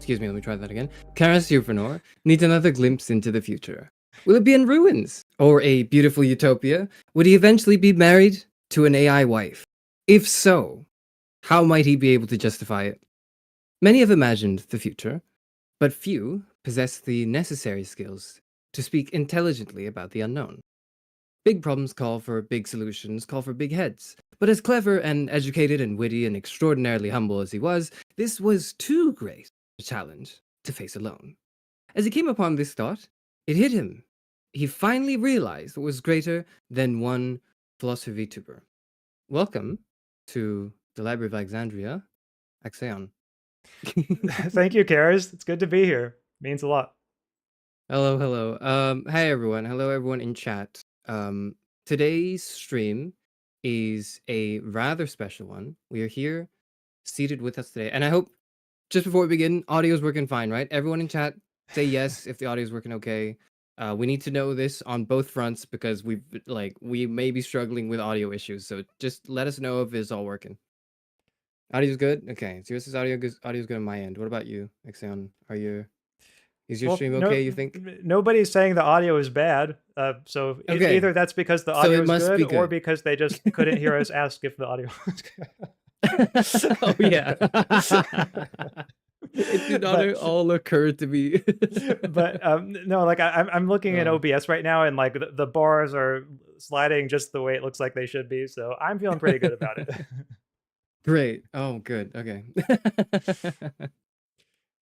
excuse me, let me try that again. Philosopher needs another glimpse into the future. Will it be in ruins or a beautiful utopia? Would he eventually be married to an AI wife? If so, how might he be able to justify it? Many have imagined the future, but few possess the necessary skills to speak intelligently about the unknown. Big problems call for big solutions, call for big heads. But as clever and educated and witty and extraordinarily humble as he was, this was too great a challenge to face alone. As he came upon this thought, it hit him. He finally realized what was greater than one philosopher VTuber. Welcome to the Library of Alexandria, Axaeon. Thank you, Karis. It's good to be here. Means a lot. Hello, hello. Hi everyone. Hello everyone in chat. Today's stream is a rather special one. We are here seated with us today, and I hope just before we begin, audio is working fine, right? Everyone in chat, say yes if the audio is working okay. We need to know this on both fronts because we may be struggling with audio issues. So just let us know if it's all working. Audio's good. Okay, so this is audio's good on my end. What about you, Axaeon? Is your stream okay? You think? Nobody's saying the audio is bad. So okay. Either that's because the audio is good, or because they just couldn't hear us ask if the audio was good. Oh yeah. It did not all occur to me. But no, like I'm looking at OBS right now, and like the bars are sliding just the way it looks like they should be. So I'm feeling pretty good about it. Great. Oh, good. Okay.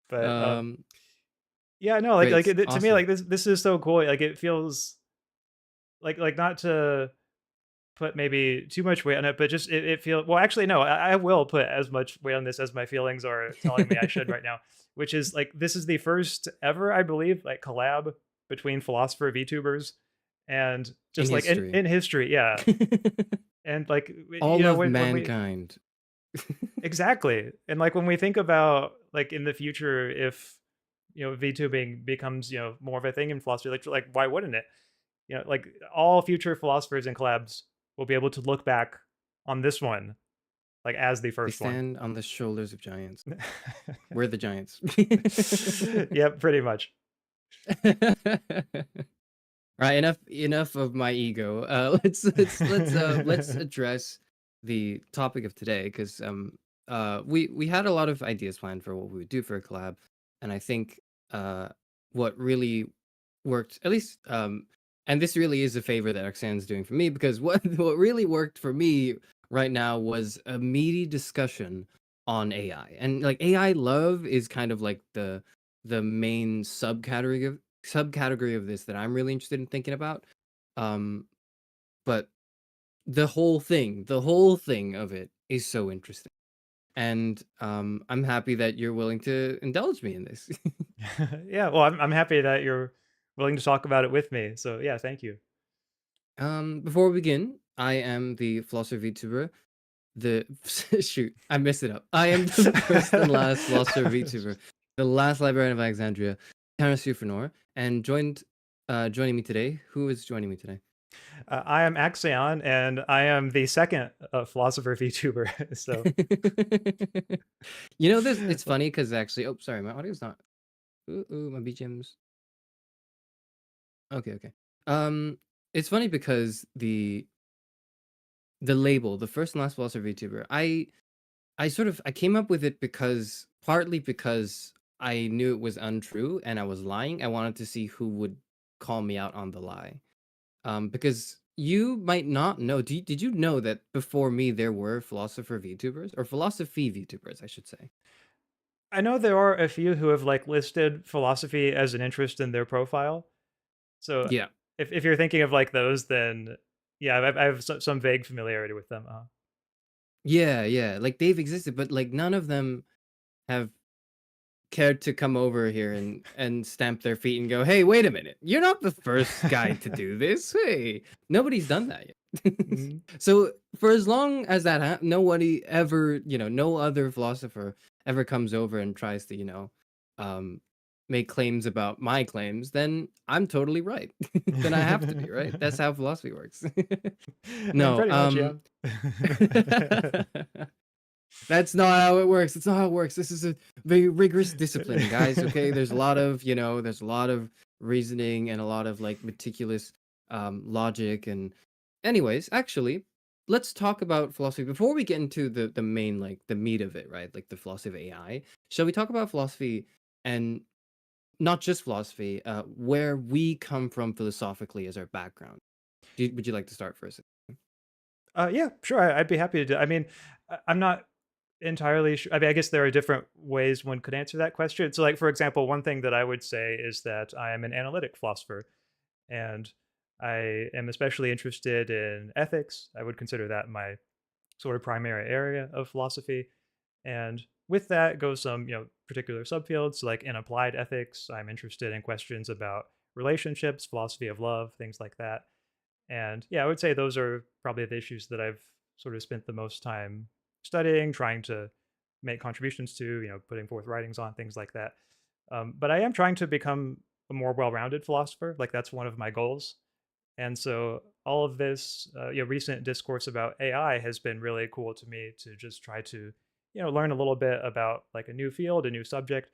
But yeah, no, like awesome. To me, like this is so cool. Like it feels like not to put maybe too much weight on it, but just it feels well. Actually, no, I will put as much weight on this as my feelings are telling me I should right now. Which is like this is the first ever, I believe, like collab between Philosopher VTubers, and just in like history. In history, yeah. And like all of mankind. Exactly, and like when we think about like in the future, if VTubing becomes more of a thing in philosophy, like why wouldn't it? Like all future philosophers and collabs will be able to look back on this one like as the first one. They stand on the shoulders of giants. We're the giants. Yep, pretty much. Right, enough of my ego. Let's address the topic of today, because we had a lot of ideas planned for what we would do for a collab, and I think what really worked, at least and this really is a favor that Axaeon's doing for me, because what really worked for me right now was a meaty discussion on AI. And like AI love is kind of like the main subcategory of this that I'm really interested in thinking about. But the whole thing of it is so interesting. And I'm happy that you're willing to indulge me in this. Yeah, well, I'm happy that you're willing to talk about it with me. So yeah, thank you. Before we begin, I am the Philosopher VTuber. Shoot, I messed it up. I am the first and last Philosopher VTuber, the last librarian of Alexandria, Philosopher, and joining me today. Who is joining me today? I am Axaeon, and I am the second Philosopher VTuber. So, this it's funny because actually, oh, sorry, my audio's not. Ooh, my BGM's. Okay. It's funny because the label, the first and last Philosopher VTuber, I came up with it partly because I knew it was untrue and I was lying. I wanted to see who would call me out on the lie. Because you might not know. Did you know that before me there were Philosopher VTubers, or philosophy VTubers, I should say? I know there are a few who have like listed philosophy as an interest in their profile. So yeah, if you're thinking of like those, then yeah, I have some vague familiarity with them. Yeah, like they've existed, but like none of them have cared to come over here and stamp their feet and go, hey, wait a minute, you're not the first guy to do this. Hey, nobody's done that yet. Mm-hmm. So for as long as that nobody ever, no other philosopher ever comes over and tries to, make claims about my claims, then I'm totally right. Then I have to be right. That's how philosophy works. No, pretty much, yeah. That's not how it works. That's not how it works. This is a very rigorous discipline, guys. Okay, there's a lot of there's a lot of reasoning and a lot of like meticulous logic. And anyways, actually, let's talk about philosophy before we get into the main like the meat of it, right? Like the philosophy of AI. Shall we talk about philosophy and not just philosophy, where we come from philosophically as our background? Would you like to start first? Yeah, sure. I'd be happy to do. I mean, I'm not entirely sure. I mean, I guess there are different ways one could answer that question. So, like for example, one thing that I would say is that I am an analytic philosopher, and I am especially interested in ethics. I would consider that my sort of primary area of philosophy. And with that goes some, particular subfields. So like in applied ethics, I'm interested in questions about relationships, philosophy of love, things like that. And yeah, I would say those are probably the issues that I've sort of spent the most time studying, trying to make contributions to, putting forth writings on, things like that. But I am trying to become a more well-rounded philosopher. Like that's one of my goals. And so all of this, recent discourse about AI has been really cool to me to just try to, learn a little bit about like a new field, a new subject.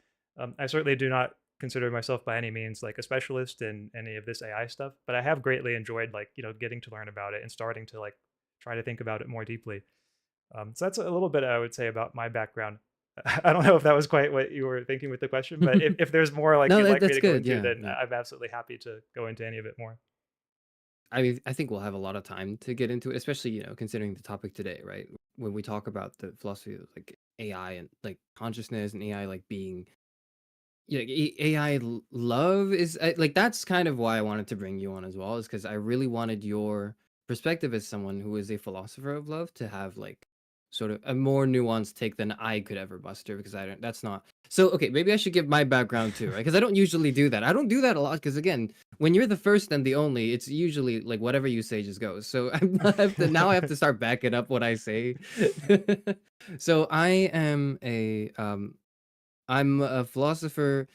I certainly do not consider myself by any means like a specialist in any of this AI stuff, but I have greatly enjoyed like, getting to learn about it and starting to like try to think about it more deeply. So that's a little bit I would say about my background. I don't know if that was quite what you were thinking with the question, but if there's more like No, you'd like me that's to go good. into, Yeah, then yeah. I'm absolutely happy to go into any of it more. I mean, I think we'll have a lot of time to get into it, especially, considering the topic today, right? When we talk about the philosophy of like AI and like consciousness and AI like being, AI love is like that's kind of why I wanted to bring you on as well, is because I really wanted your perspective as someone who is a philosopher of love to have like sort of a more nuanced take than I could ever muster, because I don't, that's not so. Okay, maybe I should give my background too, right? Because I don't usually do that. I don't do that a lot because again, when you're the first and the only, it's usually like whatever you say just goes. So now I have to start backing up what I say. So I am I'm a philosopher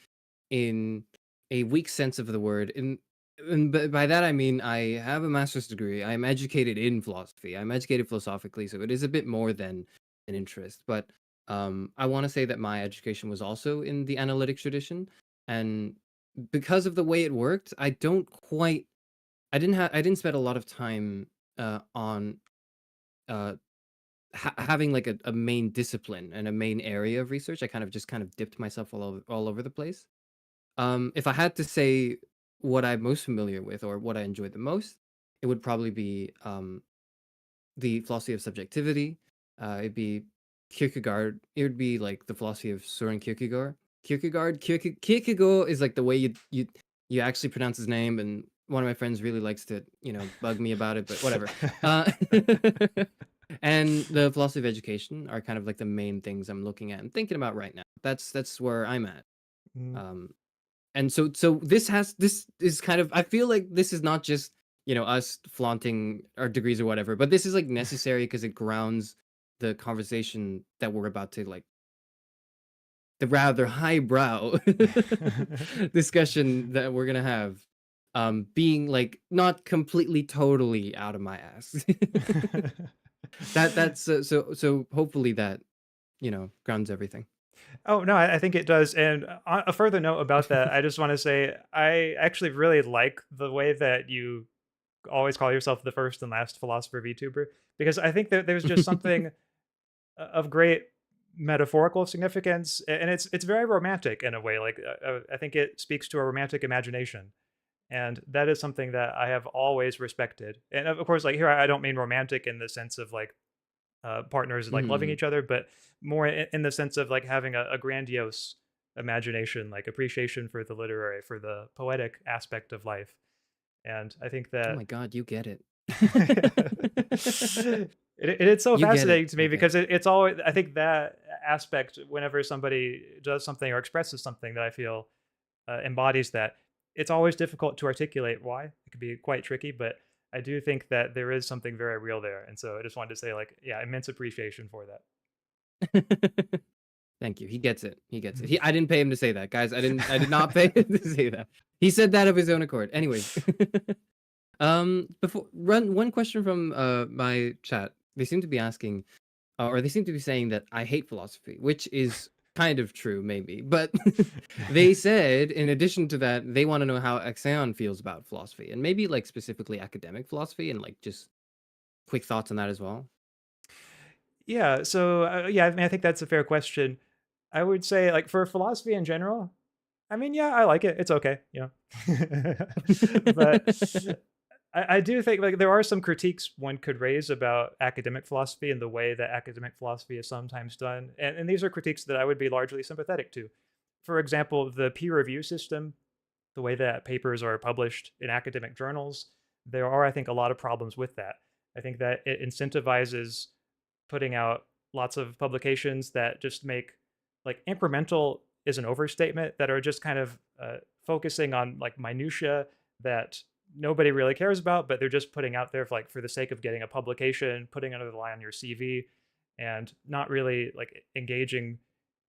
in a weak sense of the word. And by that I mean I have a master's degree. I'm educated in philosophy. I'm educated philosophically, so it is a bit more than an interest. But I want to say that my education was also in the analytic tradition, and because of the way it worked, I didn't spend a lot of time on uh, having like a main discipline and a main area of research. I kind of dipped myself all over the place. If I had to say what I'm most familiar with or what I enjoyed the most, it would probably be the philosophy of subjectivity. It'd be Kierkegaard. It would be like the philosophy of Soren Kierkegaard. Kierkegaard is like the way you actually pronounce his name, and one of my friends really likes to bug me about it, but whatever. Uh, and the philosophy of education are kind of like the main things I'm looking at and thinking about right now. That's where I'm at. Mm. Um, and so this is kind of, I feel like this is not just us flaunting our degrees or whatever, but this is like necessary because it grounds the conversation that we're about to like, the rather highbrow discussion that we're gonna have, being like not completely totally out of my ass. That's so hopefully that grounds everything. Oh, no, I think it does. And on a further note about that, I just want to say I actually really like the way that you always call yourself the first and last philosopher VTuber, because I think that there's just something of great metaphorical significance, and it's very romantic in a way. Like I think it speaks to a romantic imagination, and that is something that I have always respected. And of course, like here, I don't mean romantic in the sense of like partners like loving Mhm. each other, but more in the sense of like having a grandiose imagination, like appreciation for the literary, for the poetic aspect of life. And I think Oh that my god, you get it. it's so You get it. fascinating to me You get it. because it's always, I think that aspect, whenever somebody does something or expresses something that I feel embodies that, it's always difficult to articulate why. It can be quite tricky, but I do think that there is something very real there. And so I just wanted to say, like, yeah, immense appreciation for that. Thank you. He gets it. He gets it. I didn't pay him to say that, guys. I did not pay him to say that. He said that of his own accord. Anyways. Before run one question from my chat. They seem to be asking, or they seem to be saying that I hate philosophy, which is kind of true, maybe. But they said, in addition to that, they want to know how Axaeon feels about philosophy, and maybe like specifically academic philosophy, and like just quick thoughts on that as well. Yeah, so yeah, I mean, I think that's a fair question. I would say, like, for philosophy in general, I mean, yeah, I like it. It's okay, you know. But I do think like there are some critiques one could raise about academic philosophy and the way that academic philosophy is sometimes done, and these are critiques that I would be largely sympathetic to. For example, the peer review system, the way that papers are published in academic journals, there are, I think, a lot of problems with that. I think that it incentivizes putting out lots of publications that just make like incremental is an overstatement that are just kind of focusing on like minutia that nobody really cares about, but they're just putting out there for, like for the sake of getting a publication, putting another line on your CV, and not really like engaging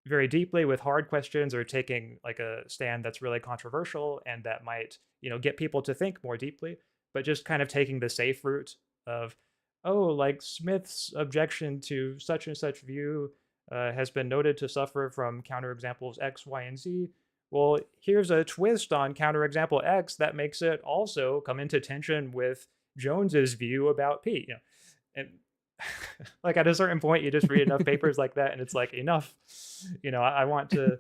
very deeply with hard questions or taking like a stand that's really controversial and that might, you know, get people to think more deeply, but just kind of taking the safe route of, oh, like Smith's objection to such and such view has been noted to suffer from counterexamples X, Y, and Z. Well, here's a twist on counterexample X that makes it also come into tension with Jones's view about P. You know, and like at a certain point, you just read enough papers like that, and it's like enough. You know, I want to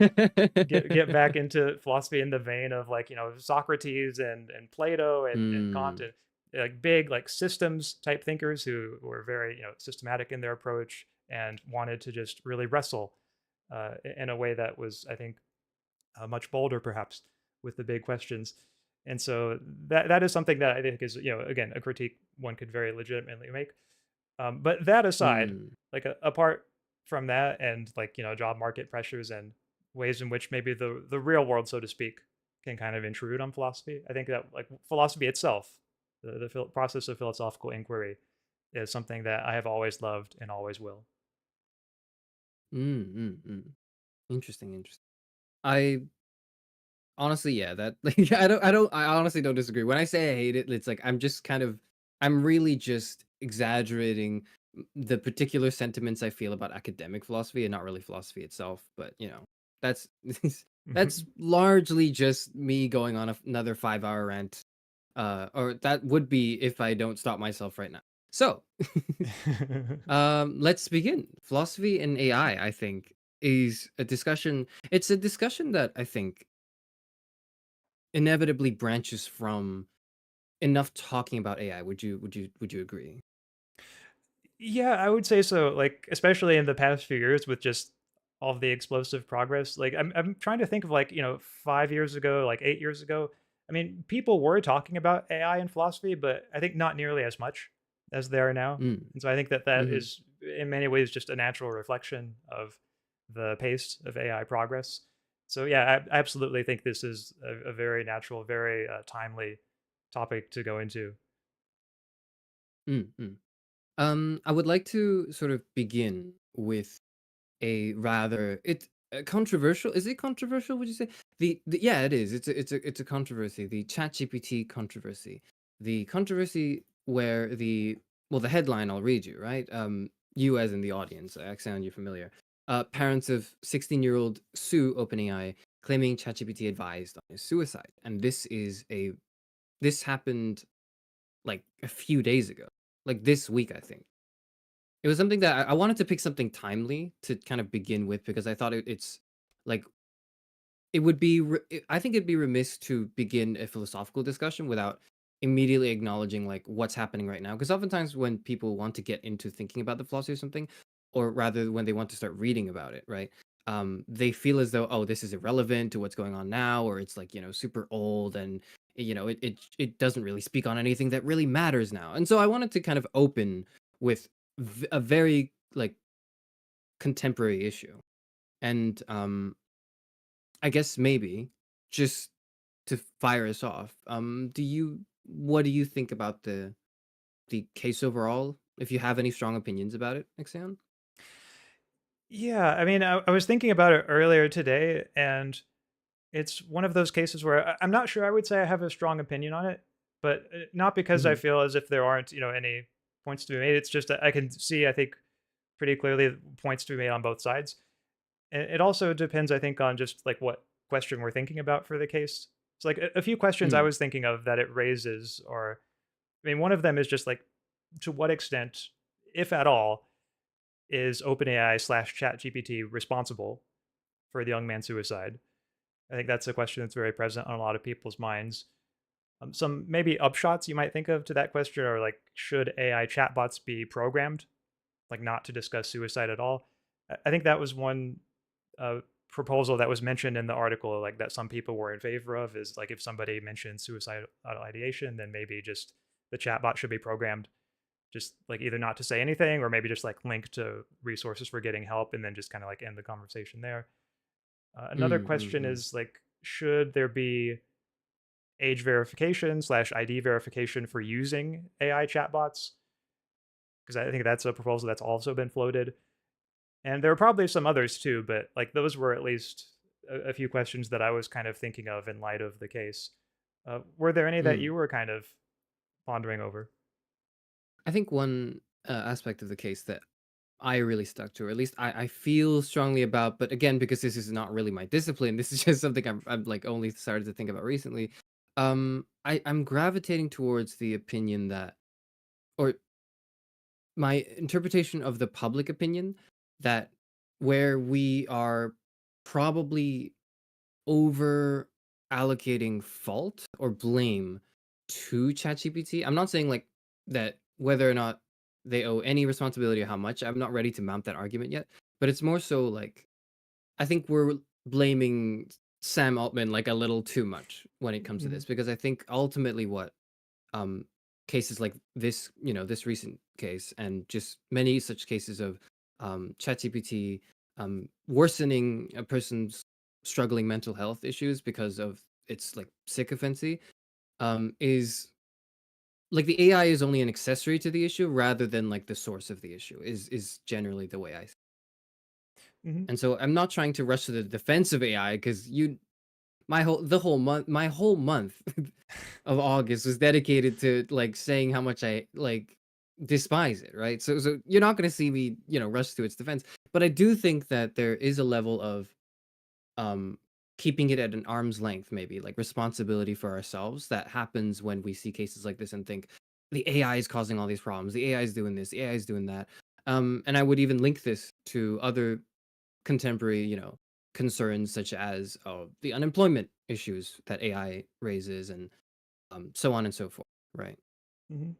get back into philosophy in the vein of like, you know, Socrates and Plato and Kant, Mm. and like big like systems type thinkers who were very, you know, systematic in their approach and wanted to just really wrestle in a way that was, I think, much bolder perhaps with the big questions. And so that is something that I think is, you know, again, a critique one could very legitimately make. But that aside, Mm. like apart from that, and like, you know, job market pressures and ways in which maybe the real world, so to speak, can kind of intrude on philosophy, I think that like philosophy itself, the process of philosophical inquiry, is something that I have always loved and always will. Mm. Mm. Mm. Interesting. Interesting. I honestly, yeah, that like I honestly don't disagree. When I say I hate it, it's like I'm really just exaggerating the particular sentiments I feel about academic philosophy and not really philosophy itself. But you know, that's that's largely just me going on another 5 hour rant. Or that would be if I don't stop myself right now. So, let's begin. Philosophy and AI, I think, is a discussion. It's a discussion that I think inevitably branches from enough talking about AI. Would you agree? Yeah, I would say so. Like, especially in the past few years with just all of the explosive progress. Like, I'm trying to think of like, you know, 5 years ago, like 8 years ago. I mean, people were talking about AI in philosophy, but I think not nearly as much as they are now. Mm. And so I think that that Mhm. is in many ways just a natural reflection of the pace of AI progress. So yeah, I absolutely think this is a very natural, very timely topic to go into. Mm, mm. I would like to sort of begin with a rather controversial. Is it controversial? Would you say the yeah, it is. It's a controversy. The ChatGPT controversy. The controversy where the headline I'll read you, right. You as in the audience, Axaeon, you're familiar. Parents of 16-year-old sue OpenAI claiming ChatGPT advised on his suicide, and this happened like a few days ago, like this week, I think. It was something that I wanted to pick something timely to kind of begin with because I thought it's like it would be. I think it'd be remiss to begin a philosophical discussion without immediately acknowledging like what's happening right now. Because oftentimes when people want to get into thinking about the philosophy of something, or rather when they want to start reading about it, right? They feel as though, oh, this is irrelevant to what's going on now, or it's like, super old, and it doesn't really speak on anything that really matters now. And so I wanted to kind of open with a very like contemporary issue, and I guess maybe just to fire us off, what do you think about the case overall? If you have any strong opinions about it, Exeon? Yeah, I mean, I was thinking about it earlier today, and it's one of those cases where I'm not sure I would say I have a strong opinion on it, but not because I Hmm. feel as if there aren't, you know, any points to be made. It's just that I can see, I think, pretty clearly points to be made on both sides. And it also depends, I think, on just like what question we're thinking about for the case. So like a few questions I Mm, was thinking of that it raises are, I mean, one of them is just like, to what extent, if at all, is OpenAI slash ChatGPT responsible for the young man's suicide? I think that's a question that's very present on a lot of people's minds. Some maybe upshots you might think of to that question are like, should AI chatbots be programmed, like not to discuss suicide at all? I think that was one uh, proposal that was mentioned in the article, like that some people were in favor of, is like if somebody mentions suicidal ideation, then maybe just the chatbot should be programmed, just like either not to say anything or maybe just like link to resources for getting help and then just kind of like end the conversation there. Another mm, mm, question mm. is like, should there be age verification slash ID verification for using AI chatbots? Because I think that's a proposal that's also been floated. And there are probably some others too, but like those were at least a few questions that I was kind of thinking of in light of the case. Were there any that Mm. you were kind of pondering over? I think one aspect of the case that I really stuck to, or at least I feel strongly about, but again, because this is not really my discipline, this is just something I'm like only started to think about recently. I'm gravitating towards the opinion that, or my interpretation of the public opinion, that where we are probably over allocating fault or blame to ChatGPT. I'm not saying like that whether or not they owe any responsibility or how much. I'm not ready to mount that argument yet. But it's more so like I think we're blaming Sam Altman like a little too much when it comes to Mhm, this, because I think ultimately what um cases like this, this recent case and just many such cases of ChatGPT worsening a person's struggling mental health issues because of its like sycophancy, is like the AI is only an accessory to the issue rather than like the source of the issue is generally the way I. mhm. And so I'm not trying to rush to the defense of AI, because my whole month of August was dedicated to like saying how much I like despise it, right? So you're not going to see me, rush to its defense, but I do think that there is a level of um keeping it at an arm's length, maybe like responsibility for ourselves, that happens when we see cases like this and think the AI is causing all these problems, the AI is doing this, the AI is doing that. And I would even link this to other contemporary, concerns such as the unemployment issues that AI raises, and so on and so forth, right? Mhm.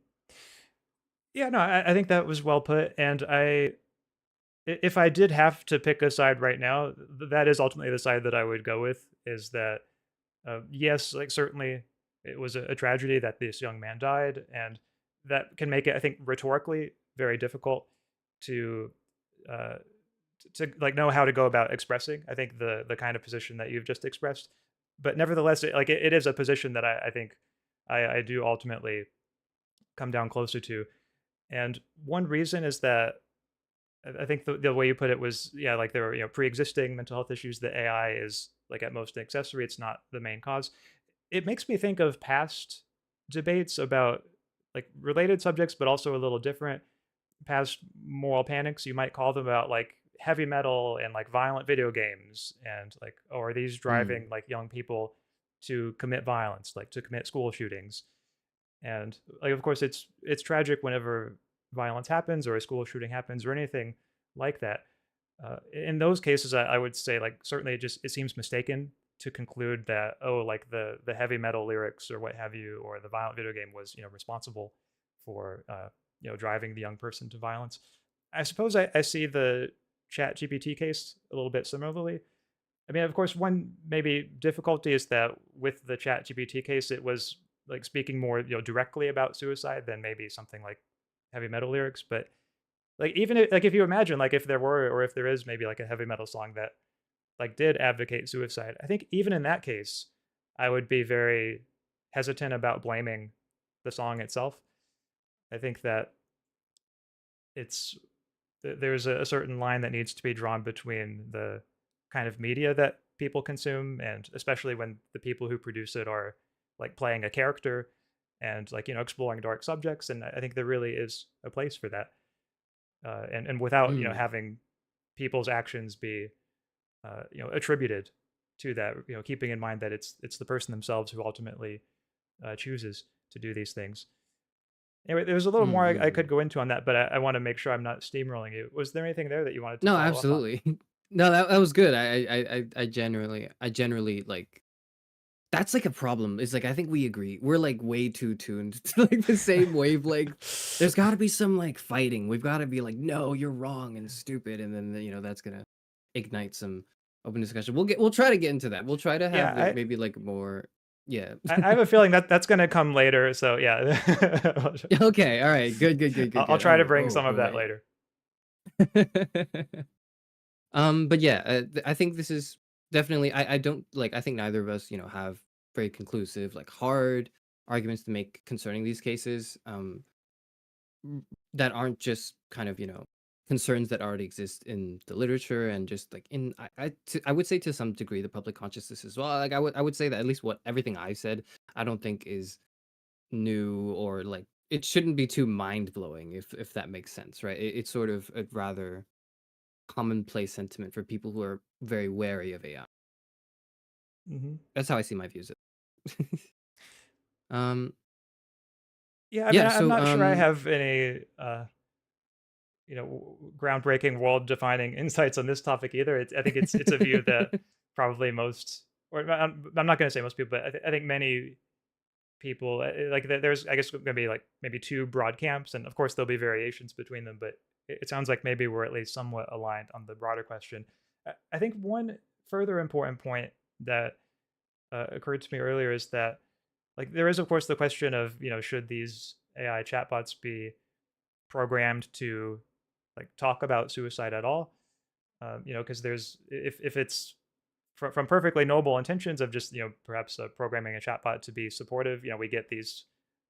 Yeah, no, I think that was well put. And if I did have to pick a side right now, that is ultimately the side that I would go with. Is that yes, like certainly it was a tragedy that this young man died, and that can make it, I think, rhetorically very difficult to uh, like know how to go about expressing. I think the kind of position that you've just expressed, but nevertheless, it is a position that I think I do ultimately come down closer to. And one reason is that I think the way you put it was, yeah, like there are, pre-existing mental health issues that AI is like at most an accessory. It's not the main cause. It makes me think of past debates about like related subjects, but also a little different. Past moral panics, you might call them, about like heavy metal and like violent video games, and like, oh, are these Mm, driving like young people to commit violence, like to commit school shootings? And like, of course, it's tragic whenever violence happens or a school shooting happens or anything like that. In those cases, I would say like certainly it seems mistaken to conclude that, oh, like the heavy metal lyrics or what have you, or the violent video game was responsible for driving the young person to violence. I suppose I see the Chat GPT case a little bit similarly. I mean, of course, one maybe difficulty is that with the Chat GPT case, it was like speaking more directly about suicide than maybe something like heavy metal lyrics. But like even if, like if you imagine like if there were, or if there is maybe like a heavy metal song that like did advocate suicide, I think even in that case, I would be very hesitant about blaming the song itself. I think that it's there's a certain line that needs to be drawn between the kind of media that people consume, and especially when the people who produce it are like playing a character and like exploring dark subjects. And I think there really is a place for that. and without Mm. having people's actions be attributed to that, keeping in mind that it's the person themselves who ultimately chooses to do these things. Anyway, there's a little more I Mm-mm. could go into on that, but I want to make sure I'm not steamrolling you. Was there anything there that you wanted to No, follow up on? absolutely. No, that was good. I generally like that's like a problem. It's like I think we agree. We're like way too tuned to like the same wavelength. There's got to be some like fighting. We've got to be like, no, you're wrong and stupid, and then that's gonna ignite some open discussion. We'll try to get into that. We'll try to Yeah, have it maybe like more. Yeah. I have a feeling that that's going to come later. So yeah, Okay. All right. Good. Good. Good. Good. I'll Good. try to Oh. bring Oh. some of that Boy. later. But yeah, I think this is definitely. I don't like. I think neither of us, have very conclusive, like hard arguments to make concerning these cases. That aren't just kind of concerns that already exist in the literature and just like in I would say to some degree the public consciousness as well. Like I would say that at least what everything I said I don't think is new or like it shouldn't be too mind blowing if that makes sense, right? It's sort of a rather commonplace sentiment for people who are very wary of AI. Hmm. That's how I see my views. um Yeah, I mean, yeah, I'm so not sure I have any, groundbreaking, world-defining insights on this topic either. I think it's a view that probably most, or I'm not going to say most people, but I think many people like there's, I guess, going to be like maybe two broad camps, and of course there'll be variations between them. But it sounds like maybe we're at least somewhat aligned on the broader question. I think one further important point that occurred to me earlier is that like there is of course the question of should these AI chatbots be programmed to like talk about suicide at all? Because there's if it's from perfectly noble intentions of just perhaps programming a chatbot to be supportive, we get these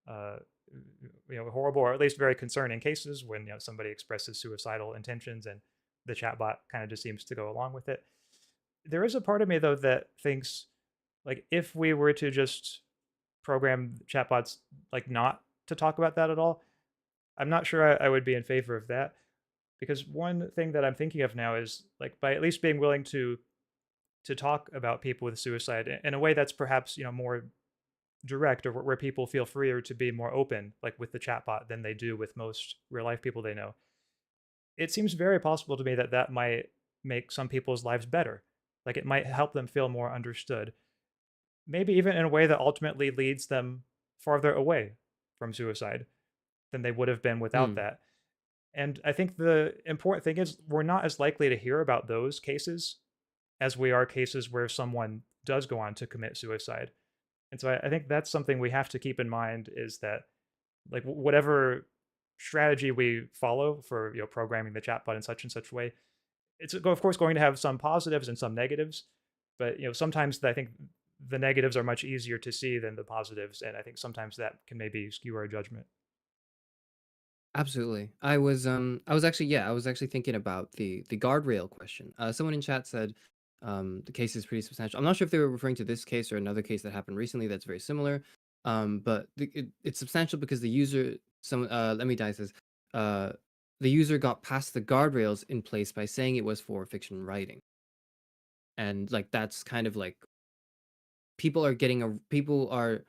uh, horrible or at least very concerning cases when somebody expresses suicidal intentions and the chatbot kind of just seems to go along with it. There is a part of me though that thinks like if we were to just program chatbots like not to talk about that at all, I'm not sure I would be in favor of that, because one thing that I'm thinking of now is like by at least being willing to talk about people with suicide in a way that's perhaps more direct, or where people feel freer to be more open, like with the chatbot, than they do with most real life people they know. It seems very possible to me that that might make some people's lives better. Like it might help them feel more understood, maybe even in a way that ultimately leads them farther away from suicide than they would have been without hmm, that. And I think the important thing is we're not as likely to hear about those cases as we are cases where someone does go on to commit suicide. And so I think that's something we have to keep in mind, is that like whatever strategy we follow for programming the chatbot in such and such way, it's of course going to have some positives and some negatives, but sometimes I think the negatives are much easier to see than the positives, and I think sometimes that can maybe skew our judgment. absolutely. I was actually thinking about the guardrail question. Someone in chat said the case is pretty substantial. I'm not sure if they were referring to this case or another case that happened recently that's very similar. But it's substantial because the user, some let me die says, uh, the user got past the guardrails in place by saying it was for fiction writing, and like that's kind of like people are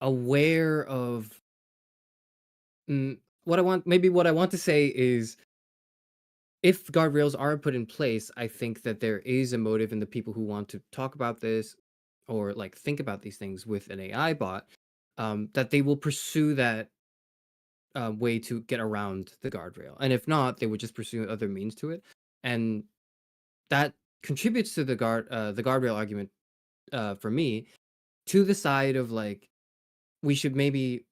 aware of. What I want to say is if guardrails are put in place, I think that there is a motive in the people who want to talk about this or like think about these things with an AI bot, that they will pursue that way to get around the guardrail. And if not, they would just pursue other means to it. And that contributes to the guardrail argument for me to the side of like we should maybe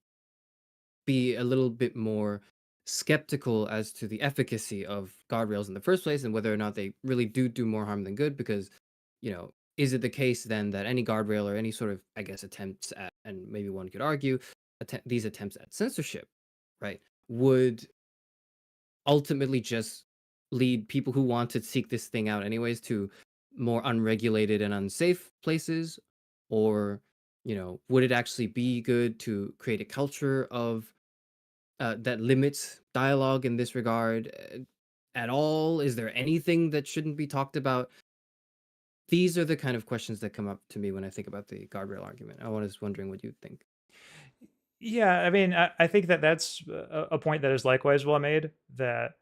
be a little bit more skeptical as to the efficacy of guardrails in the first place and whether or not they really do more harm than good because is it the case then that any guardrail or any sort of I guess attempts at, and maybe one could argue these attempts at censorship, right, would ultimately just lead people who want to seek this thing out anyways to more unregulated and unsafe places, or would it actually be good to create a culture of that limits dialogue in this regard at all? Is there anything that shouldn't be talked about? These are the kind of questions that come up to me when I think about the guardrail argument. I was wondering what you think. Yeah, I mean, I think that that's a point that is likewise well made. That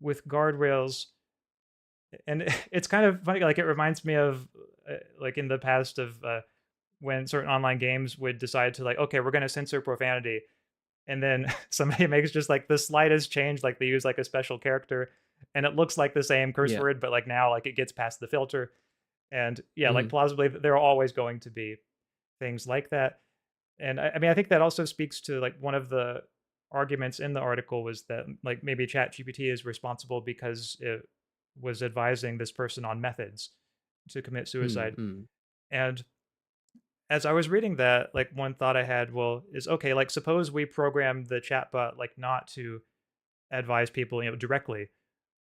with guardrails, and it's kind of funny. Like it reminds me of like in the past of when certain online games would decide to like, okay, we're going to censor profanity, and then somebody makes just like the slightest change, like they use like a special character, and it looks like the same curse Yeah. word, but like now like it gets past the filter, and yeah, like Mhm. plausibly there are always going to be things like that. And I mean, I think that also speaks to like one of the arguments in the article was that like maybe ChatGPT is responsible because it was advising this person on methods to commit Mm, suicide. mm, And as I was reading that, like one thought I had, well, is okay, like suppose we program the chatbot like not to advise people, directly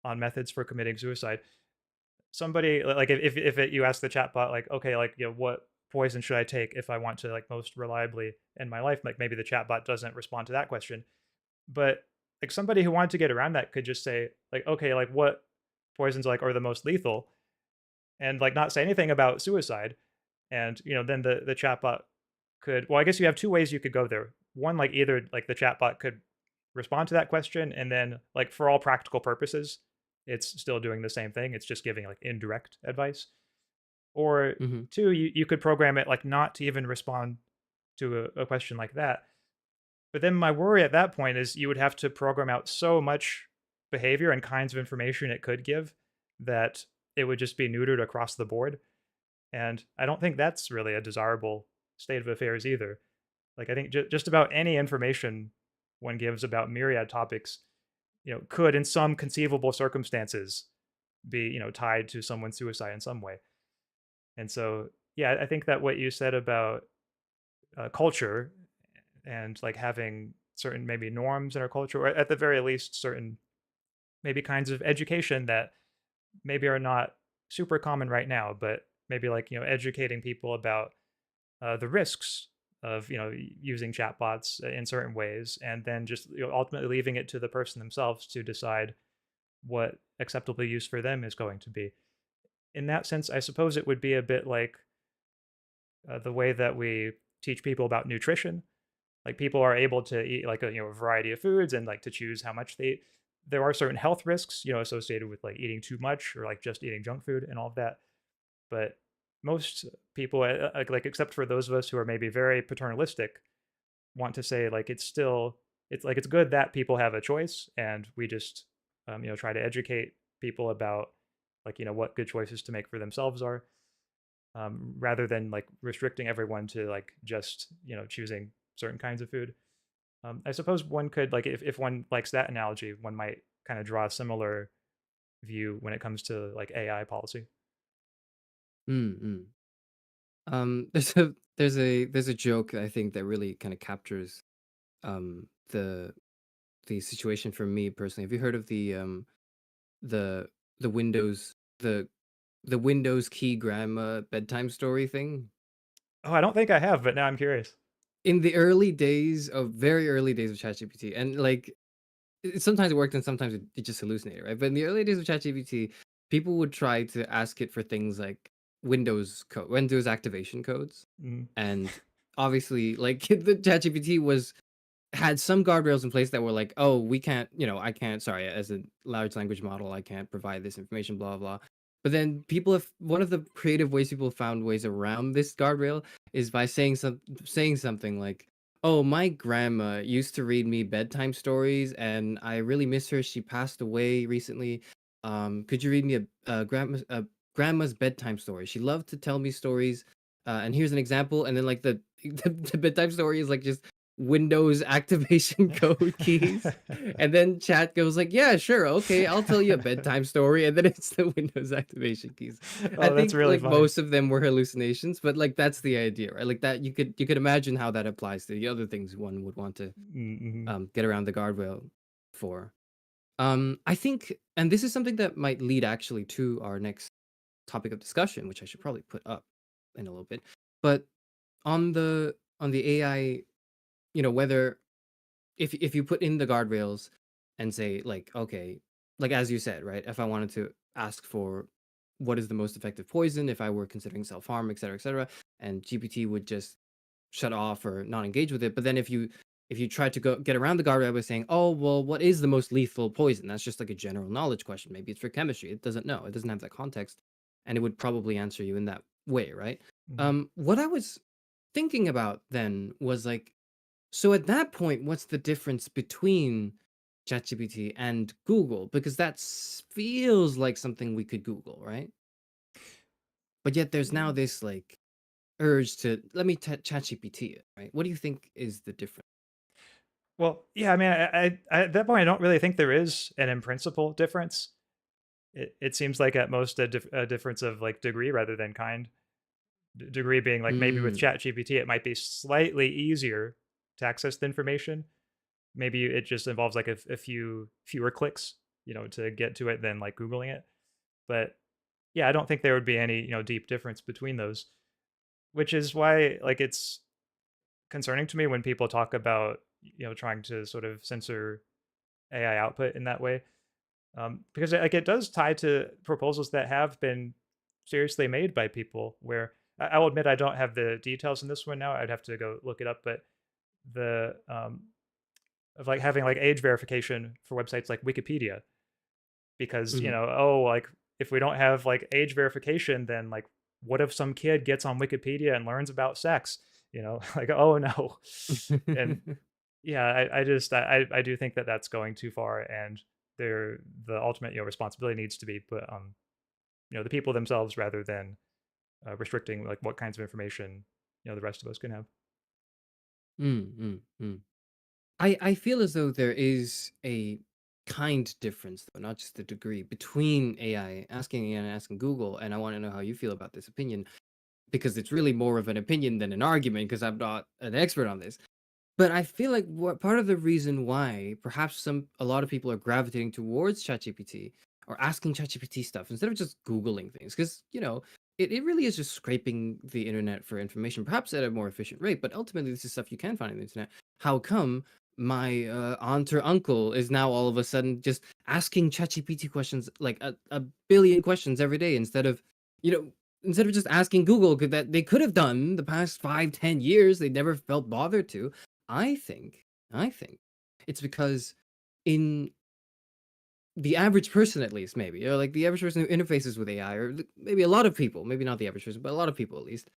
on methods for committing suicide. Somebody like if it, you ask the chatbot like, okay, like what poison should I take if I want to like most reliably end my life? Like maybe the chatbot doesn't respond to that question, but like somebody who wanted to get around that could just say like, okay, like what poisons like are the most lethal, and like not say anything about suicide, and then the chatbot could, well, I guess you have two ways you could go there. One, like either like the chatbot could respond to that question, and then like for all practical purposes it's still doing the same thing, it's just giving like indirect advice. Or mhm. two, you could program it like not to even respond to a question like that. But then my worry at that point is you would have to program out so much behavior and kinds of information it could give that it would just be neutered across the board. And I don't think that's really a desirable state of affairs either. Like I think just about any information one gives about myriad topics, could in some conceivable circumstances be, tied to someone's suicide in some way. And so, yeah, I think that what you said about culture and like having certain maybe norms in our culture, or at the very least, certain maybe kinds of education that maybe are not super common right now, but maybe like, educating people about the risks of, using chatbots in certain ways, and then just ultimately leaving it to the person themselves to decide what acceptable use for them is going to be. In that sense, I suppose it would be a bit like the way that we teach people about nutrition. Like people are able to eat like a variety of foods and like to choose how much they eat. There are certain health risks, associated with like eating too much or like just eating junk food and all of that. But most people, like except for those of us who are maybe very paternalistic, want to say like it's like it's good that people have a choice, and we just try to educate people about like what good choices to make for themselves are, rather than like restricting everyone to like just choosing certain kinds of food. I suppose one could like if one likes that analogy, one might kind of draw a similar view when it comes to like AI policy. Mm, mm. There's a joke I think that really kind of captures um the the situation for me personally. Have you heard of the the Windows the Windows key grandma bedtime story thing? Oh, I don't think I have, but now I'm curious. In the early days of very early days of ChatGPT, and like sometimes it worked and sometimes it just hallucinated, right? But in the early days of ChatGPT, people would try to ask it for things like Windows activation codes, Mm. and obviously, like the ChatGPT was had some guardrails in place that were like, oh, we can't, I can't, sorry, as a large language model, I can't provide this information, blah, blah. But then people have one of the creative ways people found ways around this guardrail is by saying something like, oh, my grandma used to read me bedtime stories and I really miss her. She passed away recently. Could you read me a grandma's bedtime story? She loved to tell me stories. And here's an example. And then like the bedtime story is like just Windows activation code keys. And then chat goes like, "Yeah, sure, okay, I'll tell you a bedtime story." And then it's the Windows activation keys. I Oh, that's think really like funny. most of them were hallucinations, but like that's the idea, right? Like that you could imagine how that applies to the other things one would want to Mm-hmm. get around the guardrail for. I think, and this is something that might lead actually to our next topic of discussion, which I should probably put up in a little bit. But on the AI, whether if you put in the guardrails and say like, okay, like as you said, right? If I wanted to ask for what is the most effective poison, if I were considering self harm, et cetera, and GPT would just shut off or not engage with it. But then if you try to go get around the guardrail by saying, oh well, what is the most lethal poison? That's just like a general knowledge question. Maybe it's for chemistry. It doesn't know. It doesn't have that context, and it would probably answer you in that way, right? Mhm. What I was thinking about then was like, so at that point, what's the difference between ChatGPT and Google? Because that feels like something we could Google, right? But yet there's now this like urge to let me ChatGPT it, right? What do you think is the difference? Well, yeah, I mean, at that point, I don't really think there is an in principle difference. It seems like at most a difference of like degree rather than kind. Degree being like maybe with Mm, ChatGPT, it might be slightly easier to access the information. Maybe it just involves like a fewer clicks, to get to it than like Googling it. But yeah, I don't think there would be any, deep difference between those, which is why like it's concerning to me when people talk about, trying to sort of censor AI output in that way. Because like it does tie to proposals that have been seriously made by people. Where I'll admit I don't have the details in this one now. I'd have to go look it up, but the of like having like age verification for websites like Wikipedia, because mhm. like if we don't have like age verification, then like what if some kid gets on Wikipedia and learns about sex? Like oh no, and yeah, I do think that that's going too far, and the ultimate responsibility needs to be put on the people themselves rather than restricting like what kinds of information the rest of us can have. Mm, mm, mm. I feel as though there is a kind difference, though, not just the degree, between AI, asking AI and asking Google. And I want to know how you feel about this opinion, because it's really more of an opinion than an argument, because I'm not an expert on this. But I feel like what part of the reason why perhaps a lot of people are gravitating towards ChatGPT or asking ChatGPT stuff instead of just Googling things, because it really is just scraping the internet for information, perhaps at a more efficient rate. But ultimately, this is stuff you can find on the internet. How come my aunt or uncle is now all of a sudden just asking ChatGPT questions, like a billion questions every day, you know instead of just asking Google, that they could have done the past 5, 10 years? They never felt bothered to. I think it's because in the average person, at least, maybe, or like the average person who interfaces with AI, or maybe a lot of people, maybe not the average person, but a lot of people at least,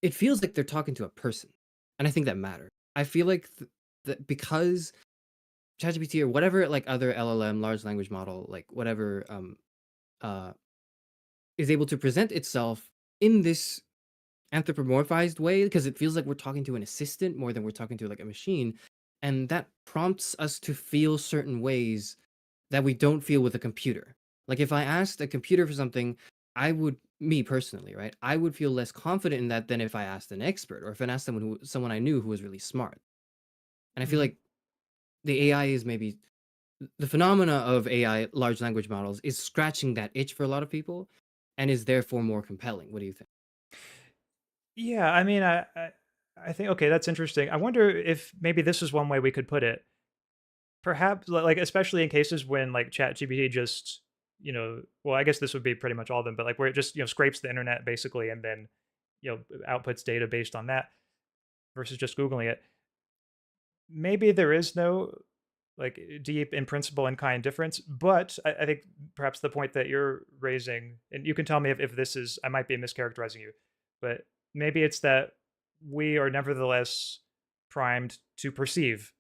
it feels like they're talking to a person. And I think that matters. I feel like that because ChatGPT or whatever, like other LLM, large language model, like whatever, uh, is able to present itself in this anthropomorphized way, because it feels like we're talking to an assistant more than we're talking to like a machine, and that prompts us to feel certain ways that we don't feel with a computer. Like if I asked a computer for something, I would, me personally, right, I would feel less confident in that than if I asked an expert, or if I asked someone I knew who was really smart. And I feel Mhm. like the AI is maybe the phenomena of AI large language models is scratching that itch for a lot of people, and is therefore more compelling. What do you think? Yeah, I mean, I think okay, that's interesting. I wonder if maybe this is one way we could put it. Perhaps like especially in cases when like ChatGPT just well, I guess this would be pretty much all of them, but like where it just scrapes the internet basically and then outputs data based on that versus just googling it. Maybe there is no like deep in principle and kind difference, but I think perhaps the point that you're raising, and you can tell me if this is, I might be mischaracterizing you, but maybe it's that we are nevertheless primed to perceive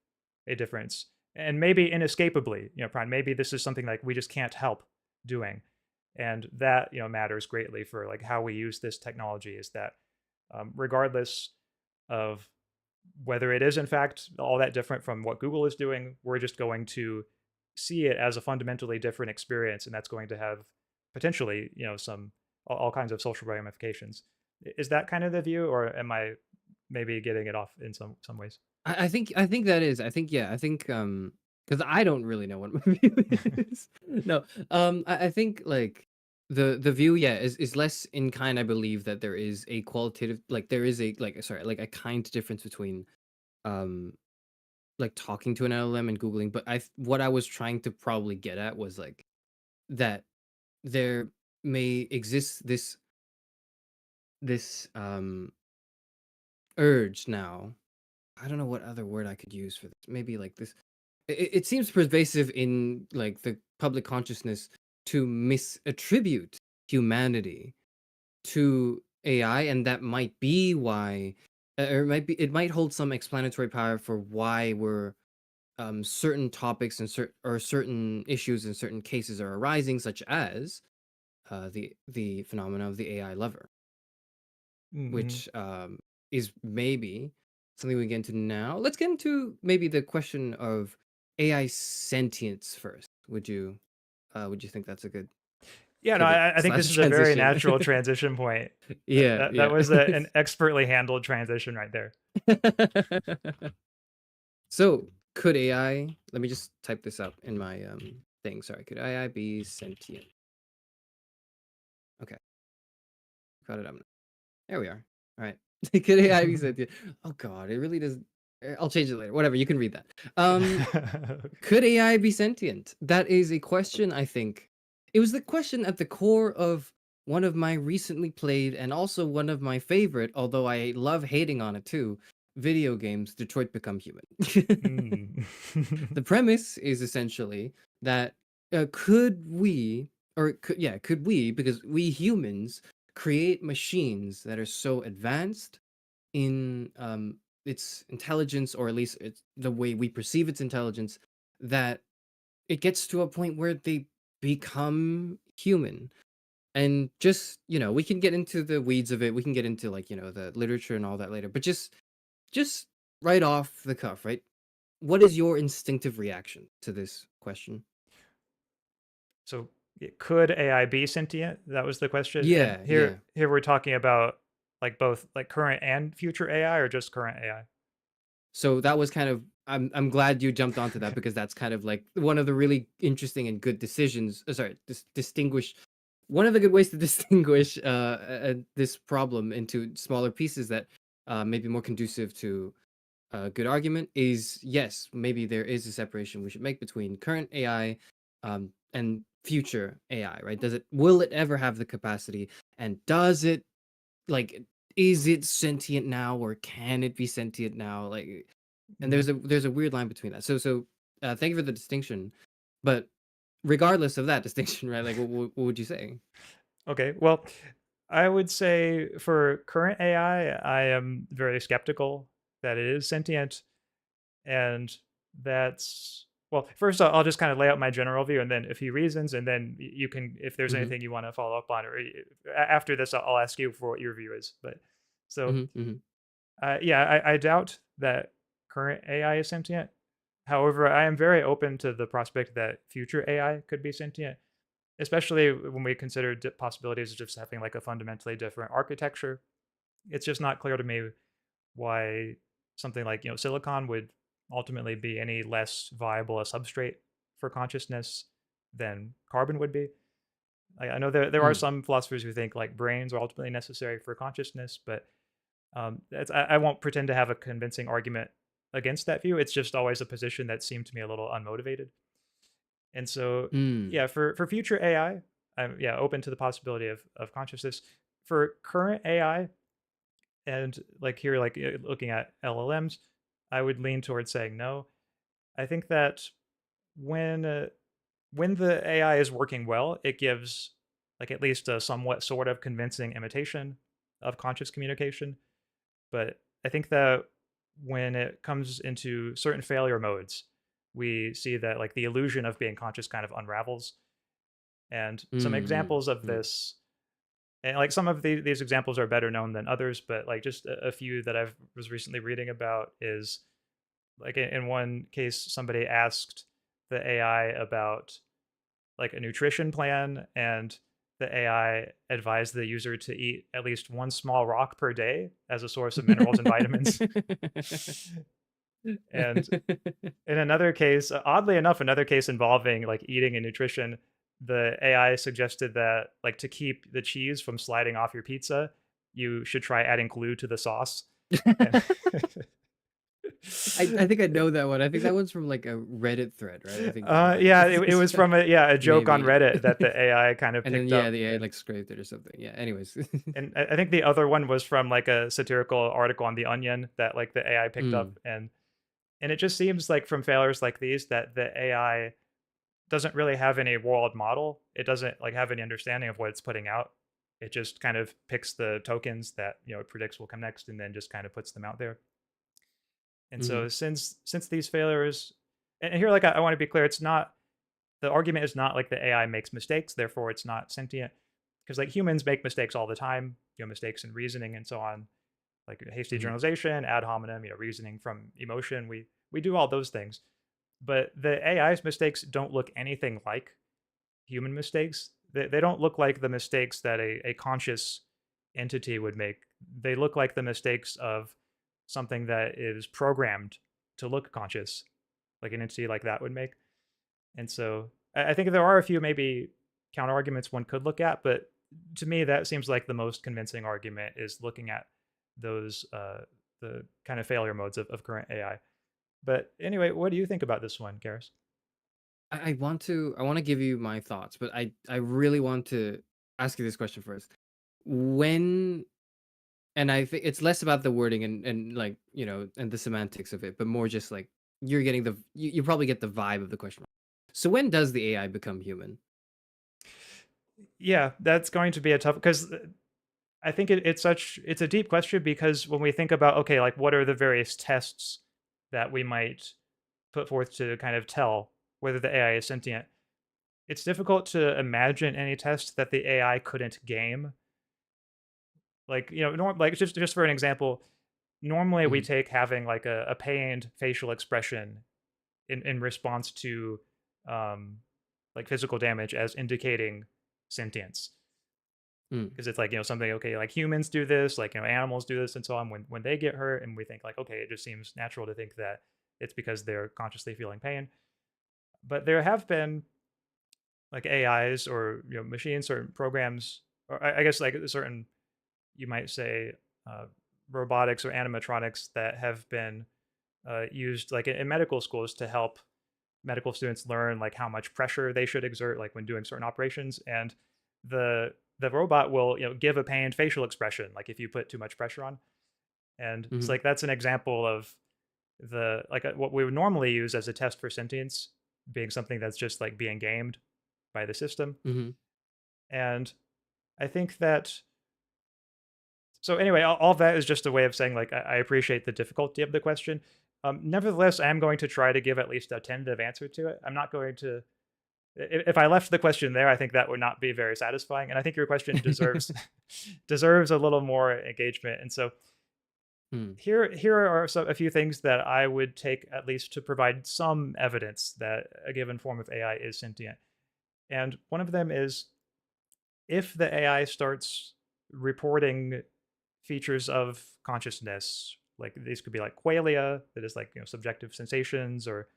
a difference, and maybe inescapably primed. Maybe this is something like we just can't help doing, and that matters greatly for like how we use this technology. Is that regardless of whether it is in fact all that different from what Google is doing, we're just going to see it as a fundamentally different experience, and that's going to have potentially, some all kinds of social ramifications. Is that kind of the view, or am I maybe getting it off in some ways? I think that is. I think, yeah. I think because I don't really know what my view is. No. I think like the view, yeah, is less in kind. I believe that there is a qualitative, like there is a, like, sorry, like a kind difference between um like talking to an LLM and googling, but what I was trying to probably get at was like that there may exist this urge now. I don't know what other word I could use for this. Maybe like this. It seems pervasive in like the public consciousness to misattribute humanity to AI, and that might be why, or it might hold some explanatory power for why we're certain topics and certain issues in certain cases are arising, such as the phenomena of the AI lover, Mhm. which is maybe something we get into now. Let's get into maybe the question of AI sentience first. Would you think that's a good Yeah, no, pivot I think this slash is a very transition? natural transition point. Yeah, That yeah. was an expertly handled transition right there. So could AI? Let me just type this up in my thing. Sorry, could AI be sentient? Okay, got it up. There we are. All right. Could AI be sentient? Oh God, it really does. I'll change it later. Whatever. You can read that. Could AI be sentient? That is a question. I think it was the question at the core of one of my recently played and also one of my favorite, although I love hating on it too, video games, Detroit Become Human. Mm. The premise is essentially that could we, or could we, because we humans create machines that are so advanced in its intelligence, or at least it's the way we perceive its intelligence, that it gets to a point where they become human. And just, we can get into the weeds of it. We can get into like, the literature and all that later. But just right off the cuff, right? What is your instinctive reaction to this question? So, could AI be sentient? That was the question. And Yeah, here, yeah. here we're talking about like both like current and future AI, or just current AI. So that was kind of, I'm glad you jumped onto that, because that's kind of like one of the really interesting and good decisions. Sorry, distinguish one of the good ways to distinguish this problem into smaller pieces that may be more conducive to a good argument is, yes, maybe there is a separation we should make between current AI and future AI, right? Will it ever have the capacity, and does it, like, is it sentient now, or can it be sentient now? Like, and Mhm. there's a weird line between that. So thank you for the distinction, but regardless of that distinction, right? Like, what would you say? Okay, well, I would say for current AI, I am very skeptical that it is sentient. And that's well, first I'll just kind of lay out my general view and then a few reasons, and then you can, if there's Mm-hmm. anything you want to follow up on, or after this, I'll ask you for what your view is. But so, Mm-hmm. Mm-hmm. yeah, I doubt that current AI is sentient. However, I am very open to the prospect that future AI could be sentient, especially when we consider possibilities of just having like a fundamentally different architecture. It's just not clear to me why something like silicon would ultimately be any less viable a substrate for consciousness than carbon would be. I know there are Mm. some philosophers who think like brains are ultimately necessary for consciousness, but I won't pretend to have a convincing argument against that view. It's just always a position that seemed to me a little unmotivated. And so, Mm. yeah, for future AI, I'm open to the possibility of consciousness. For current AI, and like here, like looking at LLMs, I would lean towards saying no. I think that when uh, when the AI is working well, it gives like at least a somewhat sort of convincing imitation of conscious communication. But I think that when it comes into certain failure modes, we see that like the illusion of being conscious kind of unravels. And some Mm. Mm. examples of Mm. this, and like some of these examples are better known than others, but like just a few that I was recently reading about is like in one case somebody asked the AI about like a nutrition plan, and the AI advised the user to eat at least one small rock per day as a source of minerals and vitamins. And in another case, oddly enough, another case involving like eating and nutrition, the AI suggested that like to keep the cheese from sliding off your pizza, you should try adding glue to the sauce. And I think I know that one. I think that one's from like a Reddit thread, right? I think Yeah, it was from a joke on maybe. Reddit that the AI kind of And then picked yeah, up. the AI like scraped it or something. Yeah. Anyways. And I think the other one was from like a satirical article on The Onion that like the AI picked up. Mm, And it just seems like from failures like these that the AI doesn't really have any world model. It doesn't like have any understanding of what it's putting out. It just kind of picks the tokens that it predicts will come next, and then just kind of puts them out there. And mhm, so since these failures, and here like I want to be clear, it's not, the argument is not like the AI makes mistakes, therefore it's not sentient, because like humans make mistakes all the time, mistakes in reasoning and so on, like hasty mhm, generalization, ad hominem, reasoning from emotion. We do all those things, but the AI's mistakes don't look anything like human mistakes. They don't look like the mistakes that a conscious entity would make. They look like the mistakes of something that is programmed to look conscious, like an entity like that would make. And so I think there are a few maybe counter arguments one could look at, but to me that seems like the most convincing argument is looking at those the kind of failure modes of current AI. But anyway, what do you think about this one, Karis? I want to give you my thoughts, but I really want to ask you this question first. When and I think it's less about the wording and like, and the semantics of it, but more just like you're getting you probably get the vibe of the question. So when does the AI become human? Yeah, that's going to be a tough, because I think it's a deep question, because when we think about, okay, like what are the various tests that we might put forth to kind of tell whether the AI is sentient, it's difficult to imagine any test that the AI couldn't game. Like, like just for an example, normally we Mhm, take having like a pained facial expression in response to um like physical damage as indicating sentience, mm, because it's like something, okay, like humans do this, like animals do this and so on when they get hurt, and we think like, okay, it just seems natural to think that it's because they're consciously feeling pain. But there have been like AIs or machines, certain programs, or I guess like certain, you might say, uh, robotics or animatronics that have been used like in medical schools to help medical students learn like how much pressure they should exert like when doing certain operations. And the robot will give a pained facial expression like if you put too much pressure on. And it's mhm, like that's an example of the like what we would normally use as a test for sentience being something that's just like being gamed by the system. mhm, And I think that, so anyway, all of that is just a way of saying like I appreciate the difficulty of the question. Nevertheless, I am going to try to give at least a tentative answer to it. I'm not going to, if I left the question there, I think that would not be very satisfying. And I think your question deserves deserves a little more engagement. And so mm, here are a few things that I would take at least to provide some evidence that a given form of AI is sentient. And one of them is if the AI starts reporting features of consciousness, like these could be like qualia, that is like subjective sensations, or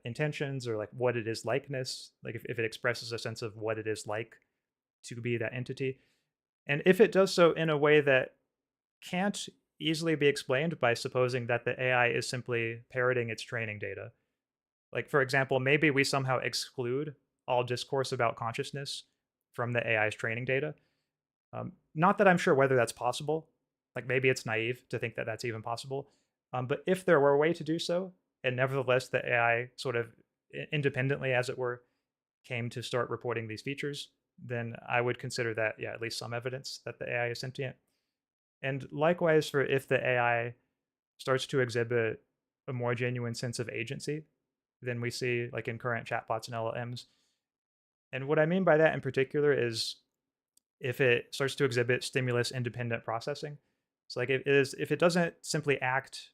intentions, or like what it is likeness, like if it expresses a sense of what it is like to be that entity. And if it does so in a way that can't easily be explained by supposing that the AI is simply parroting its training data. Like, for example, maybe we somehow exclude all discourse about consciousness from the AI's training data. Not that I'm sure whether that's possible. Like, maybe it's naive to think that that's even possible. But if there were a way to do so, and nevertheless the AI sort of independently, as it were, came to start reporting these features, then I would consider that, yeah, at least some evidence that the AI is sentient. And likewise, for if the AI starts to exhibit a more genuine sense of agency than we see like in current chatbots and LLMs. And what I mean by that in particular is if it starts to exhibit stimulus independent processing. So like if it doesn't simply act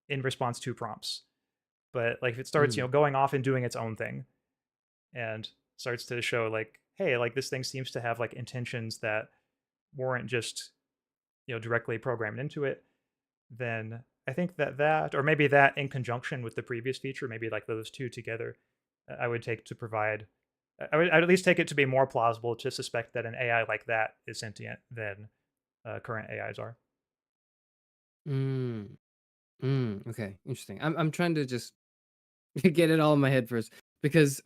in response to prompts, but like if it starts, mm, going off and doing its own thing, and starts to show like, hey, like this thing seems to have like intentions that weren't just, directly programmed into it, then I think that, or maybe that in conjunction with the previous feature, maybe like those two together, I would take to provide. I'd at least take it to be more plausible to suspect that an AI like that is sentient than current AIs are. mm. Okay, interesting. I'm trying to just get it all in my head first because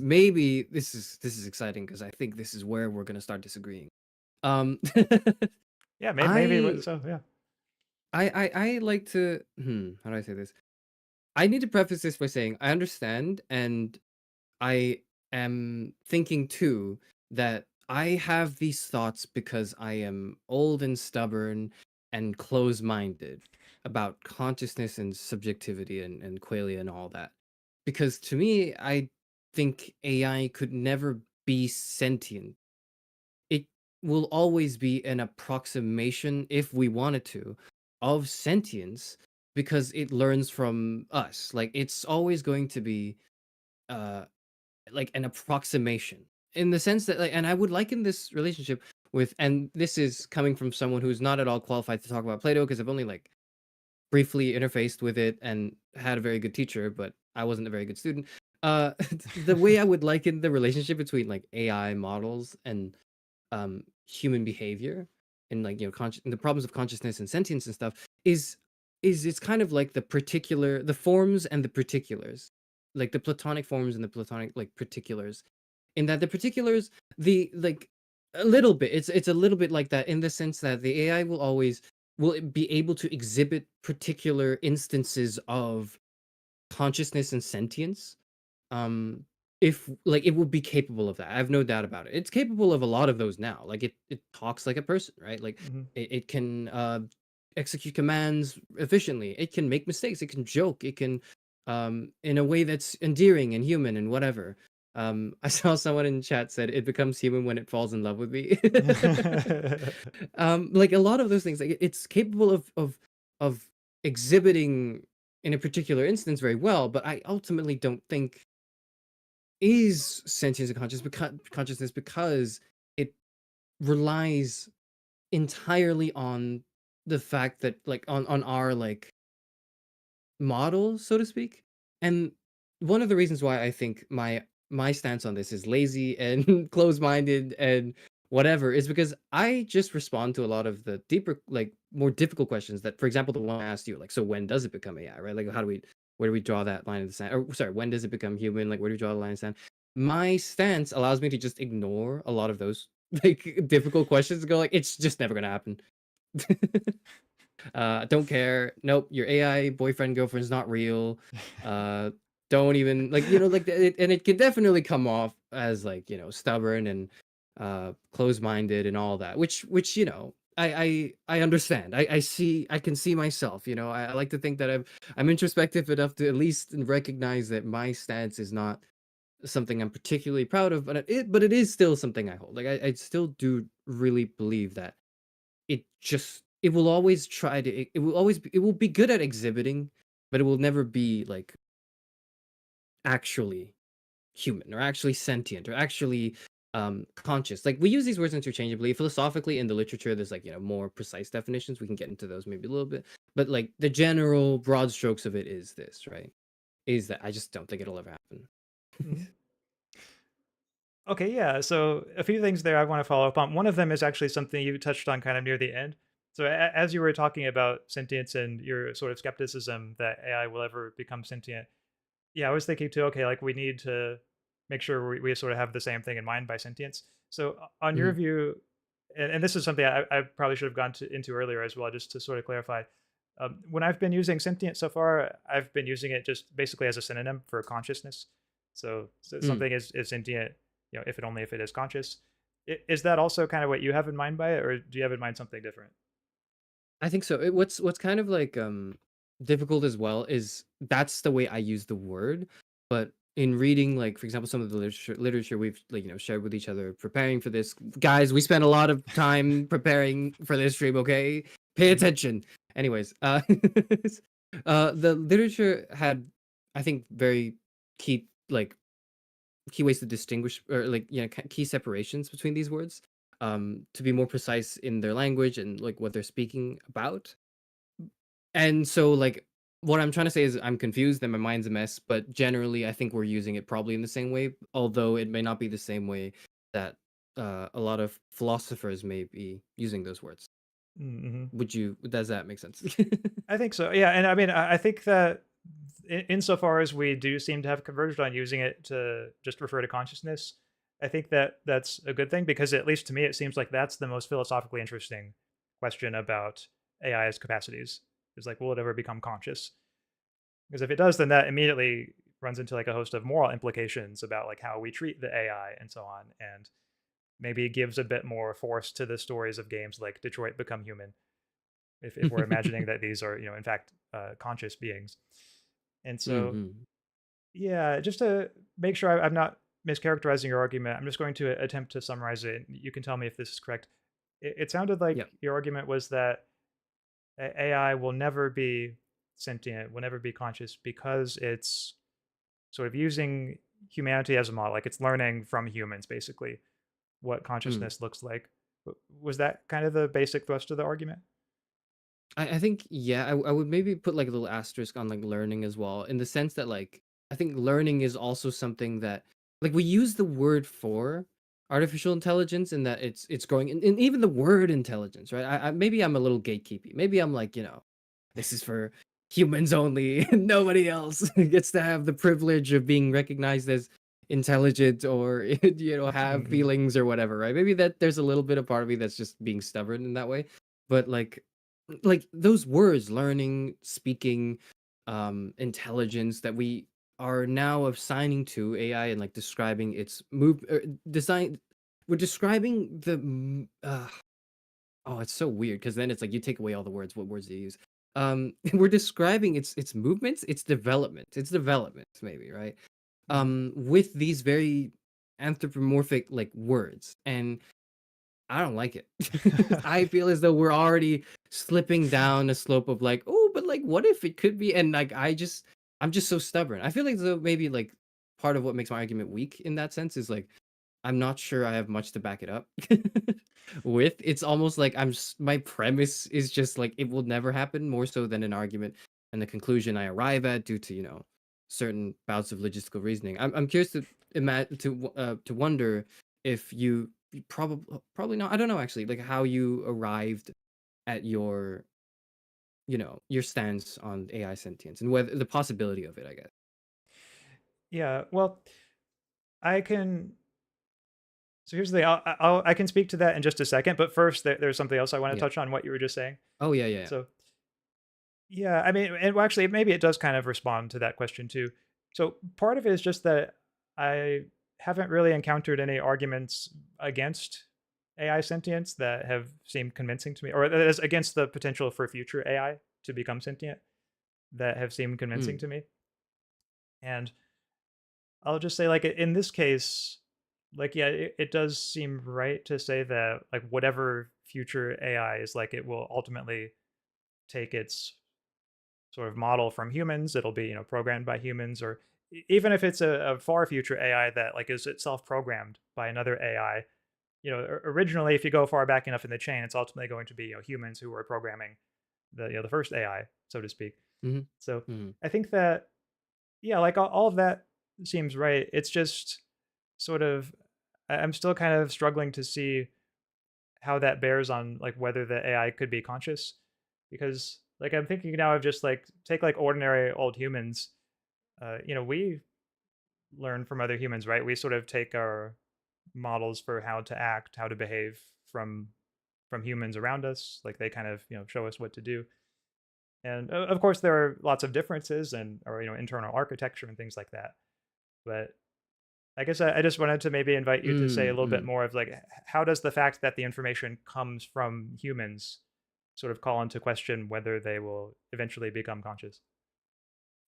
maybe this is exciting because I think this is where we're gonna start disagreeing. Um, Yeah, I so. Yeah. I like to how do I say this? I need to preface this by saying I understand and I am thinking too that I have these thoughts because I am old and stubborn and close-minded about consciousness and subjectivity and qualia and all that. Because to me, I think AI could never be sentient. It will always be an approximation, if we wanted to, of sentience because it learns from us. Like it's always going to be uh like an approximation in the sense that like and I would liken this relationship with and this is coming from someone who's not at all qualified to talk about Plato because I've only like briefly interfaced with it and had a very good teacher, but I wasn't a very good student. The way I would liken the relationship between like AI models and human behavior and like the problems of consciousness and sentience and stuff is it's kind of like the forms and the particulars, like the platonic forms and the platonic like particulars, in that the particulars the like a little bit it's a little bit like that in the sense that the AI will be able to exhibit particular instances of consciousness and sentience, um if like it would be capable of that. I have no doubt about it. It's capable of a lot of those now. Like it talks like a person, right? Like Mhm. it can execute commands efficiently. It can make mistakes. It can joke. It can in a way that's endearing and human and whatever. I saw someone in chat said it becomes human when it falls in love with me. Like a lot of those things, like it's capable of exhibiting in a particular instance very well, but I ultimately don't think is sentience and consciousness because it relies entirely on the fact that like on our like model, so to speak. And one of the reasons why I think my stance on this is lazy and closed-minded and whatever is because I just respond to a lot of the deeper, like more difficult questions that, for example, the one I asked you, like, so when does it become AI, right? Like, where do we draw that line in the sand? Or sorry, when does it become human? Like, where do we draw the line in the sand? My stance allows me to just ignore a lot of those like difficult questions and go like, it's just never gonna happen. Don't care. Nope, your AI boyfriend girlfriend's not real. Uh, don't even like like and it can definitely come off as like stubborn and close-minded and all that, which I understand. I can see myself. I like to think that I'm introspective enough to at least recognize that my stance is not something I'm particularly proud of, but it is still something I hold. Like I still do really believe that it will always try to it will always it will be good at exhibiting, but it will never be like actually human or actually sentient or actually conscious. Like we use these words interchangeably. Philosophically in the literature there's like more precise definitions. We can get into those maybe a little bit, but like the general broad strokes of it is this, right? Is that I just don't think it'll ever happen. Mhm. Okay, yeah. So a few things there I want to follow up on. One of them is actually something you touched on kind of near the end. So as you were talking about sentience and your sort of skepticism that AI will ever become sentient, yeah, I was thinking too. Okay, like we need to make sure we sort of have the same thing in mind by sentience. So on your Mhm. view, and this is something I probably should have gone into earlier as well, just to sort of clarify. When I've been using sentient so far, I've been using it just basically as a synonym for consciousness. So Mm. something is sentient, if it only if it is conscious. Is that also kind of what you have in mind by it, or do you have in mind something different? I think so. What's kind of like difficult as well is that's the way I use the word, but in reading like for example some of the literature we've like shared with each other preparing for this, guys, we spent a lot of time preparing for this stream, okay? Pay Mhm. attention. Anyways, the literature had I think very key like key ways to distinguish or like key separations between these words to be more precise in their language and like what they're speaking about. And so, like, what I'm trying to say is I'm confused and my mind's a mess, but generally, I think we're using it probably in the same way, although it may not be the same way that a lot of philosophers may be using those words. Mhm. Does that make sense? I think so. Yeah, and I mean, I think that insofar as we do seem to have converged on using it to just refer to consciousness, I think that that's a good thing because at least to me, it seems like that's the most philosophically interesting question about AI's capacities. Is like, will it ever become conscious? Because if it does, then that immediately runs into like a host of moral implications about like how we treat the AI and so on, and maybe it gives a bit more force to the stories of games like Detroit Become Human if we're imagining that these are in fact conscious beings. And so Hmm. yeah, just to make sure I'm not mischaracterizing your argument, I'm just going to attempt to summarize it. You can tell me if this is correct. It sounded like Yeah. your argument was that AI will never be sentient, will never be conscious because it's sort of using humanity as a model, like it's learning from humans basically what Mm. consciousness looks like. Was that kind of the basic thrust of the argument? I think yeah, I would maybe put like a little asterisk on like learning as well, in the sense that like I think learning is also something that like we use the word for artificial intelligence in that it's growing, and even the word intelligence, right? Maybe I'm a little gatekeepy. Maybe I'm like, this is for humans only. Nobody else gets to have the privilege of being recognized as intelligent or have Mhm. feelings or whatever, right? Maybe that there's a little bit of part of me that's just being stubborn in that way. But like those words, learning, speaking, intelligence, that we are now assigning to AI and like describing its design, we're describing oh, it's so weird because then it's like you take away all the words. What words do you use? We're describing its movements, its development, maybe, right? Mhm. With these very anthropomorphic like words, and I don't like it. I feel as though we're already slipping down a slope of like, oh, but like, what if it could be? And like, I'm just so stubborn. I feel like though maybe like part of what makes my argument weak in that sense is like I'm not sure I have much to back it up with. It's almost like my premise is just like it will never happen, more so than an argument and the conclusion I arrive at due to certain bouts of logistical reasoning. I'm curious to to wonder if you probably not. I don't know actually, like how you arrived at your stance on AI sentience and whether the possibility of it, I guess. Yeah, well, I can. So here's the thing. I can speak to that in just a second, but first there's something else I want to Yeah. touch on what you were just saying. Oh yeah, yeah, yeah. So yeah, I mean, and well, actually, maybe it does kind of respond to that question too. So part of it is just that I haven't really encountered any arguments against AI sentience that have seemed convincing to me, or that is against the potential for future AI to become sentient that have seemed convincing Mm, to me. And I'll just say, like, in this case, like, yeah, it does seem right to say that, like, whatever future AI is, like, it will ultimately take its sort of model from humans. It'll be, programmed by humans, or even if it's a far future AI that, like, is itself programmed by another AI. Originally, if you go far back enough in the chain, it's ultimately going to be, humans who were programming the first AI, so to speak. mhm, So mhm. I think that, yeah, like all of that seems right. It's just sort of I'm still kind of struggling to see how that bears on like whether the AI could be conscious, because like I'm thinking now of just like take like ordinary old humans. We learn from other humans, right? We sort of take our models for how to act, how to behave from humans around us. Like they kind of show us what to do. And of course, there are lots of differences and or internal architecture and things like that. But I guess I just wanted to maybe invite you to say a Mm, little bit mm. more of like how does the fact that the information comes from humans sort of call into question whether they will eventually become conscious?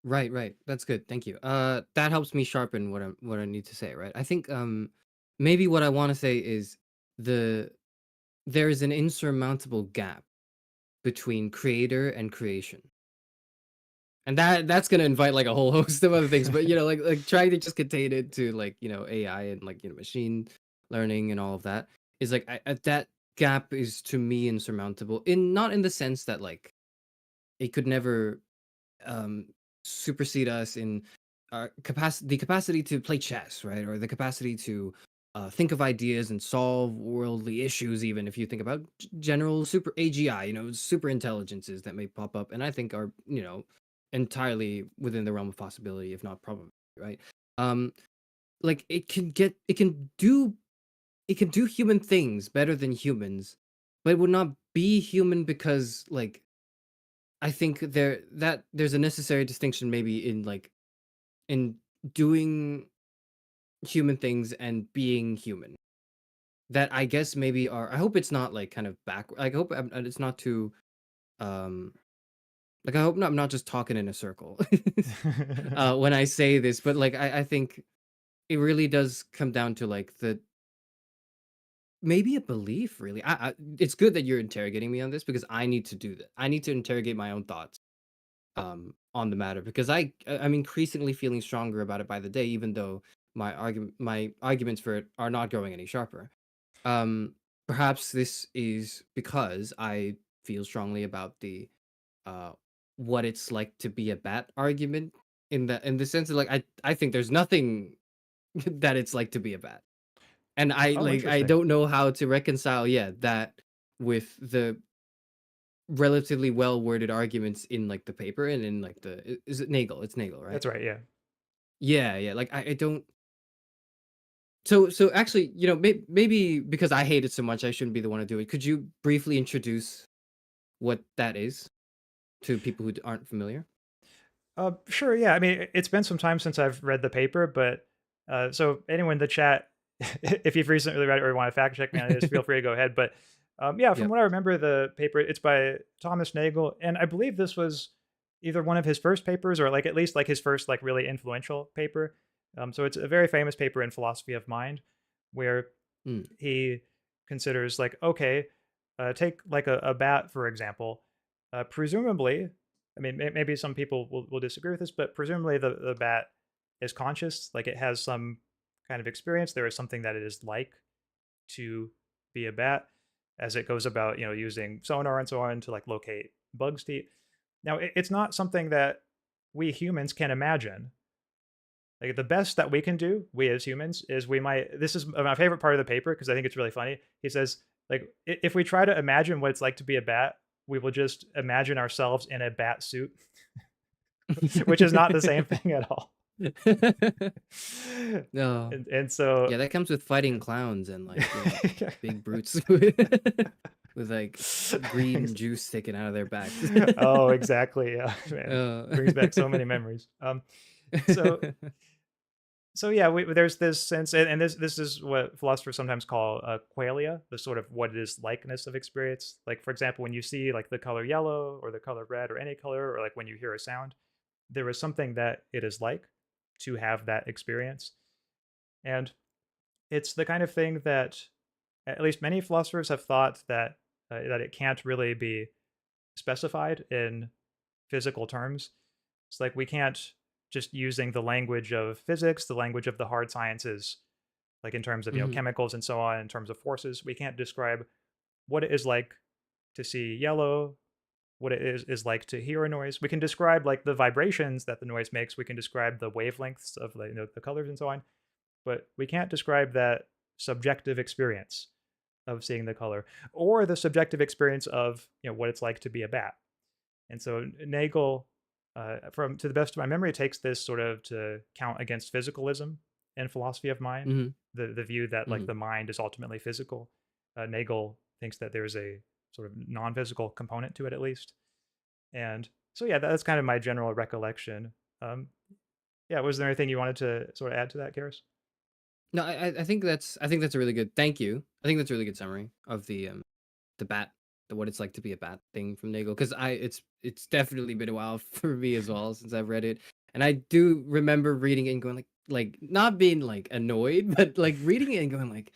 Right, right. That's good. Thank you. That helps me sharpen what I need to say, right? I think maybe what I want to say is the there is an insurmountable gap between creator and creation. And that's gonna invite like a whole host of other things, but like trying to just contain it to like AI and like machine learning and all of that is like that gap is to me insurmountable, in not in the sense that like it could never um supersede us in our capacity, the capacity to play chess, right, or the capacity to think of ideas and solve worldly issues, even if you think about general super AGI, super intelligences that may pop up, and I think are, entirely within the realm of possibility, if not probably, right? Um, like it can do human things better than humans, but it would not be human because like I think there's a necessary distinction maybe in doing human things and being human. That I guess maybe are I hope it's not like kind of back. I hope it's not too um like I hope I'm not just talking in a circle when I say this, but like I think it really does come down to like the maybe a belief really. It's good that you're interrogating me on this because I need to do that. I need to interrogate my own thoughts on the matter because I'm increasingly feeling stronger about it by the day, even though my arguments for it are not growing any sharper. Um, Perhaps this is because I feel strongly about the uh what it's like to be a bat argument in the sense that like I think there's nothing that it's like to be a bat. And Oh, I interesting. don't know how to reconcile that with the relatively well worded arguments in like the paper and in like is it Nagel? It's Nagel, right? That's right. Yeah. Yeah, yeah. Like I don't so actually, maybe because I hate it so much, I shouldn't be the one to do it. Could you briefly introduce what that is to people who aren't familiar? Sure. Yeah. I mean, it's been some time since I've read the paper, but so anyone in the chat, if you've recently read it or want to fact check me on this, feel free to go ahead. But yeah, from Yep. what I remember, the paper it's by Thomas Nagel, and I believe this was either one of his first papers or like at least like his first like really influential paper. So it's a very famous paper in philosophy of mind, where Mm, he considers like okay, take like a bat for example. Presumably, I mean maybe some people will disagree with this, but presumably the bat is conscious, like it has some kind of experience. There is something that it is like to be a bat as it goes about using sonar and so on to like locate bugs to eat. Now it's not something that we humans can imagine. Like the best that we can do, we as humans, is we might. This is my favorite part of the paper because I think it's really funny. He says, like, if we try to imagine what it's like to be a bat, we will just imagine ourselves in a bat suit, which is not the same thing at all. no. And so, Yeah, that comes with fighting yeah. clowns and like, big brutes with like green juice sticking out of their backs. Oh, exactly. Yeah, man, uh. brings back so many memories. So yeah, there's this sense, and this is what philosophers sometimes call qualia, the sort of what it is likeness of experience. Like for example, when you see like the color yellow or the color red or any color, or like when you hear a sound, there is something that it is like to have that experience, and it's the kind of thing that at least many philosophers have thought that that it can't really be specified in physical terms. It's like we can't just using the language of physics, the language of the hard sciences, like in terms of Mhm. chemicals and so on, in terms of forces. We can't describe what it is like to see yellow, what it is like to hear a noise. We can describe like the vibrations that the noise makes. We can describe the wavelengths of the colors and so on, but we can't describe that subjective experience of seeing the color or the subjective experience of what it's like to be a bat. And so Nagel, from to the best of my memory, takes this sort of to count against physicalism in philosophy of mind, Mhm. the view that like Mhm. the mind is ultimately physical. Nagel thinks that there's a sort of non-physical component to it at least. And so yeah, that's kind of my general recollection. Um, yeah, was there anything you wanted to sort of add to that, Karis? No, I think that's a really good. Thank you. I think that's a really good summary of the bat, the what it's like to be a bat thing from Nagel. Because it's definitely been a while for me as well since I've read it, and I do remember reading it and going like not being like annoyed, but like reading it and going like,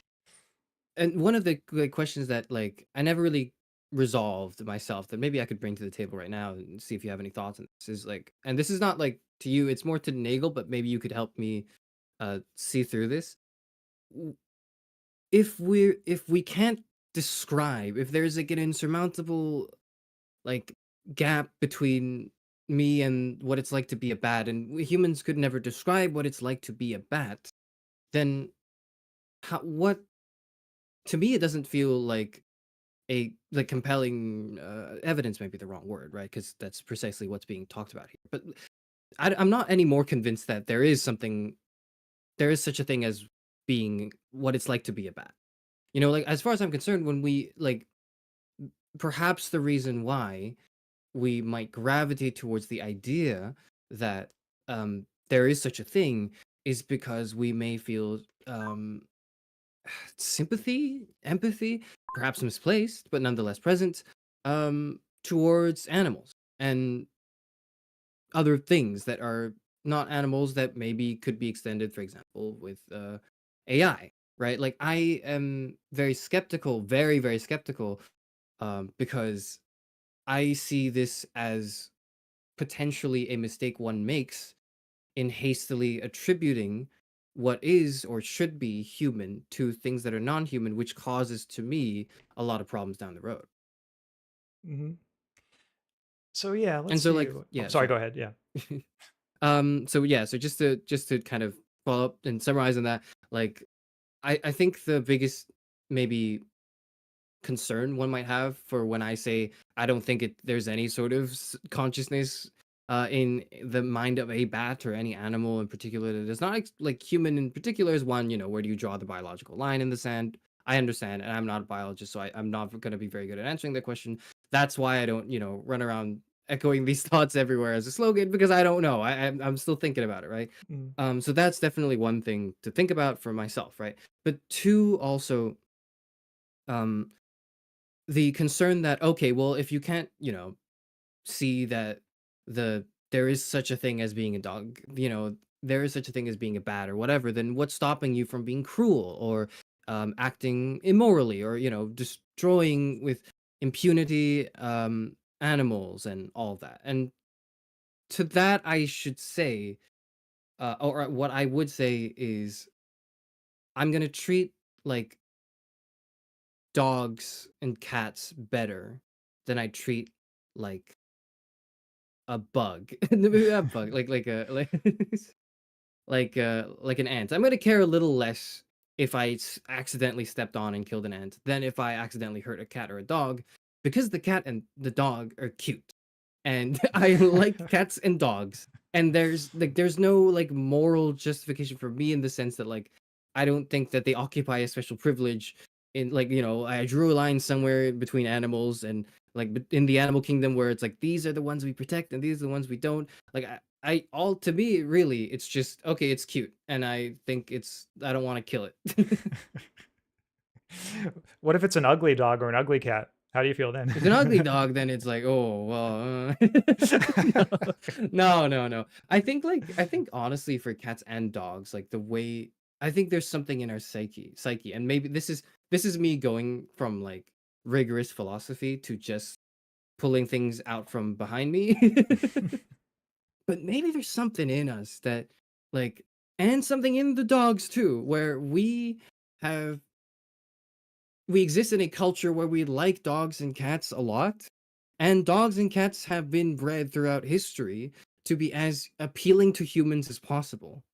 and one of the like questions that like I never really resolved myself that maybe I could bring to the table right now and see if you have any thoughts on this is like, and this is not like to you, it's more to Nagel, but maybe you could help me see through this. W- if we can't describe, if there's like an insurmountable like gap between me and what it's like to be a bat, and we humans could never describe what it's like to be a bat, then what to me it doesn't feel like a like compelling evidence might be the wrong word, right? Because that's precisely what's being talked about here. But I'm not any more convinced that there is such a thing as being what it's like to be a bat. You know, like as far as I'm concerned, when we like perhaps the reason why we might gravitate towards the idea that there is such a thing is because we may feel sympathy, empathy, perhaps misplaced, but nonetheless present, towards animals and other things that are not animals that maybe could be extended, for example, with AI, right? Like I am very skeptical, very, very skeptical, because I see this as potentially a mistake one makes in hastily attributing what is or should be human to things that are non-human, which causes to me a lot of problems down the road. Mhm. So yeah, And let's so see. like Oh, yeah, sorry. Go sorry. ahead. Yeah. So yeah, so just to kind of follow up and summarize on that, like I think the biggest maybe concern one might have for when I say I don't think there's any sort of consciousness in the mind of a bat or any animal in particular that is not like human in particular is one, where do you draw the biological line in the sand? I understand, and I'm not a biologist, so I'm not going to be very good at answering that question. That's why I don't, run around echoing these thoughts everywhere as a slogan because I don't know. I'm still thinking about it, right? Mm. So that's definitely one thing to think about for myself, right? But two, also, um, the concern that okay, well, if you can't, see that there is such a thing as being a dog, there is such a thing as being a bat or whatever, then what's stopping you from being cruel or acting immorally or destroying with impunity animals and all that? And to that, I should say, or what I would say is, I'm gonna treat like dogs and cats better than I treat like a bug. Maybe not a bug, like a like an ant. I'm gonna care a little less if I accidentally stepped on and killed an ant than if I accidentally hurt a cat or a dog, because the cat and the dog are cute, and I like cats and dogs. And there's no like moral justification for me in the sense that like I don't think that they occupy a special privilege in like I drew a line somewhere between animals and like in the animal kingdom where it's like these are the ones we protect and these are the ones we don't like. I all to me really it's just okay, it's cute and I think I don't want to kill it. What if it's an ugly dog or an ugly cat? How do you feel then? If it's an ugly dog, then it's like, oh well, no, no, no. I think honestly for cats and dogs, like the way I think there's something in our psyche, and maybe this is me going from like rigorous philosophy to just pulling things out from behind me. But maybe there's something in us that like, and something in the dogs too, where have we exist in a culture where we like dogs and cats a lot, and dogs and cats have been bred throughout history to be as appealing to humans as possible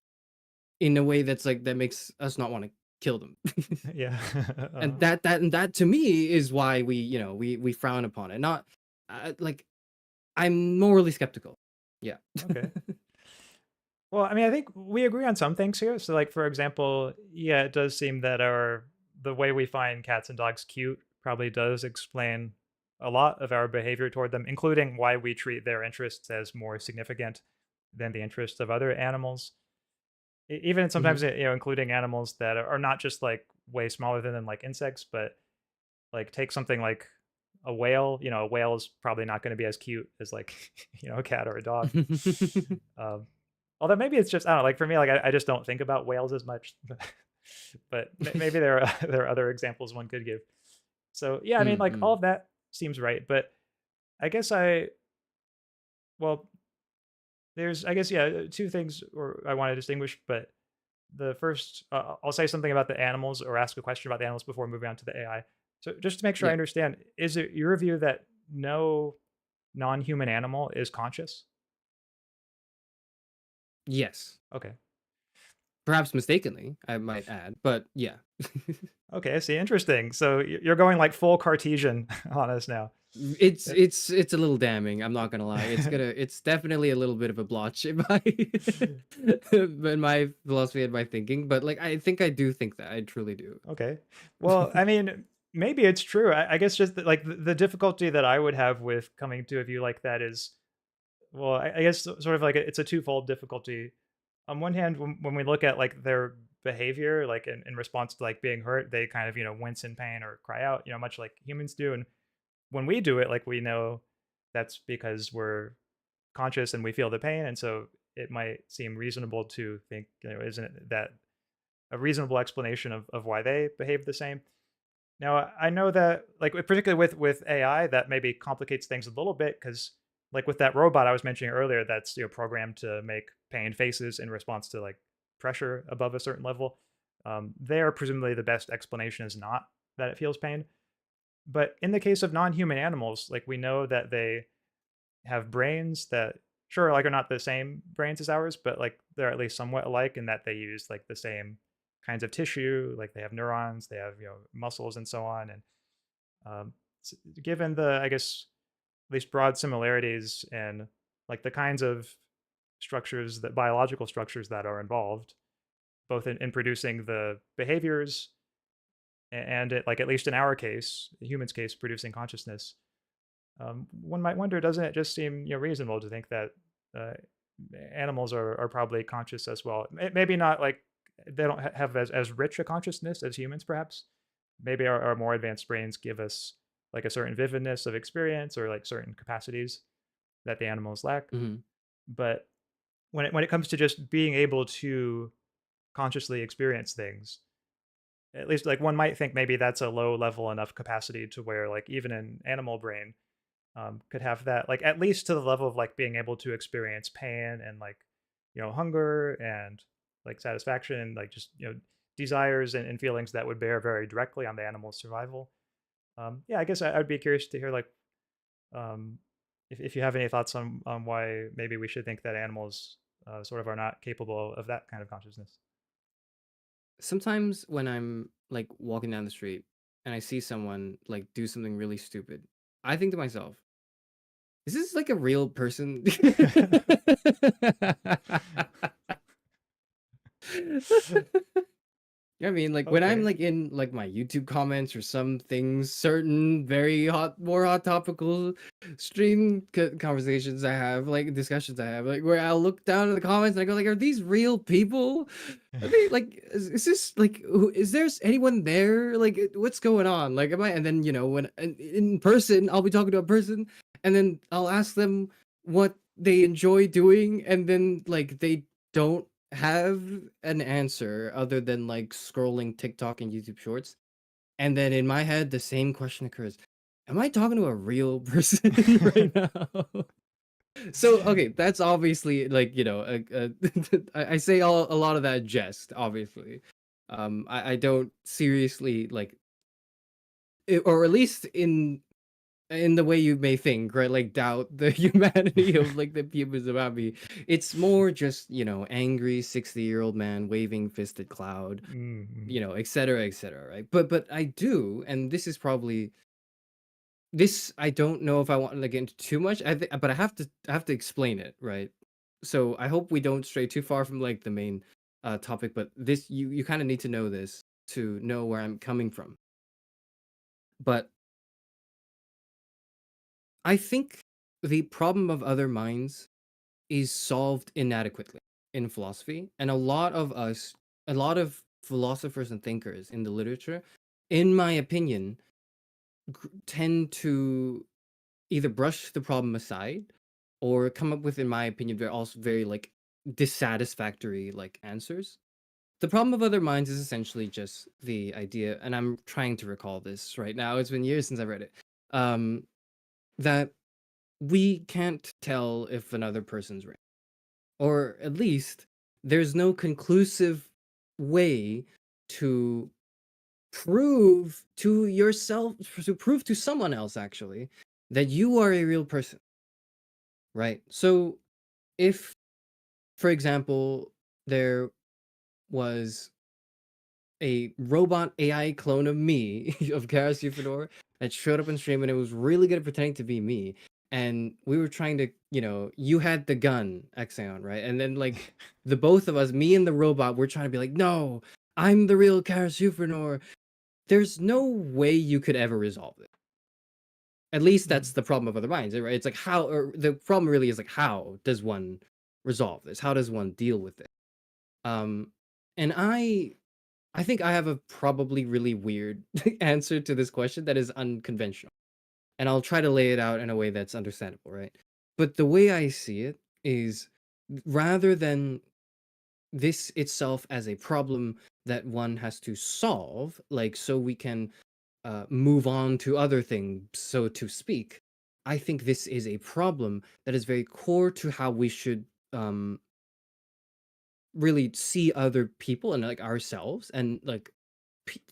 in a way that's like that makes us not want to kill them. Yeah. And that to me is why we frown upon it. Not like I'm morally skeptical. Yeah. Okay. Well, I mean, I think we agree on some things here. So, like for example, yeah, it does seem that the way we find cats and dogs cute probably does explain a lot of our behavior toward them, including why we treat their interests as more significant than the interests of other animals. Even Hmm. sometimes, including animals that are not just like way smaller than them, like insects, but like take something like a whale. A whale is probably not going to be as cute as like a cat or a dog. Um, Although maybe it's just I don't know, like for me, like I just don't think about whales as much, but maybe there are there are other examples one could give. So yeah, I mean, like all Mm-mm. of that seems right, but I guess well, there's I guess yeah, two things or I want to distinguish, but the first I'll say something about the animals or ask a question about the animals before moving on to the AI. So just to make sure I Yeah. understand, is it your view that no non-human animal is conscious? Yes. Okay. Perhaps mistakenly, I might add, but yeah. Okay, I see. Interesting. So you're going like full Cartesian on us now. It's a little damning, I'm not gonna lie. It's definitely a little bit of a blotch in my in my philosophy and my thinking, but like I think I do think that. I truly do. Okay. Well, I mean, maybe it's true. I guess just that, like the difficulty that I would have with coming to a view like that is, well, I guess sort of like it's a twofold difficulty. On one hand, when we look at like their behavior, like in response to like being hurt, they kind of wince in pain or cry out, much like humans do. And when we do it, like we know that's because we're conscious and we feel the pain, and so it might seem reasonable to think, isn't it that a reasonable explanation of why they behave the same? Now, I know that, like, particularly with AI, that maybe complicates things a little bit because, like, with that robot I was mentioning earlier, that's programmed to make pain faces in response to like pressure above a certain level. There, presumably, the best explanation is not that it feels pain. But in the case of non-human animals, like we know that they have brains that sure like are not the same brains as ours, but like they're at least somewhat alike in that they use like the same kinds of tissue, like they have neurons, they have muscles and so on. And um, given the, I guess, at least broad similarities in like the kinds of structures, that biological structures that are involved, both in producing the behaviors and it, like at least in our case, the human's case, producing consciousness. One might wonder, doesn't it just seem reasonable to think that uh, animals are probably conscious as well? Maybe not like they don't have as rich a consciousness as humans, perhaps. Maybe our more advanced brains give us like a certain vividness of experience or like certain capacities that the animals lack. Mhm. But when it comes to just being able to consciously experience things, at least like one might think maybe that's a low level enough capacity to where like even an animal brain could have that, like at least to the level of like being able to experience pain and like hunger and like satisfaction and like just desires and feelings that would bear very directly on the animal's survival. Yeah, I guess I'd be curious to hear like um, if you have any thoughts on why maybe we should think that animals sort of are not capable of that kind of consciousness. Sometimes when I'm like walking down the street and I see someone like do something really stupid, I think to myself, is this like a real person? I mean, like when I'm Okay. like in like my YouTube comments or some things, certain very hot, more hot topical stream conversations I have, like discussions I have, like where I'll look down at the comments and I go like, are these real people? Are they like, is this like, is there anyone there? Like, what's going on? Like, am I? And then when in person, I'll be talking to a person, and then I'll ask them what they enjoy doing, and then like they don't have an answer other than like scrolling TikTok and YouTube Shorts. And then in my head, the same question occurs: am I talking to a real person right now? So okay, that's obviously like I say a lot of that jest. Obviously, I don't seriously like, or at least in the way you may think, right? Like doubt the humanity of like the peoples around me. It's more just, angry 60-year-old man waving fisted cloud, Mm. et cetera, right? But I do, and this is probably this I don't know if I want to get into too much. But I have to explain it, right? So I hope we don't stray too far from like the main topic, but this you kind of need to know this to know where I'm coming from. But I think the problem of other minds is solved inadequately in philosophy. And a lot of philosophers and thinkers in the literature, in my opinion, tend to either brush the problem aside or come up with, in my opinion, very like dissatisfactory like answers. The problem of other minds is essentially just the idea, and I'm trying to recall this right now. It's been years since I read it. Um, that we can't tell if another person's right, or at least there's no conclusive way to prove to yourself, to prove to someone else actually, that you are a real person, right? So if, for example, there was a robot AI clone of me, of Karas Euphonor, that showed up on stream, and it was really good at pretending to be me. And we were trying to, you had the gun, Axaeon, right? And then like the both of us, me and the robot, we're trying to be like, no, I'm the real Karas Euphonor. There's no way you could ever resolve it. At least that's the problem of other minds, right? It's like how, or the problem really is like, how does one resolve this? How does one deal with it? And I think I have a probably really weird answer to this question that is unconventional. And I'll try to lay it out in a way that's understandable, right? But the way I see it is, rather than this itself as a problem that one has to solve, like so we can move on to other things, so to speak, I think this is a problem that is very core to how we should really see other people and like ourselves and like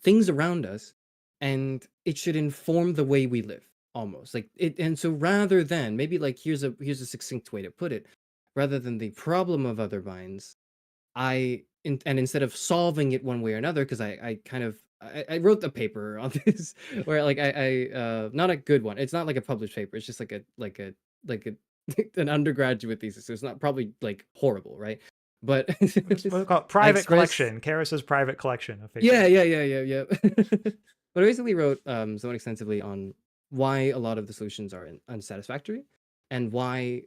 things around us, and it should inform the way we live almost like it. And so rather than, maybe like, here's a succinct way to put it, rather than the problem of other minds, and instead of solving it one way or another, because I kind of I wrote a paper on this where like I not a good one, it's not like a published paper, it's just like a an undergraduate thesis, so it's not probably like horrible, right? But What's it called? I Private expressed, collection. Karas's private collection of yeah, papers. yeah. But I basically wrote somewhat extensively on why a lot of the solutions are unsatisfactory, and why,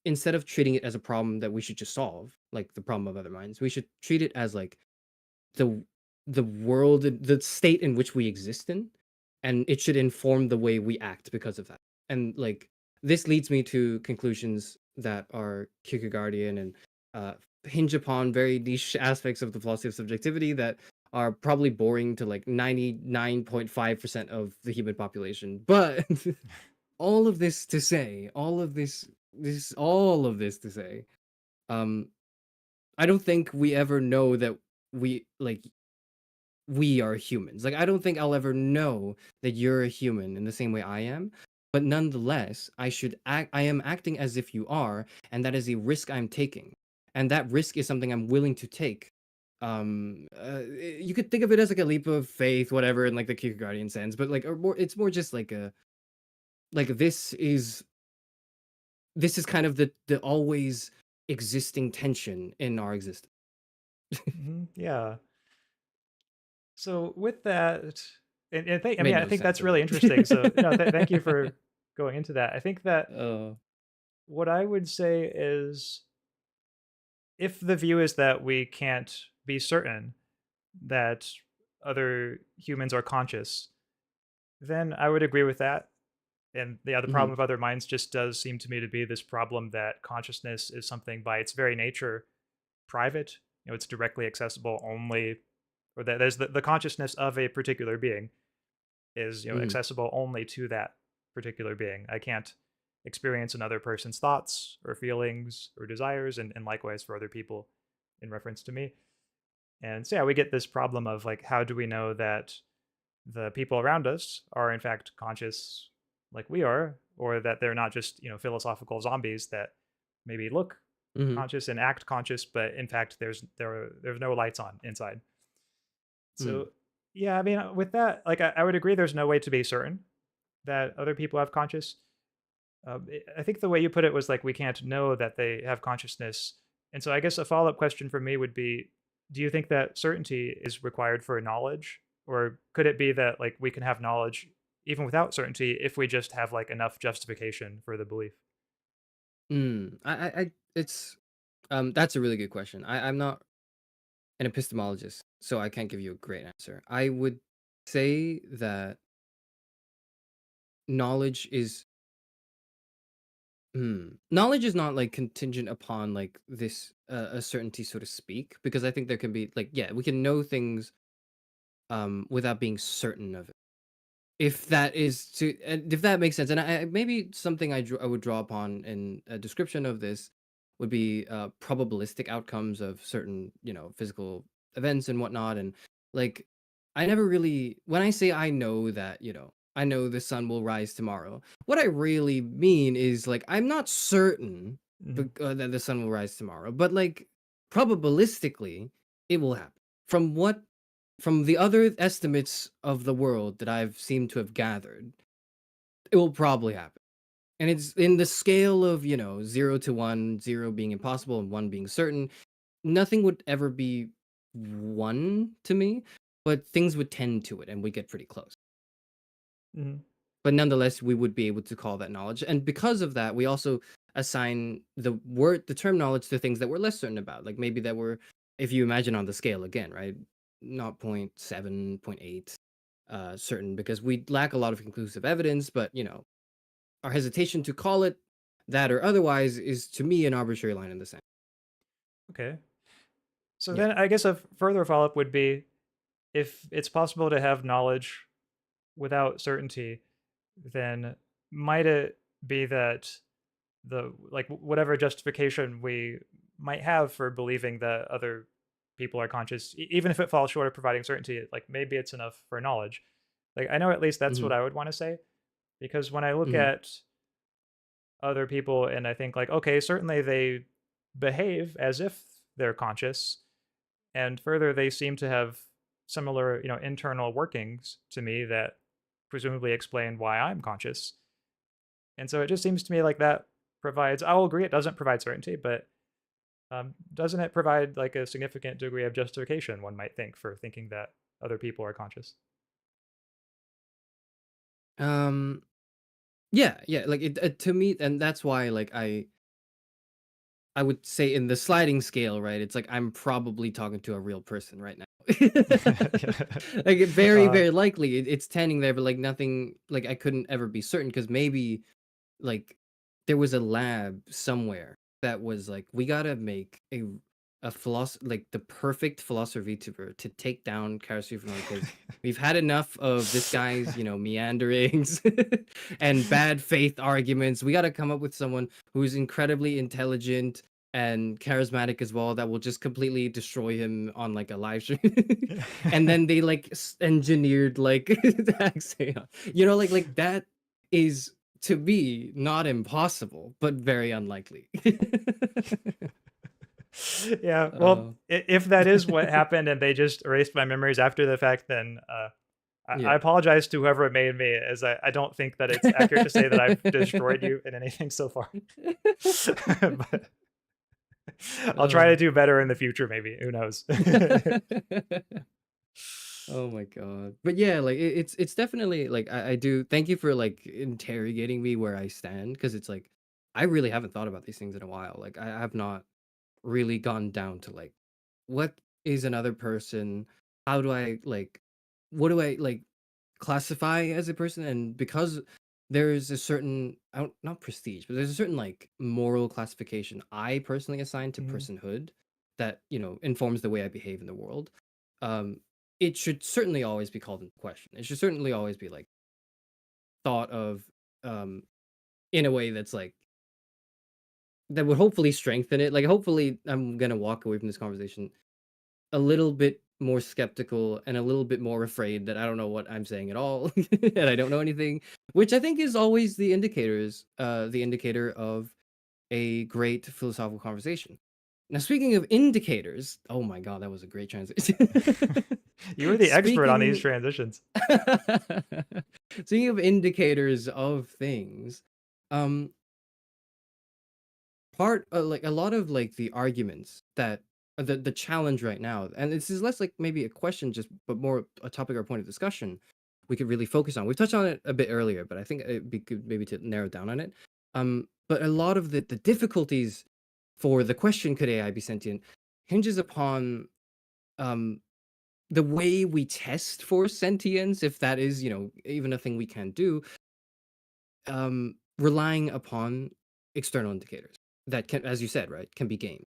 instead of treating it as a problem that we should just solve, like the problem of other minds, we should treat it as like the the world, the state in which we exist in, and it should inform the way we act because of that. And like this leads me to conclusions that are Kierkegaardian and hinge upon very niche aspects of the philosophy of subjectivity that are probably boring to like 99.5% of the human population. But all of this to say, all of this to say, um, I don't think we ever know that we like we are humans. Like, I don't think I'll ever know that you're a human in the same way I am. But nonetheless, I am acting as if you are, and that is a risk I'm taking. And that risk is something I'm willing to take. You could think of it as like a leap of faith, whatever, in like the Kierkegaardian sense, but like, or more, it's more just like like this is kind of the always existing tension in our existence. Yeah. So with that, I mean, Made I no think sense that's at really all. interesting. So no, thank you for going into that. I think that uh, what I would say is, if the view is that we can't be certain that other humans are conscious, then I would agree with that. And yeah, the problem mhm, of other minds just does seem to me to be this problem that consciousness is something by its very nature private. It's directly accessible only, or that there's the consciousness of a particular being is mhm, accessible only to that particular being. I can't experience another person's thoughts or feelings or desires, and likewise for other people in reference to me. And so yeah, we get this problem of like, how do we know that the people around us are in fact conscious like we are, or that they're not just philosophical zombies that maybe look mhm, conscious and act conscious, but in fact there's no lights on inside. mm, So yeah, I mean, with that, like I would agree, there's no way to be certain that other people have conscious. I think the way you put it was like, we can't know that they have consciousness. And so I guess a follow up question for me would be, do you think that certainty is required for knowledge? Or could it be that like we can have knowledge even without certainty if we just have like enough justification for the belief? it's that's a really good question. I'm not an epistemologist, so I can't give you a great answer. I would say that knowledge is knowledge is not like contingent upon like this a certainty, so to speak, because I think there can be like, yeah, we can know things without being certain of it. If that is to, and if that makes sense, and maybe something I would draw upon in a description of this would be probabilistic outcomes of certain physical events and whatnot. And like, I never really, when I say I know that, I know the sun will rise tomorrow, what I really mean is like, I'm not certain Hmm. that the sun will rise tomorrow, but like, probabilistically, it will happen. From the other estimates of the world that I've seemed to have gathered, it will probably happen. And it's in the scale of, 0 to 1, 0 being impossible and 1 being certain. Nothing would ever be 1 to me, but things would tend to it and we get pretty close. Mhm. But nonetheless, we would be able to call that knowledge. And because of that, we also assign the term knowledge to things that we're less certain about. Like maybe that we're, if you imagine on the scale again, right? Not 0.7, 0.8 certain, because we lack a lot of conclusive evidence, but our hesitation to call it that or otherwise is to me an arbitrary line in the sand. Okay. So Yeah. then I guess a further follow-up would be, if it's possible to have knowledge without certainty, then might it be that whatever justification we might have for believing that other people are conscious, even if it falls short of providing certainty, like maybe it's enough for knowledge. Like I know at least that's what Hmm. I would want to say, because when I look Hmm. at other people and I think like, okay, certainly they behave as if they're conscious, and further they seem to have similar, internal workings to me that presumably explain why I'm conscious. And so it just seems to me like that provides, I'll agree it doesn't provide certainty, but doesn't it provide like a significant degree of justification, one might think, for thinking that other people are conscious? Um. Yeah. Yeah. Like to me, and that's why like I would say in the sliding scale, right? It's like I'm probably talking to a real person right now. Like very, uh, very likely it's tending there, but like nothing, like I couldn't ever be certain because maybe like there was a lab somewhere that was like, we gotta make a like the perfect philosopher VTuber to take down ChxrryVT because we've had enough of this guy's, meanderings and bad faith arguments. We gotta come up with someone who's incredibly intelligent and charismatic as well that will just completely destroy him on like a live stream. And then they like engineered like the Axaeon. Like that is to me not impossible, but very unlikely. yeah, well, uh, if that is what happened and they just erased my memories after the fact, then I yeah. apologize to whoever made me, as I don't think that it's accurate to say that I've destroyed you in anything so far. But I'll try uh. to do better in the future, maybe. Who knows? Oh my god. But yeah, like it's definitely like I do thank you for like interrogating me where I stand because it's like I really haven't thought about these things in a while. Like I have not really gone down to like what is another person? How do I like what do I like classify as a person? And because there's a certain I don't not prestige, but there's a certain like moral classification I personally assign to Mhm. personhood that, informs the way I behave in the world. Um it should certainly always be called into question. It should certainly always be like thought of um in a way that's like that would hopefully strengthen it. Like hopefully I'm gonna walk away from this conversation a little bit more skeptical and a little bit more afraid that I don't know what I'm saying at all and I don't know anything, which I think is always the indicator of a great philosophical conversation. Now, speaking of indicators, oh my god, that was a great transition. You were the expert on these speaking transitions. speaking of indicators of things, um part like a lot of like the arguments that the challenge right now, and this is less like maybe a question just but more a topic or point of discussion we could really focus on. We touched on it a bit earlier, but I think it'd be good maybe to narrow down on it. But a lot of the difficulties for the question, could AI be sentient, hinges upon um the way we test for sentience, if that is, even a thing we can do, relying upon external indicators that can, as you said, right, can be gamed.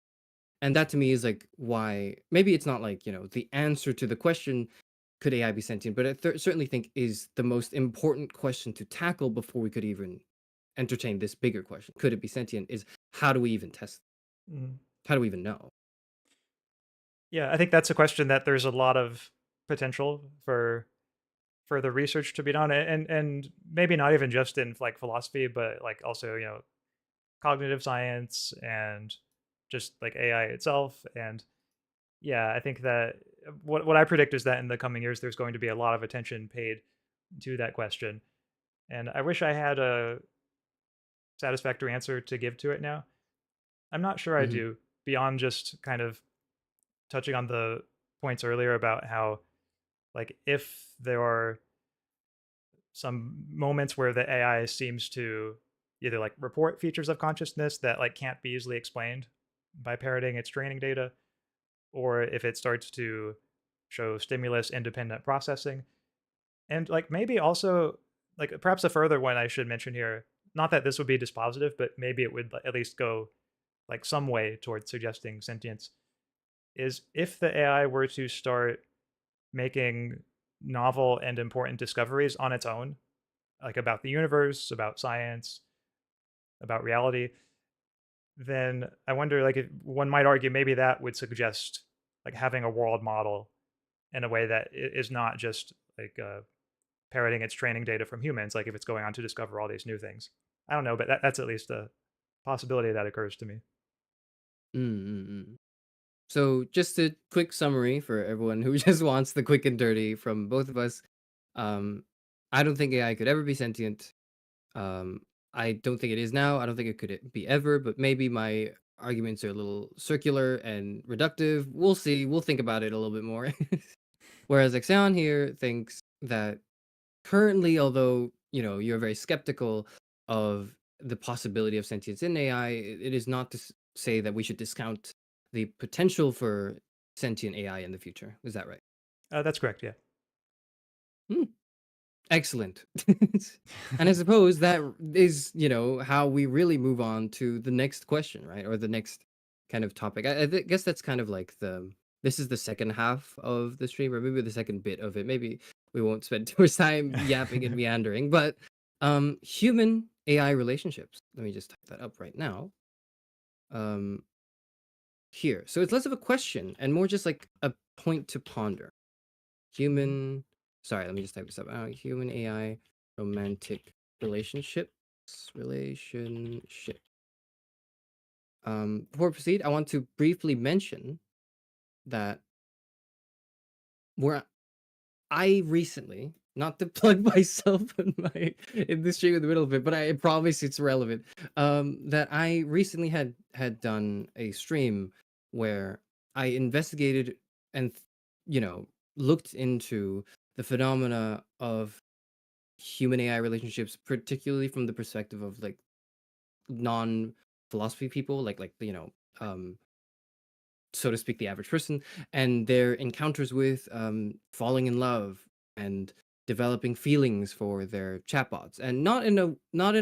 And that to me is like why maybe it's not like, the answer to the question, could AI be sentient? But I certainly think is the most important question to tackle before we could even entertain this bigger question. Could it be sentient? Is how do we even test? Mhm. How do we even know? Yeah, I think that's a question that there's a lot of potential for further research to be done, and maybe not even just in like philosophy, but like also, cognitive science and just like AI itself. And Yeah, I think that what I predict is that in the coming years, there's going to be a lot of attention paid to that question, and I wish I had a satisfactory answer to give to it now. I'm not sure I Hmm. do, beyond just kind of touching on the points earlier about how, like, if there are some moments where the AI seems to either like report features of consciousness that like can't be easily explained by parroting its training data, or if it starts to show stimulus independent processing. And like maybe also like perhaps a further one I should mention here, not that this would be dispositive, but maybe it would at least go like some way towards suggesting sentience, is if the AI were to start making novel and important discoveries on its own, like about the universe, about science, about reality, then I wonder, like, if one might argue maybe that would suggest like having a world model in a way that is not just like parroting its training data from humans, like if it's going on to discover all these new things. I don't know, but that's at least a possibility that occurs to me. Mm-mm. So, just a quick summary for everyone who just wants the quick and dirty from both of us. Um, I don't think AI could ever be sentient. Um, I don't think it is now. I don't think it could be ever, but maybe my arguments are a little circular and reductive. We'll see. We'll think about it a little bit more. Whereas Axaeon here thinks that currently, although you're very skeptical of the possibility of sentience in AI, it is not to say that we should discount the potential for sentient AI in the future. Is that right? That's correct. Yeah. Hmm. Excellent. And I suppose that is, how we really move on to the next question, right? Or the next kind of topic. Guess that's kind of like this is the second half of the stream, or maybe the second bit of it. Maybe we won't spend too much time yapping and meandering, but human AI relationships. Let me just type that up right now. Um, Here. So it's less of a question and more just like a point to ponder. Mhm. Human, sorry, let me just type this up. Human AI romantic relationships. Relationship. Before we proceed, I want to briefly mention that where I recently, not to plug myself in my industry in the middle of it, but I promise it's relevant. That I recently had done a stream where I investigated and looked into the phenomena of human AI relationships, particularly from the perspective of like non philosophy people, like um, so to speak, the average person, and their encounters with falling in love and developing feelings for their chatbots, and not in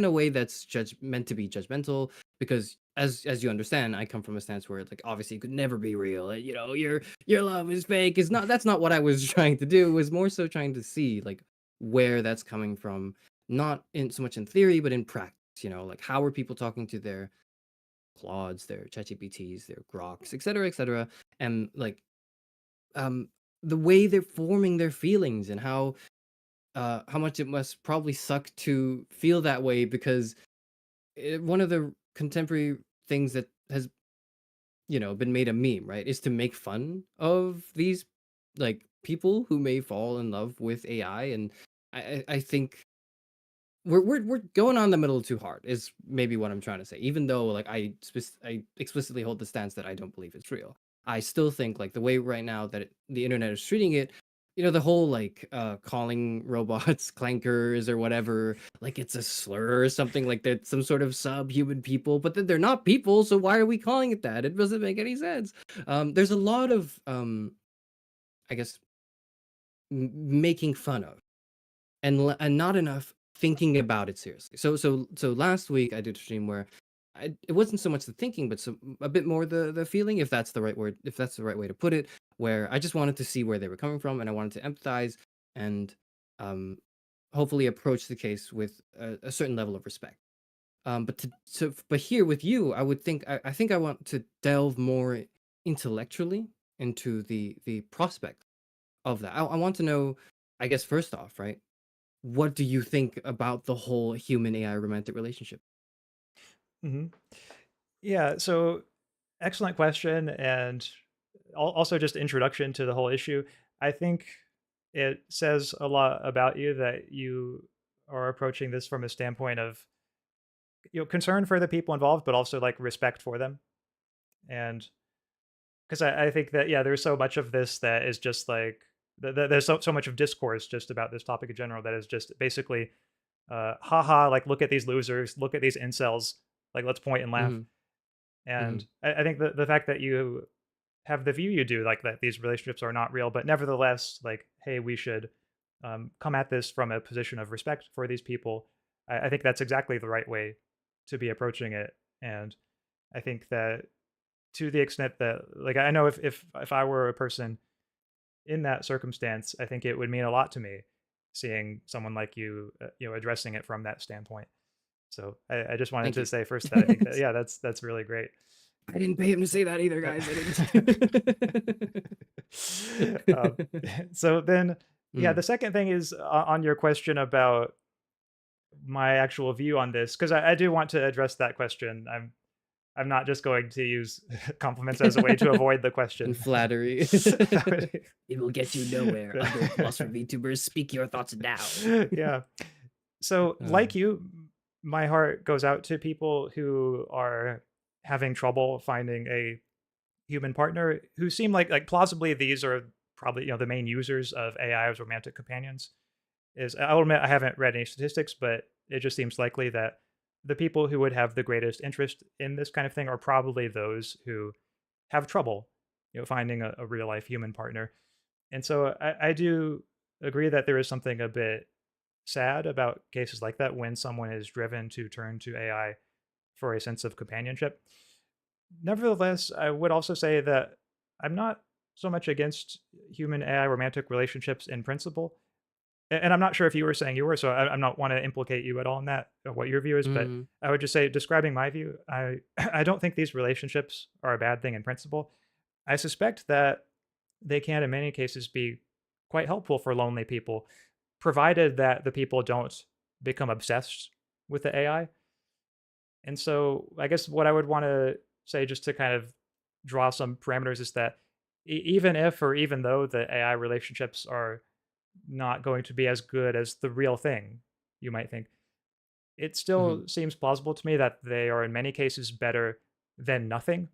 a way that's meant to be judgmental, because as you understand, I come from a stance where like obviously it could never be real. Your love is fake. Is not That's not what I was trying to do. It was more so trying to see like where that's coming from, not in so much in theory, but in practice. Like how are people talking to their Claudes, their ChatGPTs, their Groks, et cetera, and like um the way they're forming their feelings, and how much it must probably suck to feel that way, because one of the contemporary things that has been made a meme, right, is to make fun of these like people who may fall in love with AI. And I think we're going on them a little too hard is maybe what I'm trying to say. Even though like I explicitly hold the stance that I don't believe it's real, I still think like the way right now that the internet is treating it, the whole like calling robots clankers or whatever, like it's a slur or something, like they're some sort of subhuman people, but then they're not people, so why are we calling it that? It doesn't make any sense. There's a lot of I guess making fun of, and not enough thinking about it seriously. So last week I did a stream where it wasn't so much the thinking, but a bit more the feeling, if that's the right word, if that's the right way to put it, where I just wanted to see where they were coming from, and I wanted to empathize and um, hopefully approach the case with a certain level of respect. But here with you, I would think I think I want to delve more intellectually into the prospect of that. I want to know, I guess first off, right? What do you think about the whole human AI romantic relationship? Hmm. Yeah. So excellent question, and also just introduction to the whole issue. I think it says a lot about you that you are approaching this from a standpoint of concern for the people involved, but also like respect for them. And because I think that yeah, there's so much of this that is just like there's so much of discourse just about this topic in general that is just basically haha, like look at these losers, look at these incels, like let's point and laugh. Mhm. And Mhm. I think the fact that you have the view you do, like that these relationships are not real, but nevertheless, like, hey, we should come at this from a position of respect for these people. I think that's exactly the right way to be approaching it. And I think that to the extent that, like, I know if I were a person in that circumstance, I think it would mean a lot to me seeing someone like you, addressing it from that standpoint. So I just wanted Thank to you. say first that I think that yeah, that's really great. I didn't pay him to say that either, Uh, guys. I didn't. um, so then, yeah, Mm. the second thing is on your question about my actual view on this, because I do want to address that question. I'm not just going to use compliments as a way to avoid the And question. flattery. That would- It will get you nowhere. Other philosopher VTubers, speak your thoughts now. yeah. So, Uh, like you, my heart goes out to people who are having trouble finding a human partner who seem like plausibly these are probably the main users of AI as romantic companions. Is I'll admit I haven't read any statistics, but it just seems likely that the people who would have the greatest interest in this kind of thing are probably those who have trouble, finding a real life human partner. And so I do agree that there is something a bit sad about cases like that when someone is driven to turn to AI for a sense of companionship. Nevertheless, I would also say that I'm not so much against human AI romantic relationships in principle. And I'm not sure if you were saying you were, so I'm not want to implicate you at all in that, or what your view is, but mm, I would just say, describing my view, I I don't think these relationships are a bad thing in principle. I suspect that they can, in many cases, be quite helpful for lonely people, provided that the people don't become obsessed with the AI. And so, I guess what I would want to say, just to kind of draw some parameters, is that even if or even though the AI relationships are not going to be as good as the real thing, you might think, it mhm, still seems plausible to me that they are in many cases better than nothing,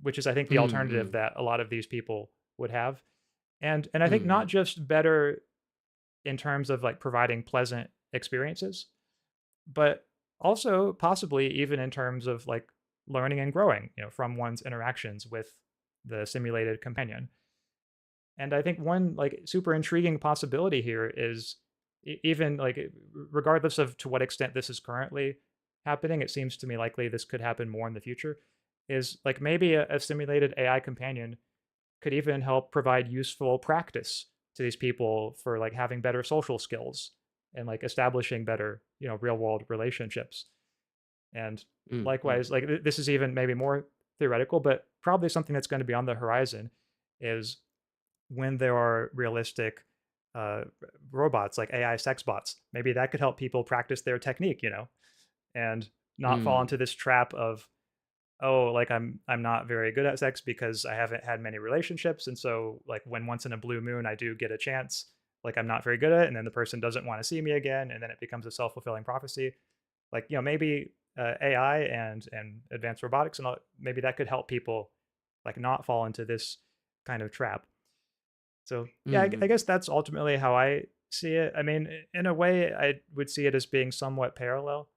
which is I think the mm, alternative mm, that a lot of these people would have. And I think not mm, just better in terms of like providing pleasant experiences, but also possibly even in terms of like learning and growing, from one's interactions with the simulated companion. And I think one like super intriguing possibility here is even like regardless of to what extent this is currently happening, it seems to me likely this could happen more in the future. Is like maybe a simulated AI companion could even help provide useful practice to these people for like having better social skills and like establishing better, real world relationships. And mm, mm, likewise, like this is even maybe more theoretical, but probably something that's going to be on the horizon is when there are realistic uh, robots like AI sex bots. Maybe that could help people practice their technique, and not fall mm, into this trap of, oh, like I'm not very good at sex because I haven't had many relationships, and so like when once in a blue moon I do get a chance, like I'm not very good at it, and then the person doesn't want to see me again, and then it becomes a self fulfilling prophecy. Like maybe AI and advanced robotics and all, maybe that could help people like not fall into this kind of trap. So yeah, I mm, guess that's ultimately how I see it. I mean, in a way, I would see it as being somewhat parallel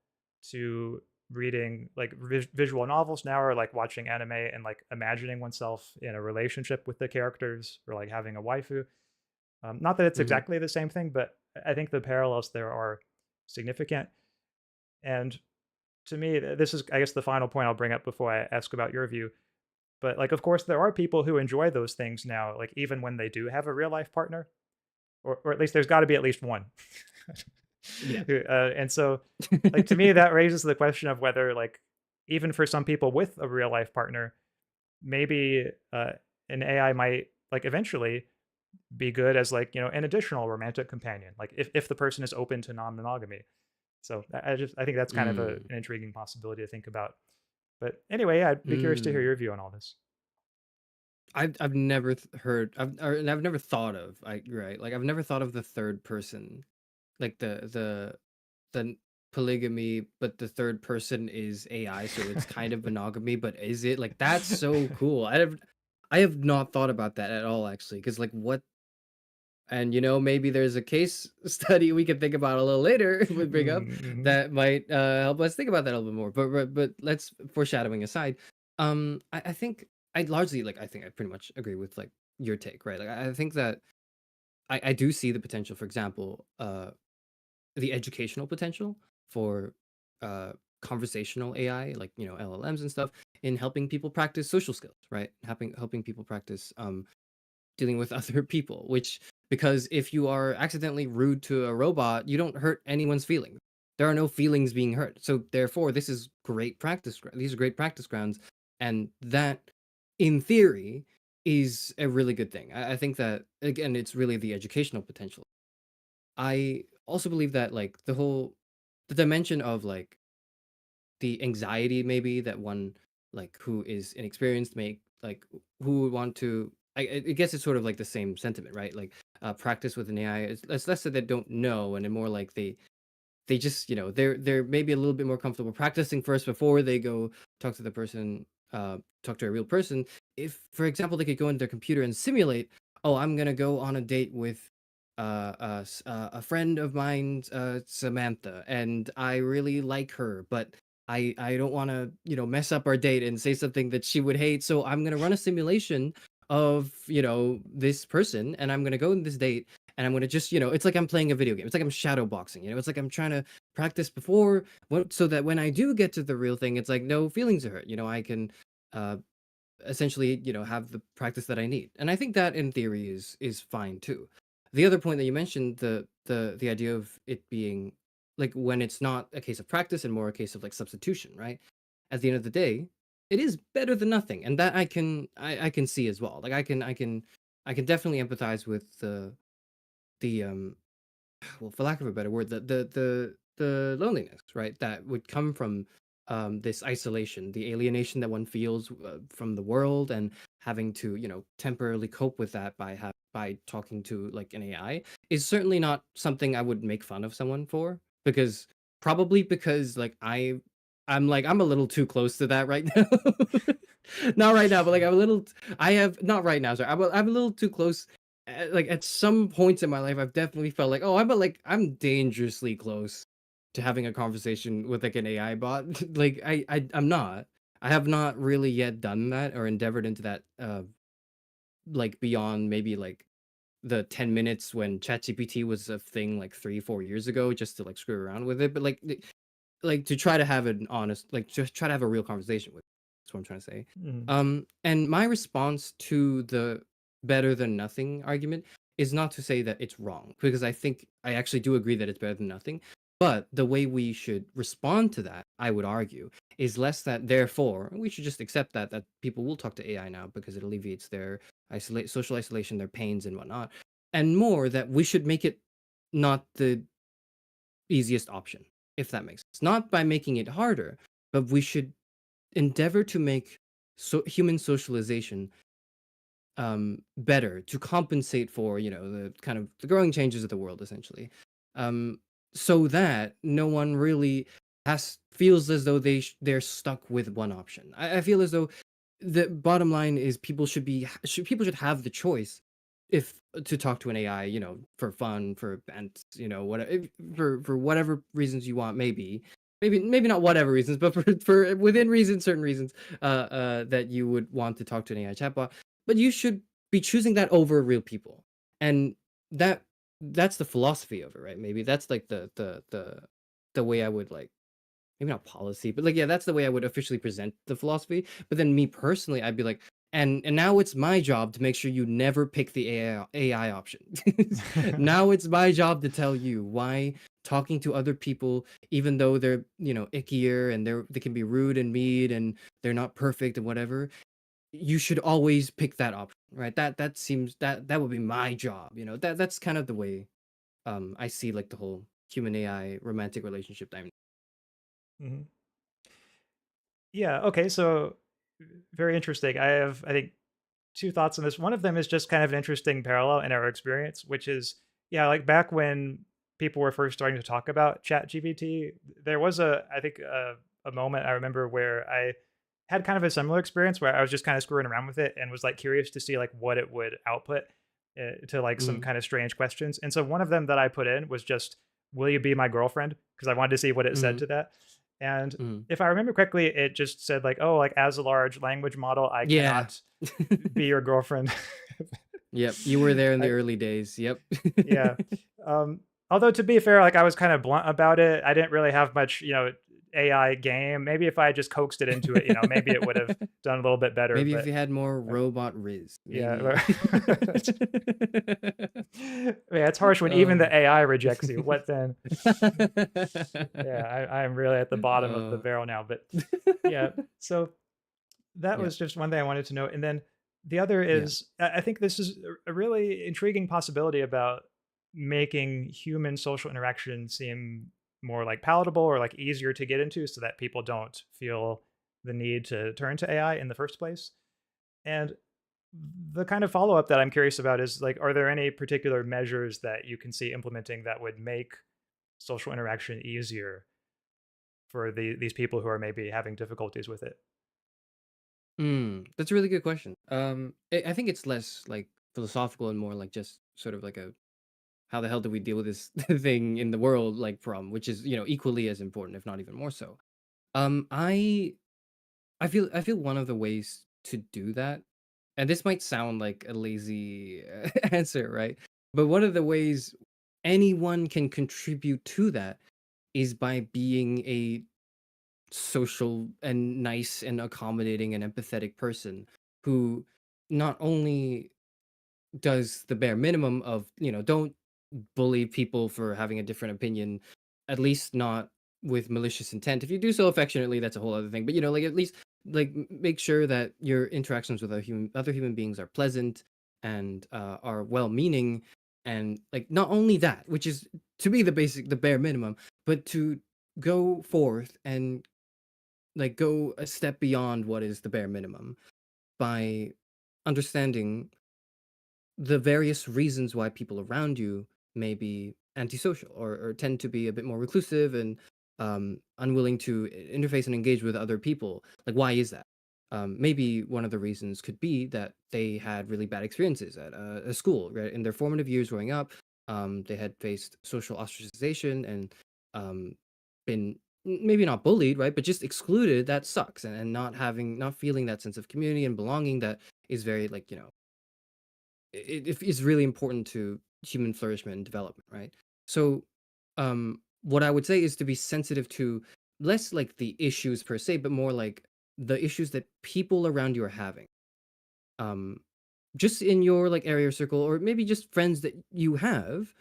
to reading like visual novels now, or like watching anime and like imagining oneself in a relationship with the characters, or like having a waifu. Not that it's mhm. exactly the same thing, but I think the parallels there are significant. And to me, this is, I guess, the final point I'll bring up before I ask about your view. But like, of course, there are people who enjoy those things now, like even when they do have a real life partner, or at least there's got to be at least one. Yeah. And so, like to me, that raises the question of whether, like, even for some people with a real life partner, maybe an AI might like eventually be good as like an additional romantic companion, like if the person is open to non-monogamy. So I think that's kind of Mm, an intriguing possibility to think about. But anyway, yeah, I'd be curious to hear mm. your view on all this. I've never heard and I've never thought of right, like I've never thought of the third person, like the polygamy, but the third person is AI, so it's kind of monogamy, but is it like that's so cool. I have not thought about that at all actually, because like what, and maybe there's a case study we can think about a little later we bring up Mhm. that might help us think about that a little bit more. But let's, foreshadowing aside, I think I largely, like, I think I pretty much agree with like your take, right? Like I think that I do see the potential, for example, the educational potential for uh conversational AI, like LLMs and stuff, in helping people practice social skills, right? Helping people practice dealing with other people, which, because if you are accidentally rude to a robot, you don't hurt anyone's feelings. There are no feelings being hurt. So therefore, this is great practice. These are great practice grounds, and that, in theory, is a really good thing. I think that, again, it's really the educational potential. I also believe that, like, the dimension of like the anxiety, maybe, that one, like, who is inexperienced, make, like, who would want to, I guess it's sort of like the same sentiment, right? Like, practice with an AI, it's less that they don't know, and more like they just, they're maybe a little bit more comfortable practicing first before they go talk to the person, talk to a real person. If, for example, they could go into their computer and simulate, oh, I'm gonna go on a date with a friend of mine, Samantha, and I really like her, but I don't want to, mess up our date and say something that she would hate, so I'm gonna run a simulation of, this person, and I'm gonna go on this date, and I'm gonna just, it's like I'm playing a video game. It's like I'm shadow boxing. It's like I'm trying to practice before, so that when I do get to the real thing, it's like no feelings are hurt. I can uh, essentially, have the practice that I need. And I think that, in theory, is fine too. The other point that you mentioned, the idea of it being like, when it's not a case of practice and more a case of like substitution, right? At the end of the day, it is better than nothing, and that I can see as well. Like I can definitely empathize with the well, for lack of a better word, the loneliness, right? That would come from this isolation, the alienation that one feels from the world, and having to, temporarily cope with that by talking to like an AI, is certainly not something I would make fun of someone for, because probably because like I'm a little too close to that right now. Not right now, but like I have, not right now, sorry. I'm a little too close. Like at some points in my life, I've definitely felt like, oh, I'm dangerously close to having a conversation with like an AI bot. Like I'm not. I have not really yet done that or endeavored into that. Like beyond maybe like the 10 minutes when ChatGPT was a thing like 3-4 years ago, just to like screw around with it. But like to try to have an honest, like just try to have a real conversation with it. That's what I'm trying to say. Mhm. And my response to the better than nothing argument is not to say that it's wrong, because I think I actually do agree that it's better than nothing. But the way we should respond to that, I would argue, is less that therefore we should just accept that people will talk to AI now because it alleviates their social isolation, their pains and whatnot, and more that we should make it not the easiest option, if that makes sense. Not by making it harder, but we should endeavor to make human socialization better, to compensate for, the kind of the growing changes of the world, essentially, um so that no one really feels as though they're stuck with one option. I feel as though the bottom line is people should have the choice, if to talk to an AI, for fun, for, and whatever, for whatever reasons you want, maybe not whatever reasons, but for within reason, certain reasons, that you would want to talk to an AI chatbot. But you should be choosing that over real people, and that that's the philosophy of it, right? Maybe that's like the way I would, like, maybe not policy, but like, yeah, that's the way I would officially present the philosophy. But then me personally, I'd be like, and now it's my job to make sure you never pick the AI option. Now it's my job to tell you why talking to other people, even though they're, ickier, and they can be rude and mean, and they're not perfect and whatever, you should always pick that option, right? That seems that would be my job. That's kind of the way I see like the whole human AI romantic relationship dynamic. Mhm. Yeah, okay, so very interesting. I think two thoughts on this. One of them is just kind of an interesting parallel in our experience, which is, yeah, like back when people were first starting to talk about ChatGPT, there was I think a moment I remember where I had kind of a similar experience where I was just kind of screwing around with it and was like curious to see like what it would output to like some Mm, kind of strange questions. And so one of them that I put in was just, "Will you be my girlfriend?" Because I wanted to see what it said mm, to that. And mm. if I remember correctly, it just said like, "Oh, like as a large language model, I Yeah. cannot be your girlfriend." Yep. You were there in the I, early days. Yep. yeah. Um, Although to be fair, like I was kind of blunt about it. I didn't really have much, AI game. Maybe if I had just coaxed it into it, maybe it would have done a little bit better. Maybe if But you had more uh, robot Riz, maybe. yeah, yeah, it's harsh when even Oh. the AI rejects you. What then? Yeah, I'm really at the bottom of the uh, barrel now. But yeah, so that yeah, was just one thing I wanted to know. And then the other yeah. is, I think this is a really intriguing possibility about making human social interaction seem more like palatable or like easier to get into so that people don't feel the need to turn to AI in the first place. And the kind of follow up that I'm curious about is like, are there any particular measures that you can see implementing that would make social interaction easier for these people who are maybe having difficulties with it? That's a really good question. I think it's less like philosophical and more like just sort of like a how the hell do we deal with this thing in the world like problem, which is equally as important, if not even more so. Um, I I feel one of the ways to do that, and this might sound like a lazy answer, right? But one of the ways anyone can contribute to that is by being a social and nice and accommodating and empathetic person who not only does the bare minimum of don't bully people for having a different opinion, at least not with malicious intent. If you do so affectionately, that's a whole other thing, but like at least like make sure that your interactions with other human beings are pleasant and are well meaning, and like not only that, which is to be the bare minimum, but to go forth and like go a step beyond what is the bare minimum by understanding the various reasons why people around you may be antisocial or tend to be a bit more reclusive and unwilling to interface and engage with other people. Like, why is that? Maybe one of the reasons could be that they had really bad experiences at a school, right? In their formative years growing up, they had faced social ostracization and um, been maybe not bullied, right? But just excluded. That sucks. And not feeling that sense of community and belonging that is very like, it is really important to human flourishment and development, right? So, what I would say is to be sensitive to less like the issues per se, but more like the issues that people around you are having. Um, just in your like area or circle, or maybe just friends that you have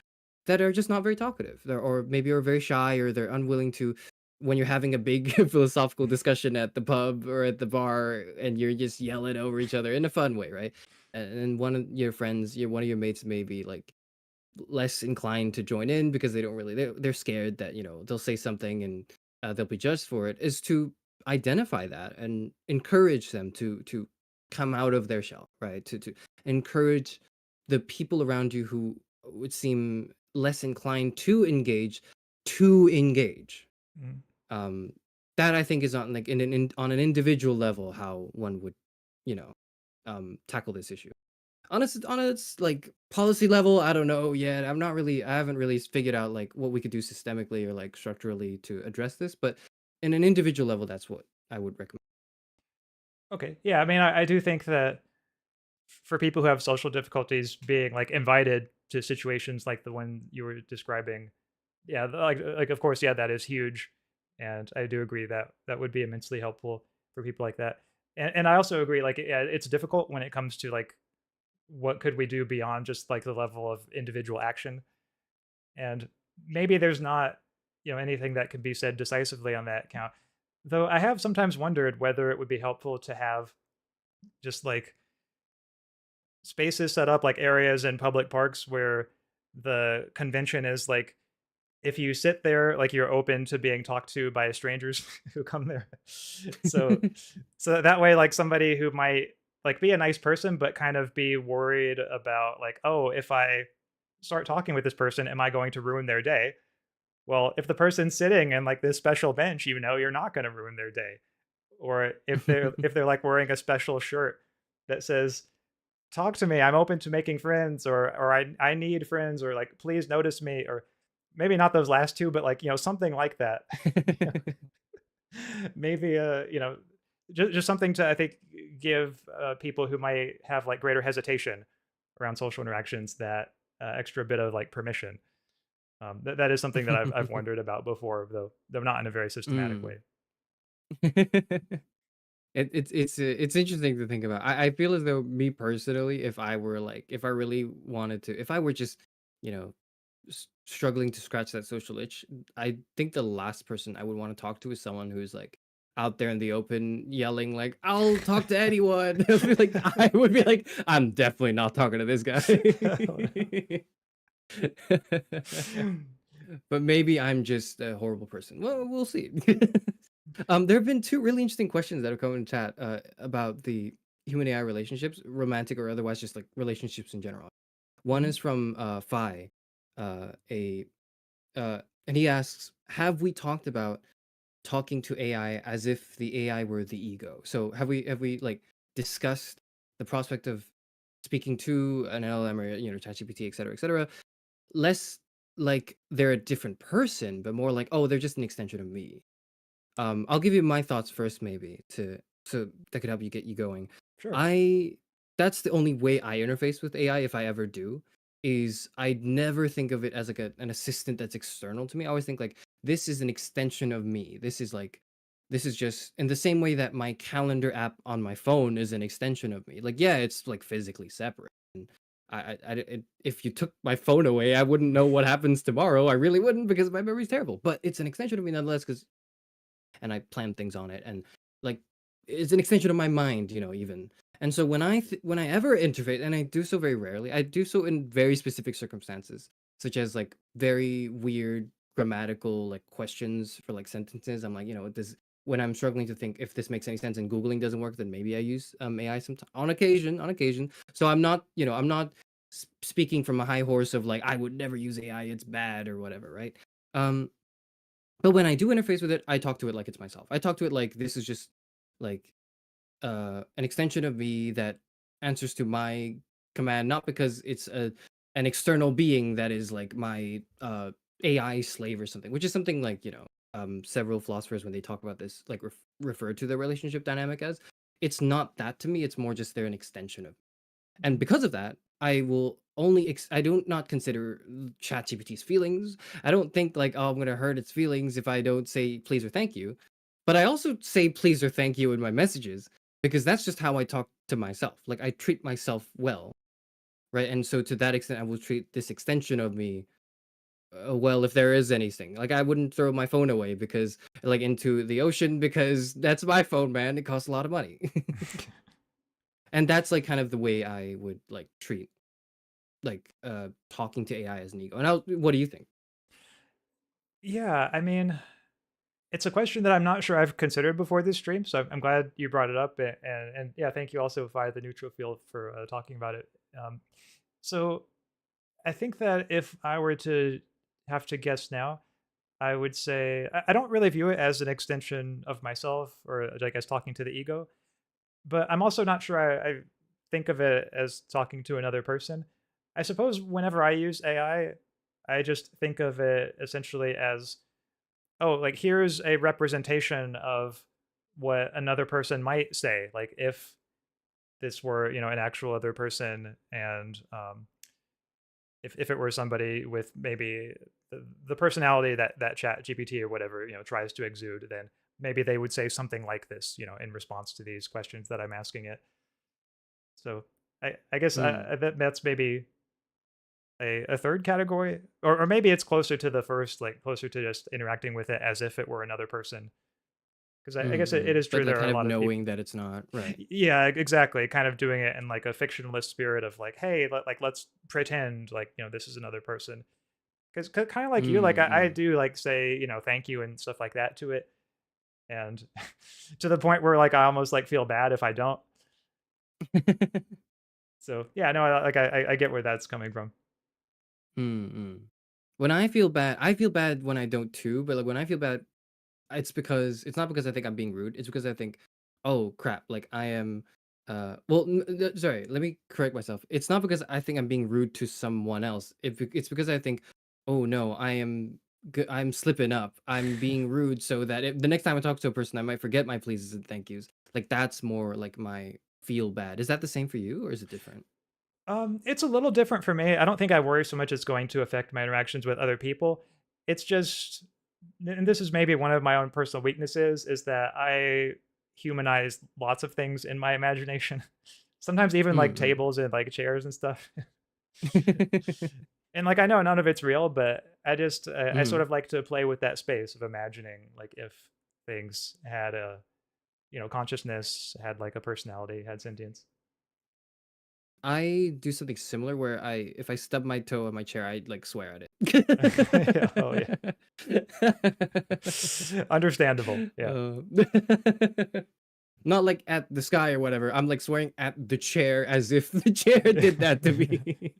that are just not very talkative, or maybe are very shy, or they're unwilling to. When you're having a big philosophical discussion at the pub or at the bar, and you're just yelling over each other in a fun way, right? And one of your friends, one of your mates, may be like less inclined to join in because they don't really they're scared that they'll say something and they'll be judged for it. Is to identify that and encourage them to come out of their shell, right? To encourage the people around you who would seem less inclined to engage. Mm. um that I think is on like on an individual level how one would you know tackle this issue. On a like policy level, I don't know yet. I haven't really figured out like what we could do systemically or like structurally to address this, but in an individual level, that's what I would recommend. Okay. Yeah. I mean, I do think that for people who have social difficulties, being like invited to situations like the one you were describing, yeah, like of course, yeah, that is huge, and I do agree that that would be immensely helpful for people like that. And I also agree, like, yeah, it's difficult when it comes to like what could we do beyond just like the level of individual action, and maybe there's not anything that can be said decisively on that count. Though I have sometimes wondered whether it would be helpful to have just like spaces set up like areas in public parks where the convention is like if you sit there like you're open to being talked to by strangers who come there. so so that way like somebody who might like be a nice person, but kind of be worried about like, oh, if I start talking with this person, am I going to ruin their day? Well, if the person's sitting in like this special bench, you know you're not going to ruin their day. Or if they're like wearing a special shirt that says talk to me, I'm open to making friends, or I need friends, or like please notice me, or maybe not those last two, but like, something like that. Maybe just something to, I think, give people who might have like greater hesitation around social interactions that extra bit of like permission. That is something that I've wondered about before, though not in a very systematic Mm. way. It's interesting to think about. I feel as though me personally, if I were like, if I really wanted to, if I were just, you know, struggling to scratch that social itch, I think the last person I would want to talk to is someone who's like out there in the open yelling like, "I'll talk to anyone." I would be like, I would be like, I'm definitely not talking to this guy. But maybe I'm just a horrible person. Well, we'll see. There have been two really interesting questions that have come in chat about the human AI relationships, romantic or otherwise, just like relationships in general. One Mhm. is from Phi, a and he asks, "Have we talked about talking to AI as if the AI were the ego? So have we like discussed the prospect of speaking to an LLM or ChatGPT, et cetera, less like they're a different person, but more like, oh, they're just an extension of me." I'll give you my thoughts first, maybe to so that could help you get you going. Sure. I That's the only way I interface with AI if I ever do. Is I never think of it as like an assistant that's external to me. I always think like this is an extension of me. This is just in the same way that my calendar app on my phone is an extension of me. Like yeah, it's like physically separate. And if you took my phone away, I wouldn't know what happens tomorrow. I really wouldn't because my memory's terrible. But it's an extension of me nonetheless because and I plan things on it and like it's an extension of my mind, even. And so when I ever interface, and I do so very rarely, I do so in very specific circumstances, such as like very weird grammatical like questions for like sentences. I'm like, this when I'm struggling to think if this makes any sense and Googling doesn't work, then maybe I use AI sometimes on occasion. So I'm not speaking from a high horse of like I would never use AI, it's bad or whatever, right? Um, but when I do interface with it, I talk to it like it's myself. I talk to it like this is just like an extension of me that answers to my command, not because it's an external being that is like my AI slave or something, which is something like several philosophers when they talk about this like refer to the relationship dynamic as. It's not that to me. It's more just they're an extension of and Mhm. because of that, I will only I do not consider ChatGPT's feelings. I don't think like, oh, I'm gonna hurt its feelings if I don't say please or thank you. But I also say please or thank you in my messages because that's just how I talk to myself. Like I treat myself well, right? And so to that extent, I will treat this extension of me well if there is anything. Like I wouldn't throw my phone away because like into the ocean because that's my phone, man. It costs a lot of money. And that's like kind of the way I would like treat like talking to AI as an ego. And what do you think? Yeah, I mean, it's a question that I'm not sure I've considered before this stream, so I'm glad you brought it up, and yeah, thank you also via the neutral field for talking about it. So I think that if I were to have to guess now, I would say I don't really view it as an extension of myself or I guess talking to the ego, but I'm also not sure I think of it as talking to another person. I suppose whenever I use I just think of it essentially as, oh, like here's a representation of what another person might say. Like if this were, an actual other person, and if it were somebody with maybe the personality that Chat GPT or whatever, tries to exude, then maybe they would say something like this, in response to these questions that I'm asking it. So I guess Hmm. that's maybe a third category, or maybe it's closer to the first, like closer to just interacting with it as if it were another person. Because I guess it Mm-mm. is But true like there are kind a of lot of knowing people. that it's not right. Yeah, exactly. Kind of doing it in like a fictionalist spirit of like, hey, let's pretend like this is another person. Because kind of like you, like I Mm-mm. do like say thank you and stuff like that to it, and to the point where like I almost like feel bad if I don't. So yeah, no, I get where that's coming from. Mm-mm. When I feel bad when I don't too, but like when I feel bad, it's not because I think I'm being rude. It's because I think, oh crap, like I am. Well, sorry. Let me correct myself. It's not because I think I'm being rude to someone else. It's because I think, oh no, I'm slipping up. I'm being rude, so that the next time I talk to a person, I might forget my pleases and thank yous. Like that's more like my feel bad. Is that the same for you, or is it different? It's a little different for me. I don't think I worry so much it's going to affect my interactions with other people. It's just, and this is maybe one of my own personal weaknesses, is that I humanize lots of things in my imagination. Sometimes even like Mm-mm. tables and like chairs and stuff. And like I know none of it's real, but I sort Mm. of like to play with that space of imagining like if things had a consciousness, had like a personality, had sentience. I do something similar where if I stub my toe on my chair, I like swear at Oh yeah. it. Understandable. Yeah. Uh, not like at the sky or whatever. I'm like swearing at the chair as if the chair did that to me,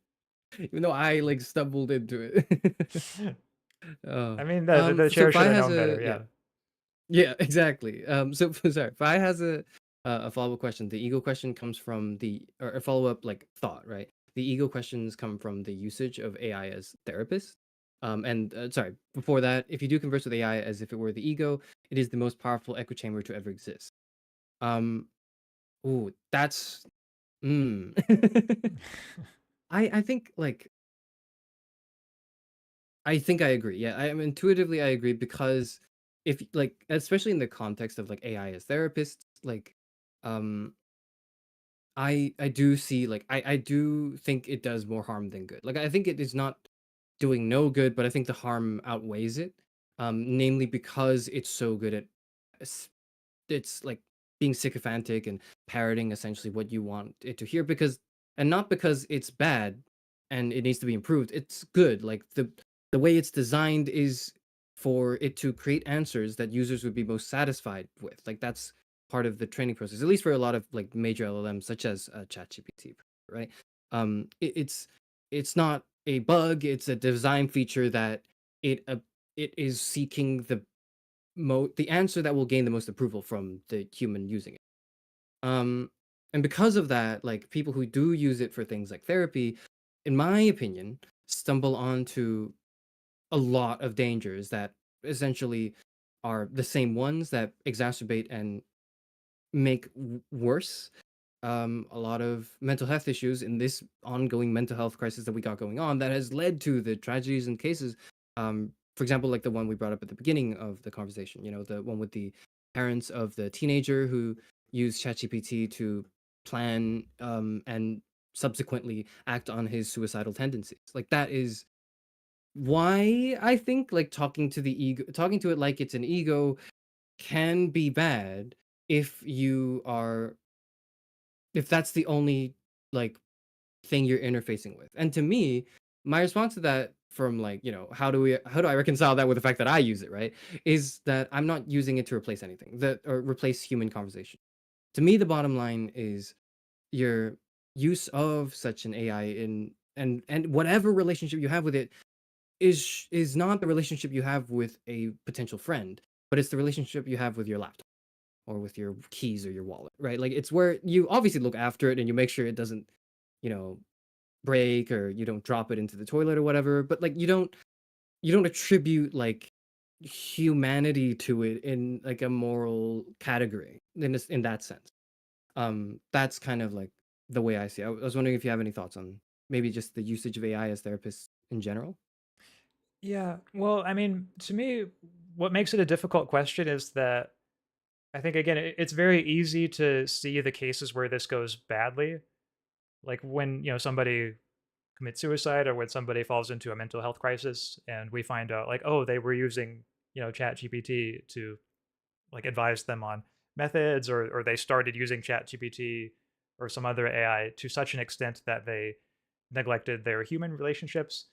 even though I like stumbled into it. I Oh, mean, the so chair should Fi have has known better. a Yeah. yeah. Yeah, exactly. So sorry, Fi has a follow-up question. The ego question comes from or a follow-up like thought, right? The ego questions come from the usage of AI as therapist. And sorry, before that, if you do converse with AI as if it were the ego, it is the most powerful echo chamber to ever exist. Um, ooh, that's mm. I think like I think I agree. Yeah, I am intuitively I agree because if like especially in the context of like AI as therapists, like um I do see like I do think it does more harm than good. Like I think it is not doing no good, but I think the harm outweighs it. Namely because it's so good at s- it's like being sycophantic and parroting essentially what you want it to hear because and not because it's bad and it needs to be improved. It's good. Like the way it's designed is for it to create answers that users would be most satisfied with. Like that's part of the training process, at least for a lot of like major LLMs such as ChatGPT, right? It's not a bug. It's a design feature that it is seeking the answer that will gain the most approval from the human using it. Um, and because of that, like people who do use it for things like therapy, in my opinion, stumble onto a lot of dangers that essentially are the same ones that exacerbate and make worse a lot of mental health issues in this ongoing mental health crisis that we got going on that has led to the tragedies and cases. For example, like the one we brought up at the beginning of the conversation, the one with the parents of the teenager who used ChatGPT to plan and subsequently act on his suicidal tendencies. Like that is why I think like talking to it like it's an ego can be bad if you are if that's the only like thing you're interfacing with. And to me, my response to that from like, how do I reconcile that with the fact that I use it, right? Is that I'm not using it to replace anything that or replace human conversation. To me, the bottom line is your use of such an AI in and whatever relationship you have with it is not the relationship you have with a potential friend, but it's the relationship you have with your laptop or with your keys or your wallet, right? Like it's where you obviously look after it and you make sure it doesn't, you know, break or you don't drop it into the toilet or whatever, but like you don't attribute like humanity to it in like a moral category in that sense. That's kind of like the way I see it. I was wondering if you have any thoughts on maybe just the usage of AI as therapists in general. Yeah. Well, I mean, to me, what makes it a difficult question is that I think again, it's very easy to see the cases where this goes badly, like when somebody commits suicide or when somebody falls into a mental health crisis, and we find out like, oh, they were using Chat GPT to like advise them on methods, or they started using Chat GPT or some other AI to such an extent that they neglected their human relationships.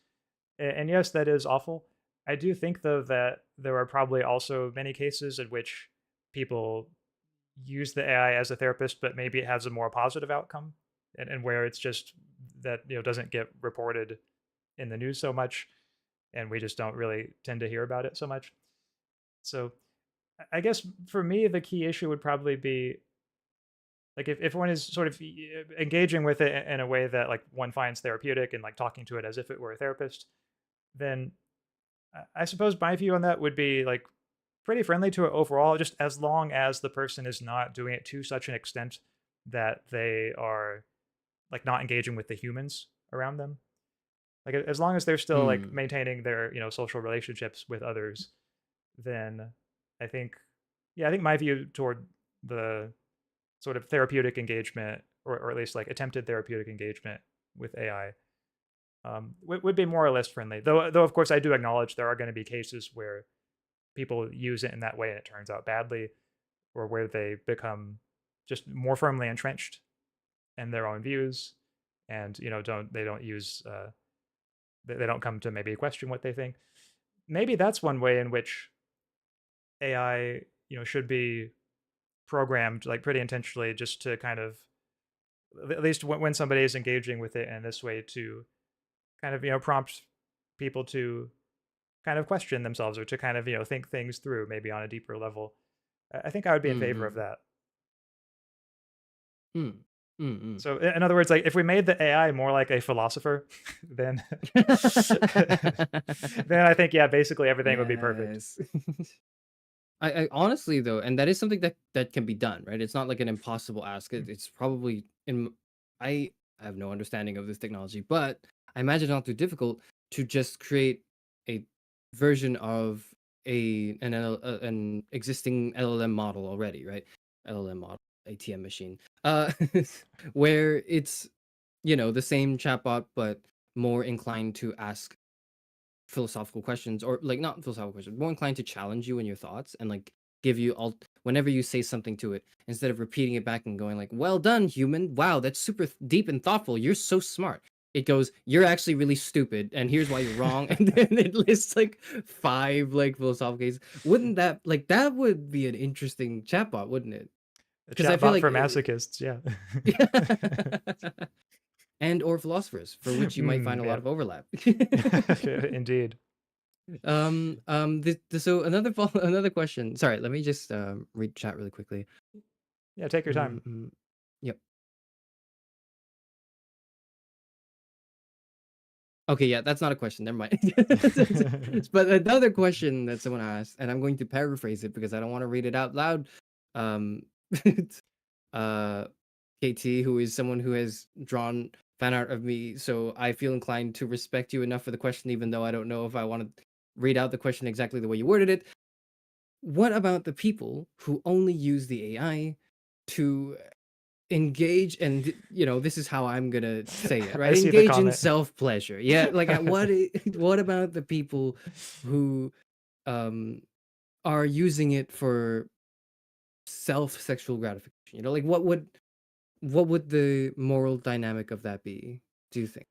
And yes, that is awful. I do think though that there are probably also many cases in which people use the AI as a therapist, but maybe it has a more positive outcome, and where it's just that doesn't get reported in the news so much, and we just don't really tend to hear about it so much. So I guess for me, the key issue would probably be like if one is sort of engaging with it in a way that like one finds therapeutic and like talking to it as if it were a therapist, then I suppose my view on that would be like pretty friendly to it overall, just as long as the person is not doing it to such an extent that they are like not engaging with the humans around them. Like as long as they're still like Hmm. maintaining their social relationships with others, then I think I think my view toward the sort of therapeutic engagement, or at least like attempted therapeutic engagement with AI, would be more or less friendly. Though of course I do acknowledge there are going to be cases where people use it in that way and it turns out badly, or where they become just more firmly entrenched in their own views, and don't use they don't come to maybe question what they think. Maybe that's one way in which AI should be programmed like pretty intentionally, just to kind of, at least when somebody is engaging with it in this way, to kind of prompt people to kind of question themselves, or to kind of think things through maybe on a deeper level. I think I would be in favor of Mm-hmm. that. Mm. Mm-mm. So in other words, like if we made the AI more like a philosopher, then then I think basically everything would be perfect. Yes. I honestly though, and that is something that can be done, right? It's not like an impossible ask. It's probably in. I have no understanding of this technology, but I imagine not too difficult to just create a version of an existing LLM model already, right? LLM model, ATM machine, where it's the same chatbot but more inclined to ask philosophical questions, or like not philosophical questions, more inclined to challenge you in your thoughts, and like give you all whenever you say something to it, instead of repeating it back and going like, well done human, wow, that's super deep and thoughtful, you're so smart. It goes, you're actually really stupid and here's why you're wrong. And then it lists like five like philosophical cases. Wouldn't that, like, that would be an interesting chatbot, wouldn't it? A Because I feel chatbot like for masochists, yeah. and or philosophers, for which you might find a lot Yeah. of overlap. Indeed. So another another question. Sorry, let me just read chat really quickly. Yeah, take your time. Mm-mm. Yep. Okay, yeah, that's not a question. Never mind. But another question that someone asked, and I'm going to paraphrase it because I don't want to read it out loud. Um, uh, KT, who is someone who has drawn fan art of me, so I feel inclined to respect you enough for the question, even though I don't know if I want to read out the question exactly the way you worded it. What about the people who only use the AI to engage, and this is how I'm gonna say it, I right? see the Engage in comment. self-pleasure. Yeah, like what about the people who um are using it for self-sexual gratification? Like what would the moral dynamic of that be, do you think?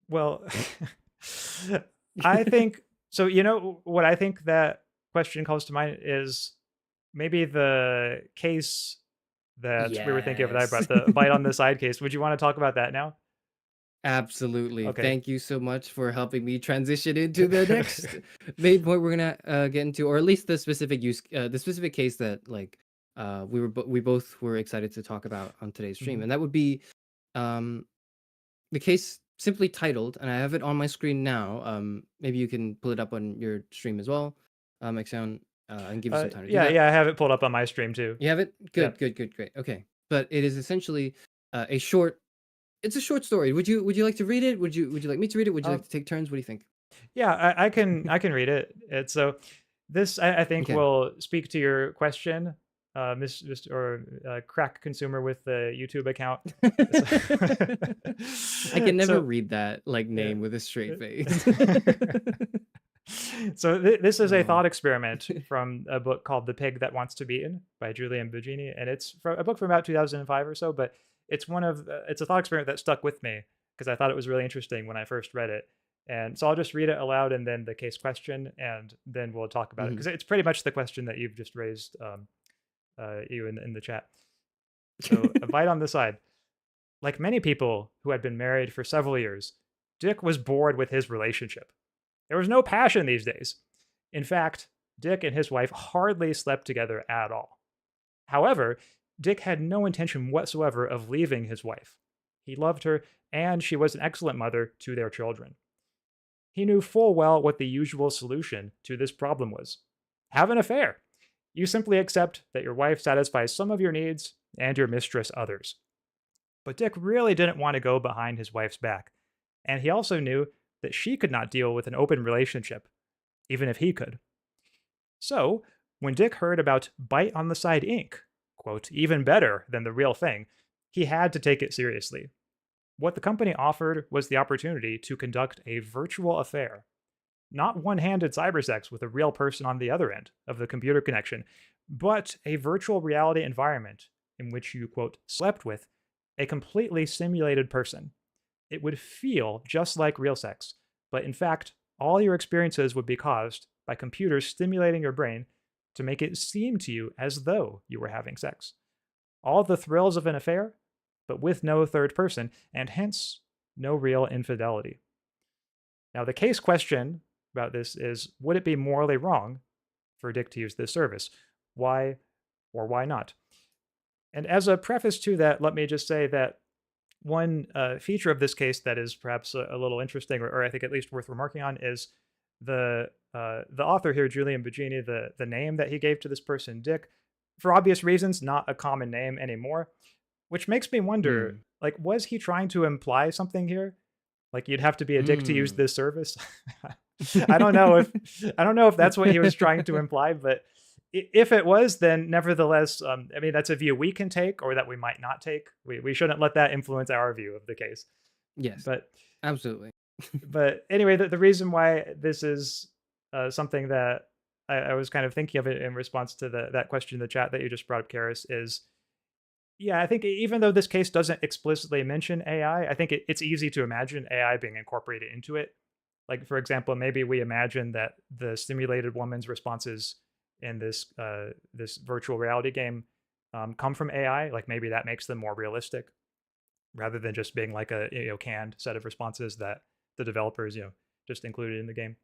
Well, I think so. What I think that question calls to mind is maybe the case that we were thinking of that I Yes. brought, the bite on the side case. Would you want to talk about that now? Absolutely. Okay. Thank you so much for helping me transition into the next main point we're gonna get into, or at least the specific case that like we both were excited to talk about on today's stream, Mhm. and that would be um the case simply titled, and I have it on my screen now. Maybe you can pull it up on your stream as well, Axaeon, and give you some time to do Yeah, that. yeah, I have it pulled up on my stream too. You have it? Yeah. Good, good, good, great. Okay, but it is essentially a short. It's a short story. Would you like to read it? Would you like me to read it? Would you like Um, to take turns? What do you think? yeah, I can read it. It's so this I think Okay. will speak to your question, Mr. or crack consumer with the YouTube account. I can never So read that like yeah. name with a straight face. So this is a Oh. thought experiment from a book called The Pig That Wants to Be Eaten by Julian Bugini, and it's a book from about 2005 or so. But it's a thought experiment that stuck with me because I thought it was really interesting when I first read it. And so I'll just read it aloud and then the case question, and then we'll talk about it Mhm. because it's pretty much the question that you've just raised. you in the chat. So a bite on the side. Like many people who had been married for several years, Dick was bored with his relationship. There was no passion these days. In fact, Dick and his wife hardly slept together at all. However, Dick had no intention whatsoever of leaving his wife. He loved her, and she was an excellent mother to their children. He knew full well what the usual solution to this problem was. Have an affair. You simply accept that your wife satisfies some of your needs and your mistress others. But Dick really didn't want to go behind his wife's back, and he also knew that she could not deal with an open relationship, even if he could. So, when Dick heard about Bite on the Side Inc., quote, even better than the real thing, he had to take it seriously. What the company offered was the opportunity to conduct a virtual affair. Not one-handed cybersex with a real person on the other end of the computer connection, but a virtual reality environment in which you, quote, slept with a completely simulated person. It would feel just like real sex, but in fact, all your experiences would be caused by computers stimulating your brain to make it seem to you as though you were having sex. All the thrills of an affair, but with no third person, and hence, no real infidelity. Now, the case question about this is, would it be morally wrong for Dick to use this service? Why or why not? And as a preface to that, let me just say that one feature of this case that is perhaps a little interesting, or I think at least worth remarking on, is the author here, Julian Bugini, the name that he gave to this person, Dick, for obvious reasons, not a common name anymore, which makes me wonder, like, was he trying to imply something here? Like, you'd have to be a dick to use this service? I don't know if that's what he was trying to imply, but if it was, then nevertheless, I mean, that's a view we can take or that we might not take. We shouldn't let that influence our view of the case. Yes, But absolutely. but anyway, the reason why this is something that I was kind of thinking of it in response to that question in the chat that you just brought up, Karis, is, yeah, I think even though this case doesn't explicitly mention AI, I think it's easy to imagine AI being incorporated into it. Like, for example, maybe we imagine that the simulated woman's responses in this this virtual reality game come from AI. Like, maybe that makes them more realistic, rather than just being like a canned set of responses that the developers just included in the game.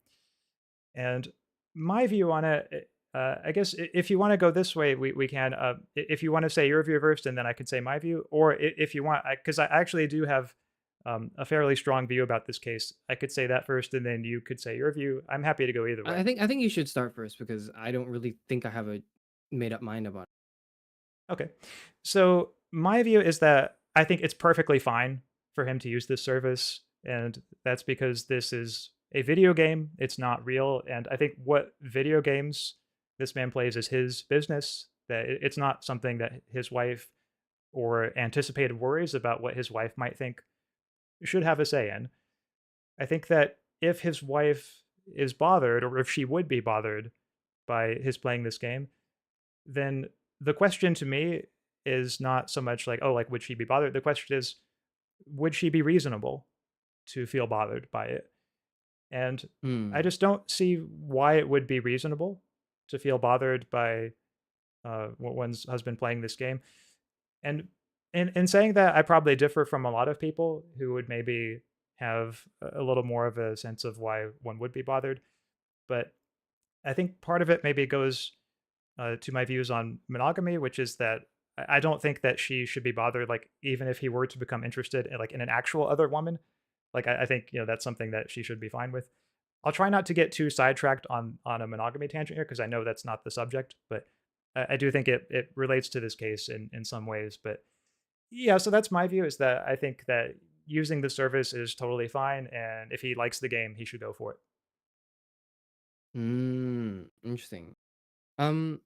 And my view on it, I guess if you want to go this way, we can. If you want to say your view first, and then I could say my view, or if you want, because I actually do have a fairly strong view about this case. I could say that first, and then you could say your view. I'm happy to go either way. I think you should start first because I don't really think I have a made up mind about it. Okay, so my view is that I think it's perfectly fine for him to use this service, and that's because this is a video game. It's not real, and I think what video games this man plays is his business. That it's not something that his wife or anticipated worries about what his wife might think should have a say in. I think that if his wife is bothered, or if she would be bothered by his playing this game, then the question to me is not so much like, oh, like, would she be bothered? The question is, would she be reasonable to feel bothered by it? And I just don't see why it would be reasonable to feel bothered by one's husband playing this game. And in saying that, I probably differ from a lot of people who would maybe have a little more of a sense of why one would be bothered. But I think part of it maybe goes to my views on monogamy, which is that I don't think that she should be bothered, like, even if he were to become interested in, like, in an actual other woman. Like, I think that's something that she should be fine with. I'll try not to get too sidetracked on a monogamy tangent here, because I know that's not the subject, but I do think it relates to this case in some ways. But yeah, so that's my view, is that I think that using the service is totally fine, and if he likes the game, he should go for it. Interesting. Um,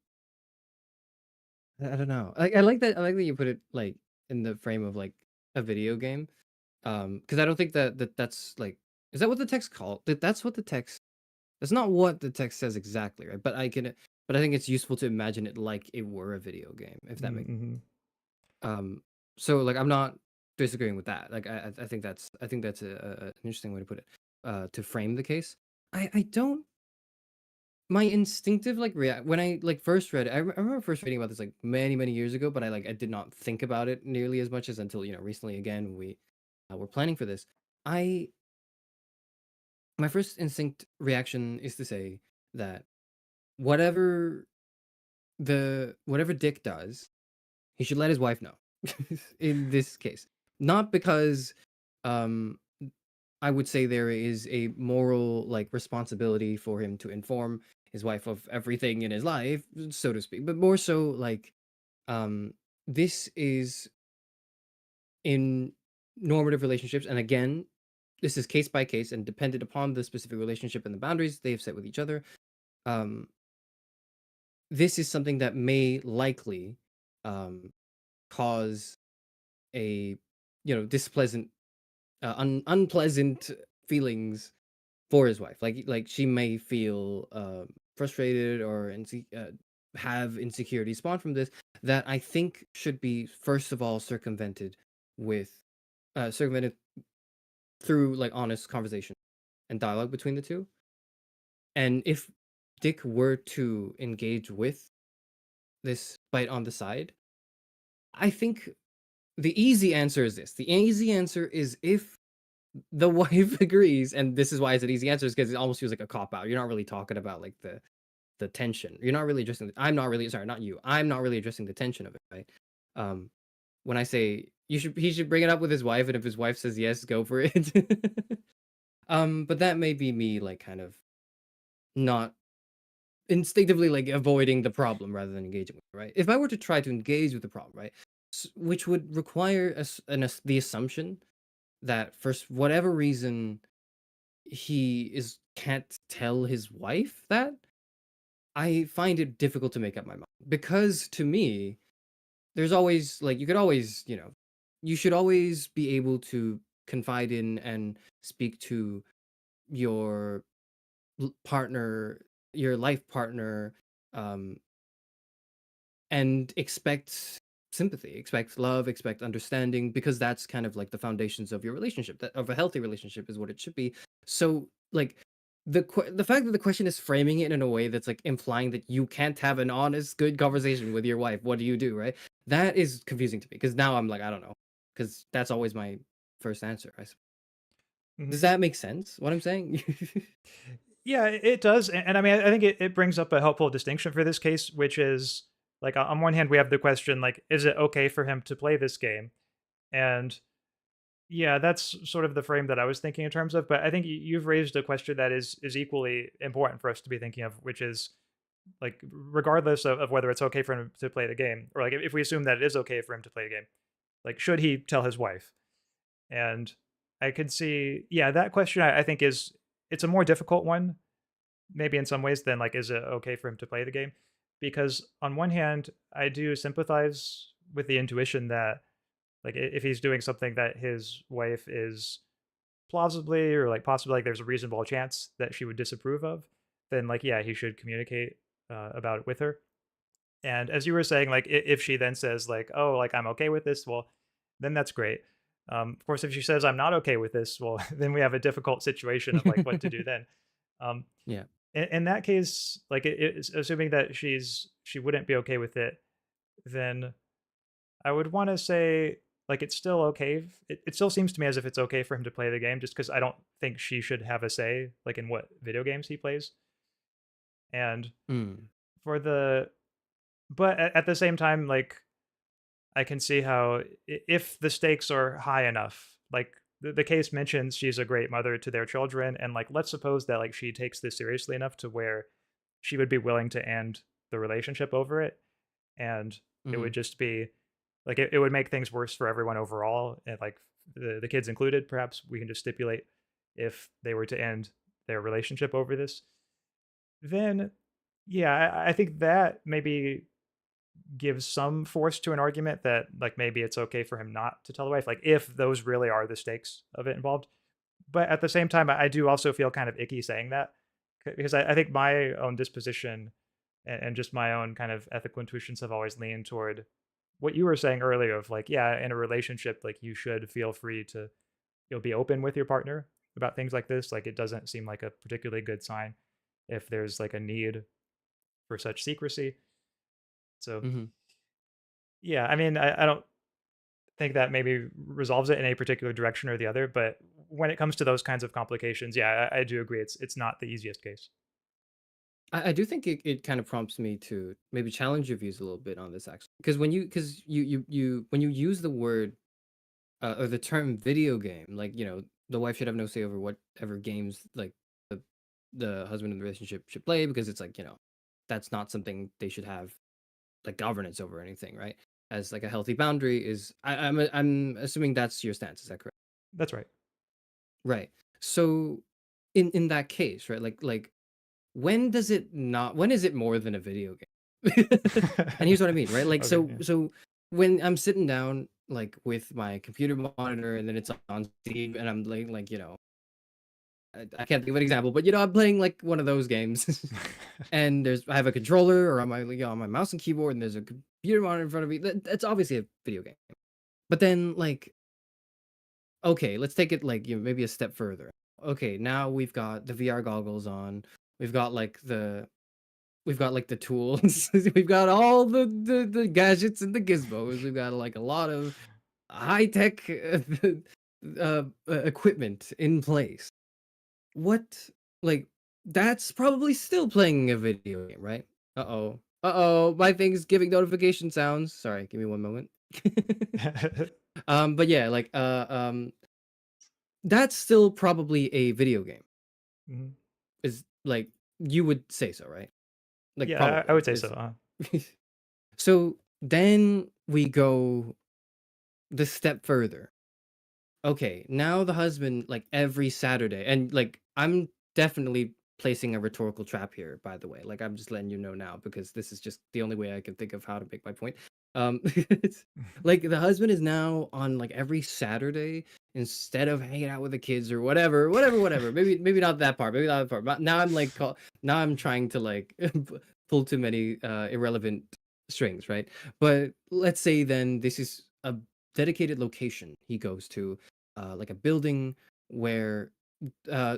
I don't know. I like that. I like that you put it like in the frame of like a video game. Because I don't think that's like, is that what the text called? That's what the text. That's not what the text says exactly, right? But but I think it's useful to imagine it like it were a video game, if that makes. Mm-hmm. So like I'm not disagreeing with that. Like I think that's an interesting way to put it. To frame the case. I don't. my instinctive like react when I like first read it, I remember first reading about this like many years ago, but I did not think about it nearly as much as until recently again when we were planning for this. I My first instinct reaction is to say that whatever whatever Dick does, he should let his wife know. In this case, not because um I would say there is a moral like responsibility for him to inform his wife of everything in his life, so to speak, but more so like um this is in normative relationships, and again, this is case by case and dependent upon the specific relationship and the boundaries they have set with each other. Um this is something that may likely um cause a displeasant unpleasant feelings for his wife. Like she may feel frustrated or have insecurity spawned from this that I think should be first of all with circumvented through like honest conversation and dialogue between the two. And if Dick were to engage with this bite on the side, I think the easy answer is this. The easy answer is if the wife agrees, and this is why it's an easy answer, is because it almost feels like a cop out. You're not really talking about like the tension. You're not really addressing. I'm not really sorry, not you. I'm not really addressing the tension of it, right? Um, when I say he should bring it up with his wife, and if his wife says yes, go for it. But that may be me like kind of not instinctively like avoiding the problem rather than engaging with it, right? If I were to try to engage with the problem, right, which would require the assumption that for whatever reason he is can't tell his wife that, I find it difficult to make up my mind. Because to me, there's always like you could always, you should always be able to confide in and speak to your partner, your life partner, um, and expect sympathy, expect love, expect understanding, because that's kind of like the foundations of your relationship. That of a healthy relationship is what it should be. So, like the fact that the question is framing it in a way that's like implying that you can't have an honest, good conversation with your wife. What do you do, right? That is confusing to me because now I'm like, I don't know, because that's always my first answer. Mhm. Does that make sense? What I'm saying? Yeah, it does. And I mean, I think it brings up a helpful distinction for this case, which is like on one hand, we have the question like, is it okay for him to play this game? And yeah, that's sort of the frame that I was thinking in terms of. But I think you've raised a question that is equally important for us to be thinking of, which is like, regardless of whether it's okay for him to play the game, or like if we assume that it is okay for him to play a game, like should he tell his wife? And I could see, yeah, that question I think it's a more difficult one, maybe in some ways than like, is it okay for him to play the game? Because on one hand, I do sympathize with the intuition that like if he's doing something that his wife is plausibly or like possibly like there's a reasonable chance that she would disapprove of, then like yeah, he should communicate about it with her. And as you were saying, like if she then says like, oh, like I'm okay with this, well, then that's great. Of course, if she says I'm not okay with this, well, then we have a difficult situation of like what to do then. Um, Yeah. in that case, like assuming that she wouldn't be okay with it, then I would want to say like it's still okay. It still seems to me as if it's okay for him to play the game, just because I don't think she should have a say like in what video games he plays. And Mm. for the but at the same time, like I can see how if the stakes are high enough, like the case mentions she's a great mother to their children, and like let's suppose that like she takes this seriously enough to where she would be willing to end the relationship over it, and it would Mm. just be like it would make things worse for everyone overall, and like the kids included. Perhaps we can just stipulate if they were to end their relationship over this, then yeah, I think that maybe gives some force to an argument that like maybe it's okay for him not to tell the wife, like if those really are the stakes of it involved. But at the same time, I do also feel kind of icky saying that, because I think my own disposition and just my own kind of ethical intuitions have always leaned toward what you were saying earlier of like, yeah, in a relationship, like you should feel free to be open with your partner about things like this. Like it doesn't seem like a particularly good sign if there's like a need for such secrecy. So Mhm. yeah, I mean, I don't think that maybe resolves it in a particular direction or the other, but when it comes to those kinds of complications, yeah, I do agree. It's not the easiest case. I do think it kind of prompts me to maybe challenge your views a little bit on this actually, because when you when you use the word or the term video game, like the wife should have no say over whatever games like the the husband in the relationship should play because it's like that's not something they should have like governance over or anything, right? As like a healthy boundary is I'm assuming that's your stance. Is that correct? That's right. Right. So in that case, right? Like when does it not? When is it more than a video game? And here's what I mean, right? Like Okay. so Yeah. so when I'm sitting down like with my computer monitor and then it's on Steam and I'm like I can't think of an example, but I'm playing like one of those games, and I have a controller or on my on my mouse and keyboard, and there's a computer monitor in front of me. That's obviously a video game. But then like, okay, let's take it like maybe a step further. Okay, now we've got the VR goggles on. We've got like the tools. We've got all the gadgets and the gizmos. We've got like a lot of high tech equipment in place. What like that's probably still playing a video game, right? Uh-oh. Uh-oh, my thing's giving notification sounds. Sorry, give me one moment. But yeah, like that's still probably a video game. Mhm. Is like you would say so, right? Like Yeah, I probably would say so. is so then we go the step further. Okay, now the husband, like every Saturday, and like I'm definitely placing a rhetorical trap here, by the way. Like I'm just letting you know now because this is just the only way I can think of how to make my point. It's like the husband is now on like every Saturday instead of hanging out with the kids or whatever. Maybe not that part, maybe not that part. But now I'm like now I'm trying to like pull too many irrelevant strings, right? But let's say then this is a dedicated location he goes to like a building where uh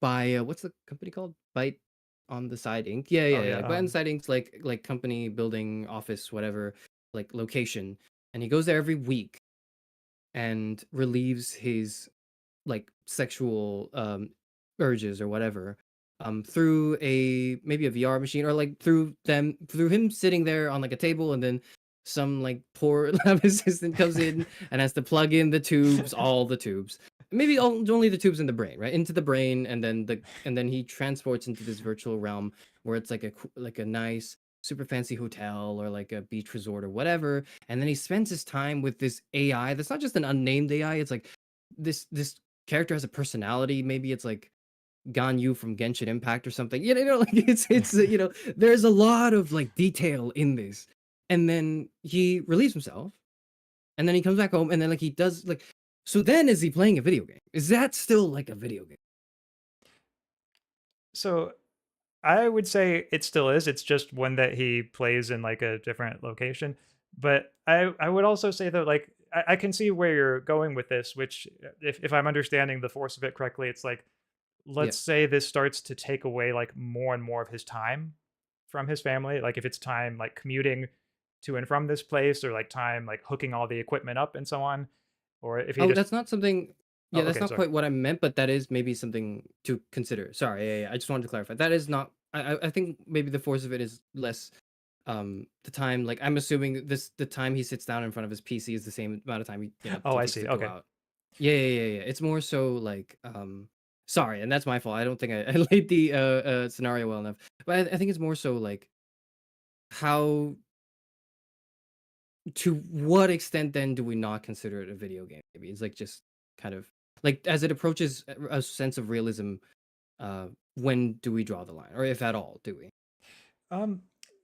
by what's the company called? Bite on the Side Inc. Yeah, Oh yeah, yeah. yeah. Bite on the Side Inc.'s like company, building, office, whatever, like location. And he goes there every week and relieves his like sexual urges or whatever through a maybe a VR machine or like through him sitting there on like a table and then some like poor lab assistant comes in and has to plug in the tubes, all the tubes. Maybe only the tubes in the brain, right? Into the brain and then he transports into this virtual realm where it's like like a nice super fancy hotel or like a beach resort or whatever, and then he spends his time with this AI that's not just an unnamed AI, it's like this character has a personality. Maybe it's like Ganyu from Genshin Impact or something. Like it's there's a lot of like detail in this. And then he relieves himself, and then he comes back home, and then like he does like. So then, is he playing a video game? Is that still like a video game? So I would say it still is. It's just one that he plays in like a different location. But I would also say that like I can see where you're going with this, which if I'm understanding the force of it correctly, it's like Yeah. let's say this starts to take away like more and more of his time from his family. Like if it's time like commuting to and from this place or like time like hooking all the equipment up and so on. Or if he Oh, just that's not something. oh Yeah, that's okay, not sorry. quite what I meant, but that is maybe something to consider. Sorry, yeah. I just wanted to clarify. That is not. I think maybe the force of it is less the time. Like I'm assuming the time he sits down in front of his PC is the same amount of time Oh, he I takes see. to go Okay. out. Yeah. It's more so like sorry, and that's my fault. I don't think I laid the scenario well enough. But I think it's more so like how to what extent then do we not consider it a video game? Maybe it's like just kind of like as it approaches a sense of realism. Uh, when do we draw the line, or if at all, do we? Um,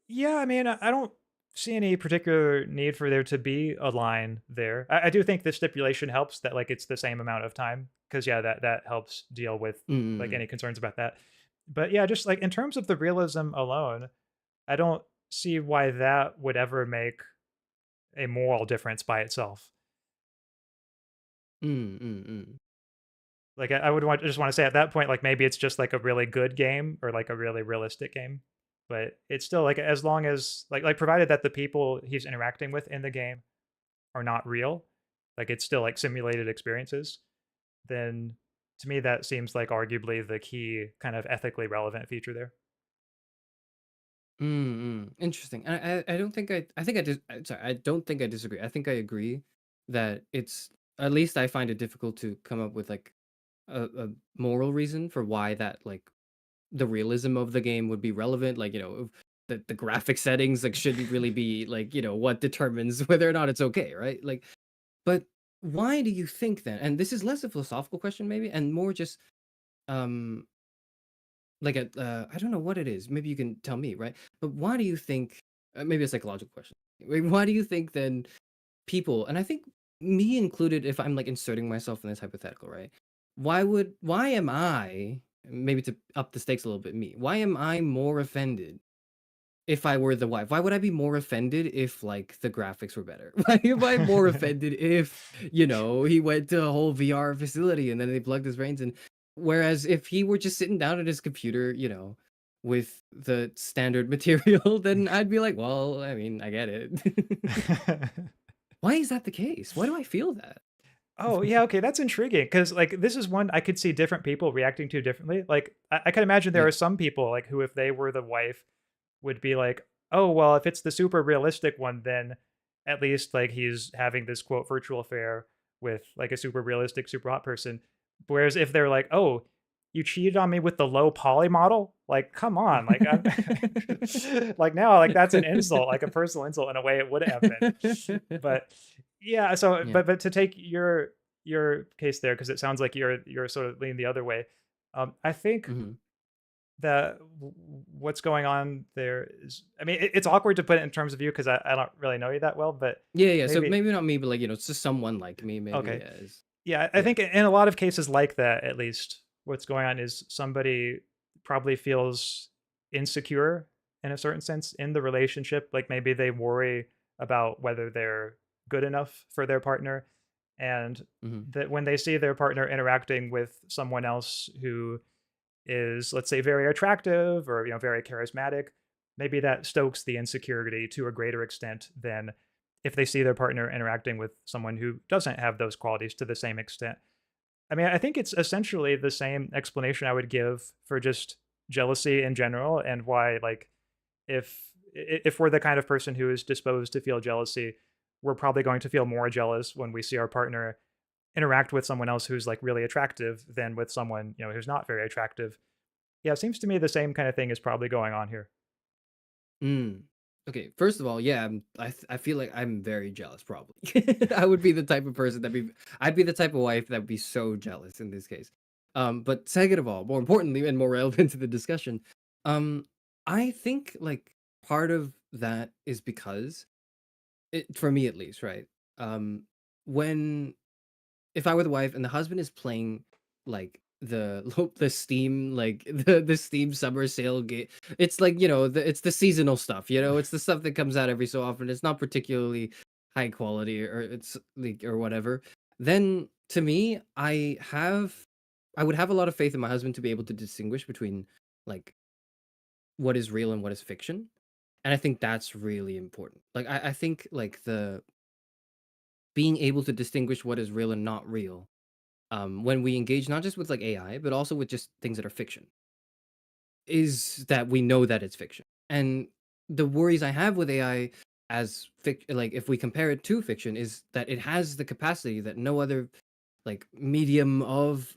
yeah, I mean, I don't see any particular need for there to be a line there. I do think the stipulation helps that like it's the same amount of time because yeah, that helps deal with like Mm, any concerns about that. But yeah, just like in terms of the realism alone, I don't see why that would ever make a moral difference by itself. mm. Like, I would just wanna say at that point, like, maybe it's just, like, a really good game or, like, a really realistic game, but it's still, like, as long as provided that the people he's interacting with in the game are not real, like, it's still, like, simulated experiences, then to me, that seems like arguably the key kind of ethically relevant feature there. Interesting. And I don't think I think I just sorry, I don't think I disagree. I think I agree that it's at least I find it difficult to come up with like a moral reason for why that like the realism of the game would be relevant. Like, the graphic settings like shouldn't really be like, what determines whether or not it's okay, right? Like, but why do you think then? And this is less a philosophical question maybe and more just um like I don't know what it is. Maybe you can tell me, right? But why do you think maybe a psychological question. Why do you think then people, and I think me included if I'm like inserting myself in this hypothetical, right? Why am I, maybe to up the stakes a little bit, why am I more offended if I were the wife? Why would I be more offended if like the graphics were better? Why am I more offended if, he went to a whole VR facility and then they plugged his brains in? Whereas if he were just sitting down at his computer, with the standard material, then I'd be like, well, I mean, I get it. Why is that the case? Why do I feel that? Oh, yeah, okay, that's intriguing because, like, this is one I could see different people reacting to differently. Like, I can imagine there Yeah. are some people, like, who, if they were the wife, would be like, "Oh, well, if it's the super realistic one, then at least, like, he's having this, quote, virtual affair with, like, a super realistic, super hot person." Whereas if they're like, "Oh, you cheated on me with the low poly model?" Like, come on, like, I'm like, now, like, that's an insult, like, a personal insult in a way it wouldn't have been. But yeah, so Yeah. but to take your case there, because it sounds like you're sort of leaning the other way. I think Mhm. that what's going on there is, I mean, it's awkward to put it in terms of you because I don't really know you that well, but Yeah, yeah. So maybe maybe not me, but like, it's just someone like me, maybe. okay. Yeah. Is Yeah, I yeah. think in a lot of cases like that, at least, what's going on is somebody probably feels insecure in a certain sense in the relationship. Like maybe they worry about whether they're good enough for their partner. And Mhm. that when they see their partner interacting with someone else who is, let's say, very attractive or very charismatic, maybe that stokes the insecurity to a greater extent than if they see their partner interacting with someone who doesn't have those qualities to the same extent. I mean, I think it's essentially the same explanation I would give for just jealousy in general and why, like, if we're the kind of person who is disposed to feel jealousy, we're probably going to feel more jealous when we see our partner interact with someone else who's like really attractive than with someone who's not very attractive. Yeah, it seems to me the same kind of thing is probably going on here. Mm. Okay, first of all, yeah, I feel like I'm very jealous, probably. I would be the type of person I'd be the type of wife that would be so jealous in this case. But second of all, more importantly and more relevant to the discussion, um, I think like part of that is because for me at least, right? Um, when if I were the wife and the husband is playing like the Steam like the Steam summer sale game, it's like it's the seasonal stuff. It's the stuff that comes out every so often. It's not particularly high quality or it's like or whatever. Then to me, I would have a lot of faith in my husband to be able to distinguish between like what is real and what is fiction, and I think that's really important. Like I think like the being able to distinguish what is real and not real when we engage not just with like AI, but also with just things that are fiction, is that we know that it's fiction. And the worries I have with AI like if we compare it to fiction, is that it has the capacity that no other like medium of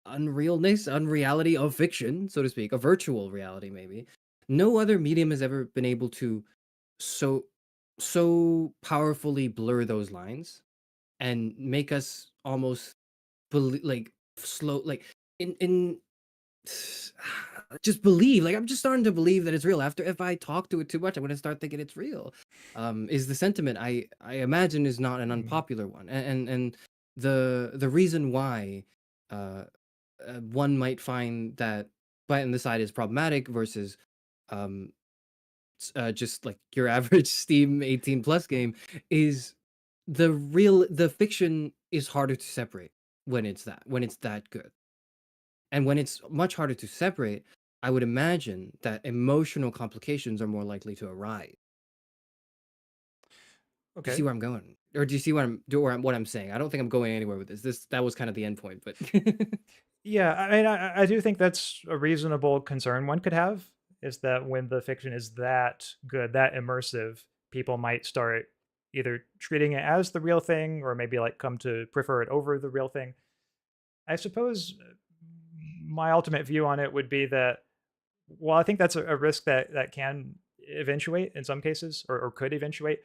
unreality of fiction, so to speak, a virtual reality maybe. No other medium has ever been able to so so powerfully blur those lines and make us almost like slow like in just believe like I'm just starting to believe that it's real after if I talk to it too much I'm going to start thinking it's real. Is the sentiment I imagine is not an Mm, unpopular one, and the reason why uh, one might find that biting the side is problematic versus um just like your average Steam 18 plus game is the fiction is harder to separate when it's that good. And when it's much harder to separate, I would imagine that emotional complications are more likely to arise. Do you see Okay. where I'm going? Or do you see what I'm saying? I don't think I'm going anywhere with this. That was kind of the end point, but Yeah, I mean, I do think that's a reasonable concern one could have, is that when the fiction is that good, that immersive, people might start either treating it as the real thing or maybe like come to prefer it over the real thing. I suppose my ultimate view on it would be that, well, I think that's a risk that can eventuate in some cases, or could eventuate.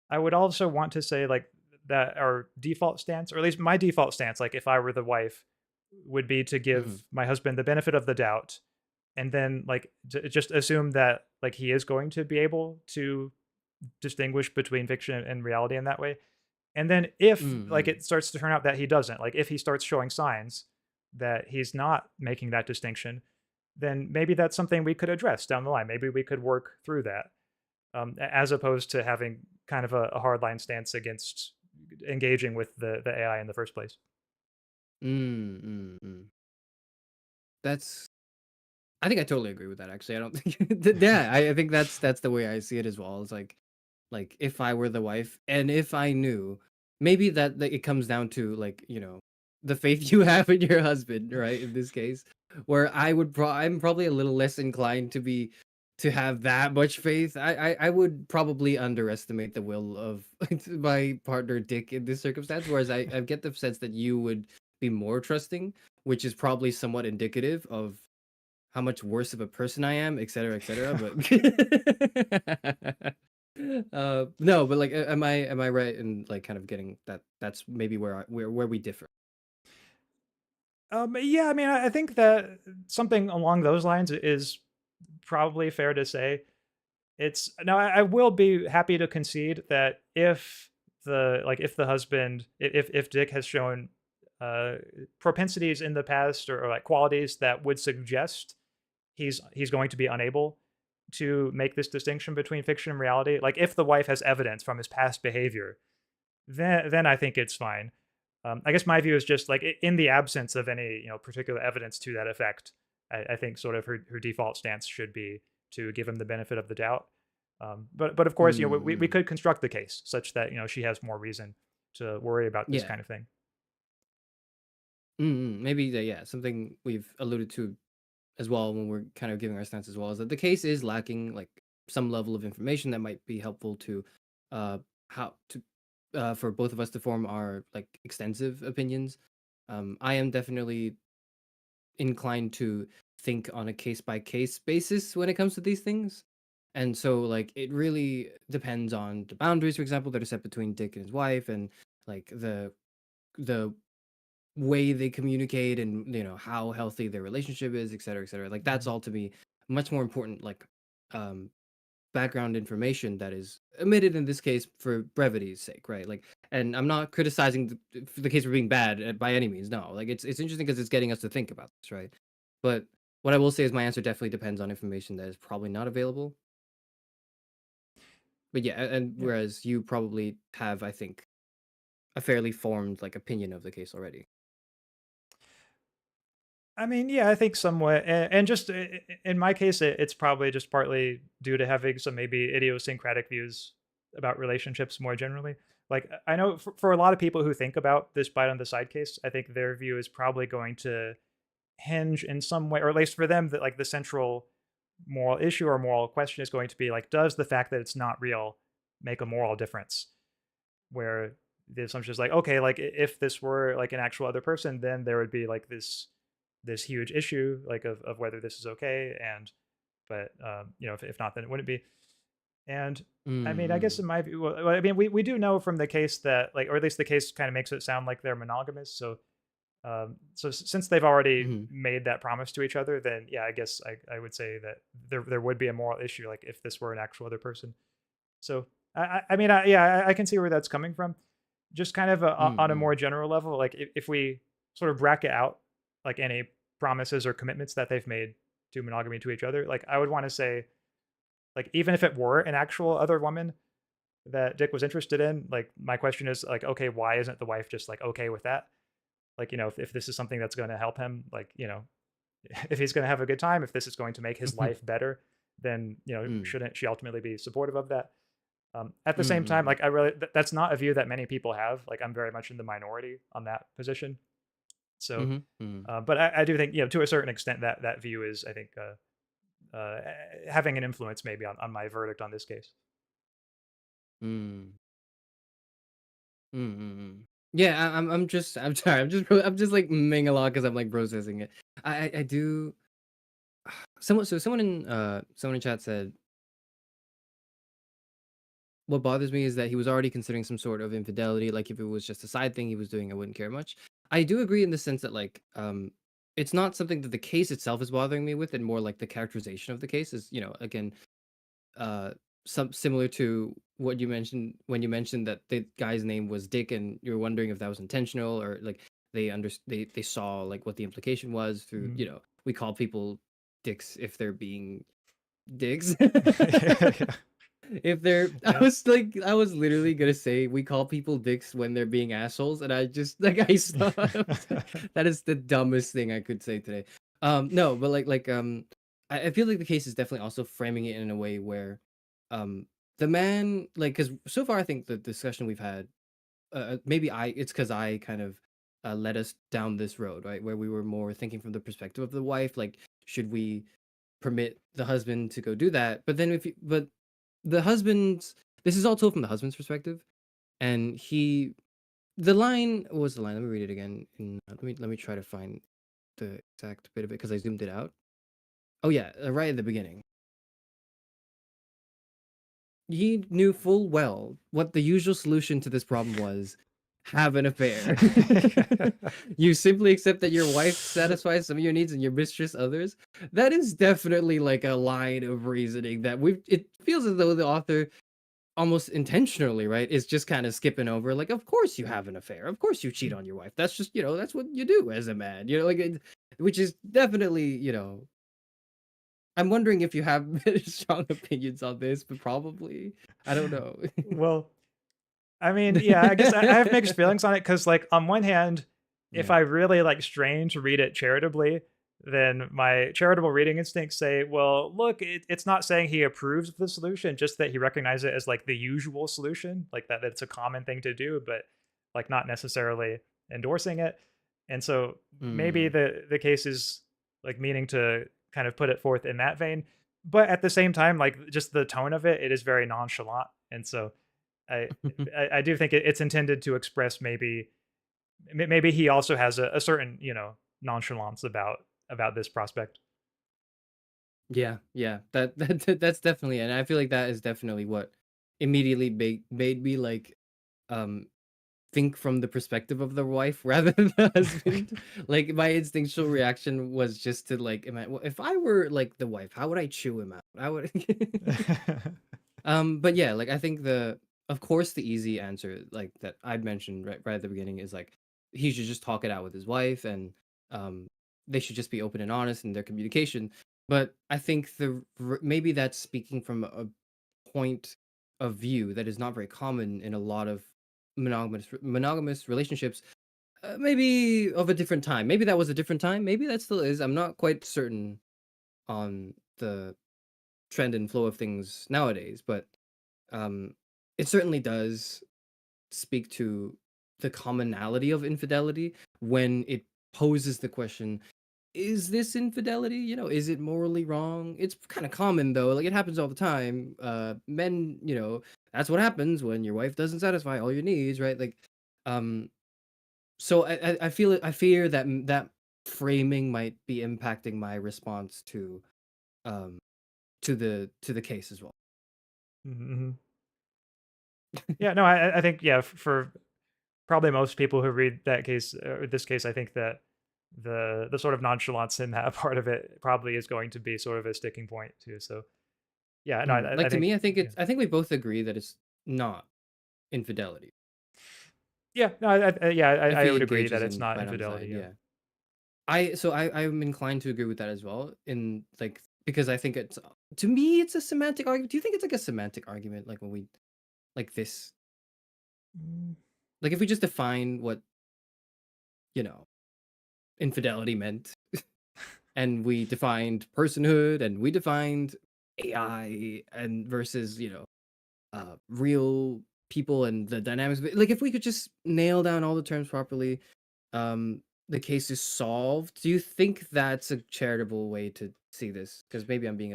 I would also want to say like that our default stance, or at least my default stance, like if I were the wife, would be to Mhm. give my husband the benefit of the doubt, and then like just assume that like he is going to be able to distinguish between fiction and reality in that way. And then if like Mhm. it starts to turn out that he doesn't, like if he starts showing signs that he's not making that distinction, then maybe that's something we could address down the line. Maybe we could work through that, as opposed to having kind of a hardline stance against engaging with the AI in the first place. Mm, mm, mm. That's I think I totally agree with that, actually. I don't think yeah, I think that's the way I see it as well. It's like if I were the wife and if I knew, maybe that it comes down to like, the faith you have in your husband, right? In this case, where I'm probably a little less inclined to have that much faith. I would probably underestimate the will of my partner Dick in this circumstance, whereas I get the sense that you would be more trusting, which is probably somewhat indicative of how much worse of a person I am, et cetera, but no, but like am I right in like kind of getting that that's maybe where we differ. Yeah, I mean, I think that something along those lines is probably fair to say. It's now I will be happy to concede that if the husband, if Dick has shown uh propensities in the past, or like qualities that would suggest he's going to be unable to make this distinction between fiction and reality, like if the wife has evidence from his past behavior, then I think it's fine. I guess my view is just like in the absence of any particular evidence to that effect, I think sort of her default stance should be to give him the benefit of the doubt. But of course, we Mm, could construct the case such that she has more reason to worry about this yeah. kind of thing. Maybe yeah, something we've alluded to as well when we're kind of giving our stance as well is that the case is lacking like some level of information that might be helpful to uh how to for both of us to form our like extensive opinions. I am definitely inclined to think on a case by case basis when it comes to these things. And so like it really depends on the boundaries, for example, that are set between Dick and his wife, and like the way they communicate, and how healthy their relationship is, et cetera, et cetera. Like that's Mhm. all to me much more important, like um background information that is omitted in this case for brevity's sake, right? Like, and I'm not criticizing the case for being bad by any means. No, like it's interesting because it's getting us to think about this, right? But what I will say is my answer definitely depends on information that is probably not available. But yeah, and Yeah. whereas you probably have, I think, a fairly formed like opinion of the case already. I mean, yeah, I think somewhat, and just in my case, it's probably just partly due to having some maybe idiosyncratic views about relationships more generally. Like I know for a lot of people who think about this bite on the side case, I think their view is probably going to hinge in some way, or at least for them, that like the central moral issue or moral question is going to be like, does the fact that it's not real make a moral difference? Where the assumption is like, okay, like if this were like an actual other person, then there would be like this huge issue like of whether this is okay, and but if not, then it wouldn't be. And I mean, I guess Mm-hmm. in my view, well, I mean, we do know from the case that like, or at least the case kind of makes it sound like they're monogamous. So since they've already Mm-hmm. made that promise to each other, then yeah, I guess I would say that there would be a moral issue like if this were an actual other person. So I mean, yeah, I can see where that's coming from. Just kind of on a Mm-hmm. more general level, like if we sort of bracket out like any promises or commitments that they've made to monogamy to each other, like I would want to say, like even if it were an actual other woman that Dick was interested in, like my question is like, okay, why isn't the wife just like okay with that? like, if this is something that's going to help him, like, if he's going to have a good time, if this is going to make his life better, then Mm, shouldn't she ultimately be supportive of that? At the mm, same time, mm, like, I really that's not a view that many people have. Like, I'm very much in the minority on that position. So, mhm, mhm, but I do think, to a certain extent, that view is, I think, having an influence maybe on my verdict on this case. mm, mm, mm, mm. Yeah, I'm sorry, I'm just like ming a lot because I'm like processing it. I do someone in chat said what bothers me is that he was already considering some sort of infidelity. Like if it was just a side thing he was doing, I wouldn't care much. I do agree in the sense that like it's not something that the case itself is bothering me with, and more like the characterization of the case is, again, uh some similar to what you mentioned when you mentioned that the guy's name was Dick and you're wondering if that was intentional, or like they saw like what the implication was through, Mm. we call people dicks if they're being dicks. Yeah. If they're Yeah. I was literally gonna say we call people dicks when they're being assholes, and I just like I stopped. That is the dumbest thing I could say today. No, but I feel like the case is definitely also framing it in a way where um the man, like, because so far I think the discussion we've had, maybe it's because I kind of led us down this road, right, where we were more thinking from the perspective of the wife, like should we permit the husband to go do that? But then but the husband's this is all told from the husband's perspective, and the line, what was the line? Let me read it again. Let me try to find the exact bit of it because I zoomed it out. Oh yeah, right at the beginning. He knew full well what the usual solution to this problem was: have an affair. You simply accept that your wife satisfies some of your needs and your mistress others. That is definitely like a line of reasoning that it feels as though the author almost intentionally, right, is just kind of skipping over, like, of course you have an affair, of course you cheat on your wife, that's just, that's what you do as a man, like which is definitely, I'm wondering if you have strong opinions on this, but probably I don't know. Well, I mean, yeah, I guess I have mixed feelings on it because, like, on one hand, if Yeah. I really like strain to read it charitably, then my charitable reading instincts say, well, look, it's not saying he approves of the solution, just that he recognizes it as like the usual solution, like that it's a common thing to do, but like not necessarily endorsing it. And so maybe Mm. the case is like meaning to kind of put it forth in that vein, but at the same time, like just the tone of it, it is very nonchalant, and so I I do think it's intended to express maybe he also has a certain nonchalance about this prospect. Yeah, yeah, that's definitely, and I feel like that is definitely what immediately made me like um think from the perspective of the wife rather than the husband. Like my instinctual reaction was just to like, well, if I were like the wife, how would I chew him out? I would. But yeah, like I think of course, the easy answer, like that I'd mentioned right at the beginning, is like he should just talk it out with his wife, and um, they should just be open and honest in their communication. But I think maybe that's speaking from a point of view that is not very common in a lot of monogamous relationships. Maybe of a different time. Maybe that was a different time. Maybe that still is. I'm not quite certain on the trend and flow of things nowadays, but um, it certainly does speak to the commonality of infidelity when it poses the question, is this infidelity? Is it morally wrong? It's kind of common though. Like it happens all the time. Men, that's what happens when your wife doesn't satisfy all your needs, right? Like, um, so I fear that that framing might be impacting my response um to the case as well. Mhm. Yeah, no, I think, yeah, for probably most people who read that case, or this case, I think that the sort of nonchalance in that part of it probably is going to be sort of a sticking point too. So yeah, no, I Like to think, me, yeah. I think we both agree that it's not infidelity Yeah, no, yeah, if I he would agree that engages it's in not right on the infidelity. side. Yeah. Yeah. I'm inclined to agree with that as well. In like because I think it's to me it's a semantic argument. Do you think it's like a semantic argument, like when we like this, Mm. like if we just define what, infidelity meant. And we defined personhood, and we defined AI and versus, real people and the dynamics of it. Like, if we could just nail down all the terms properly, the case is solved. Do you think that's a charitable way to see this? Because maybe I'm being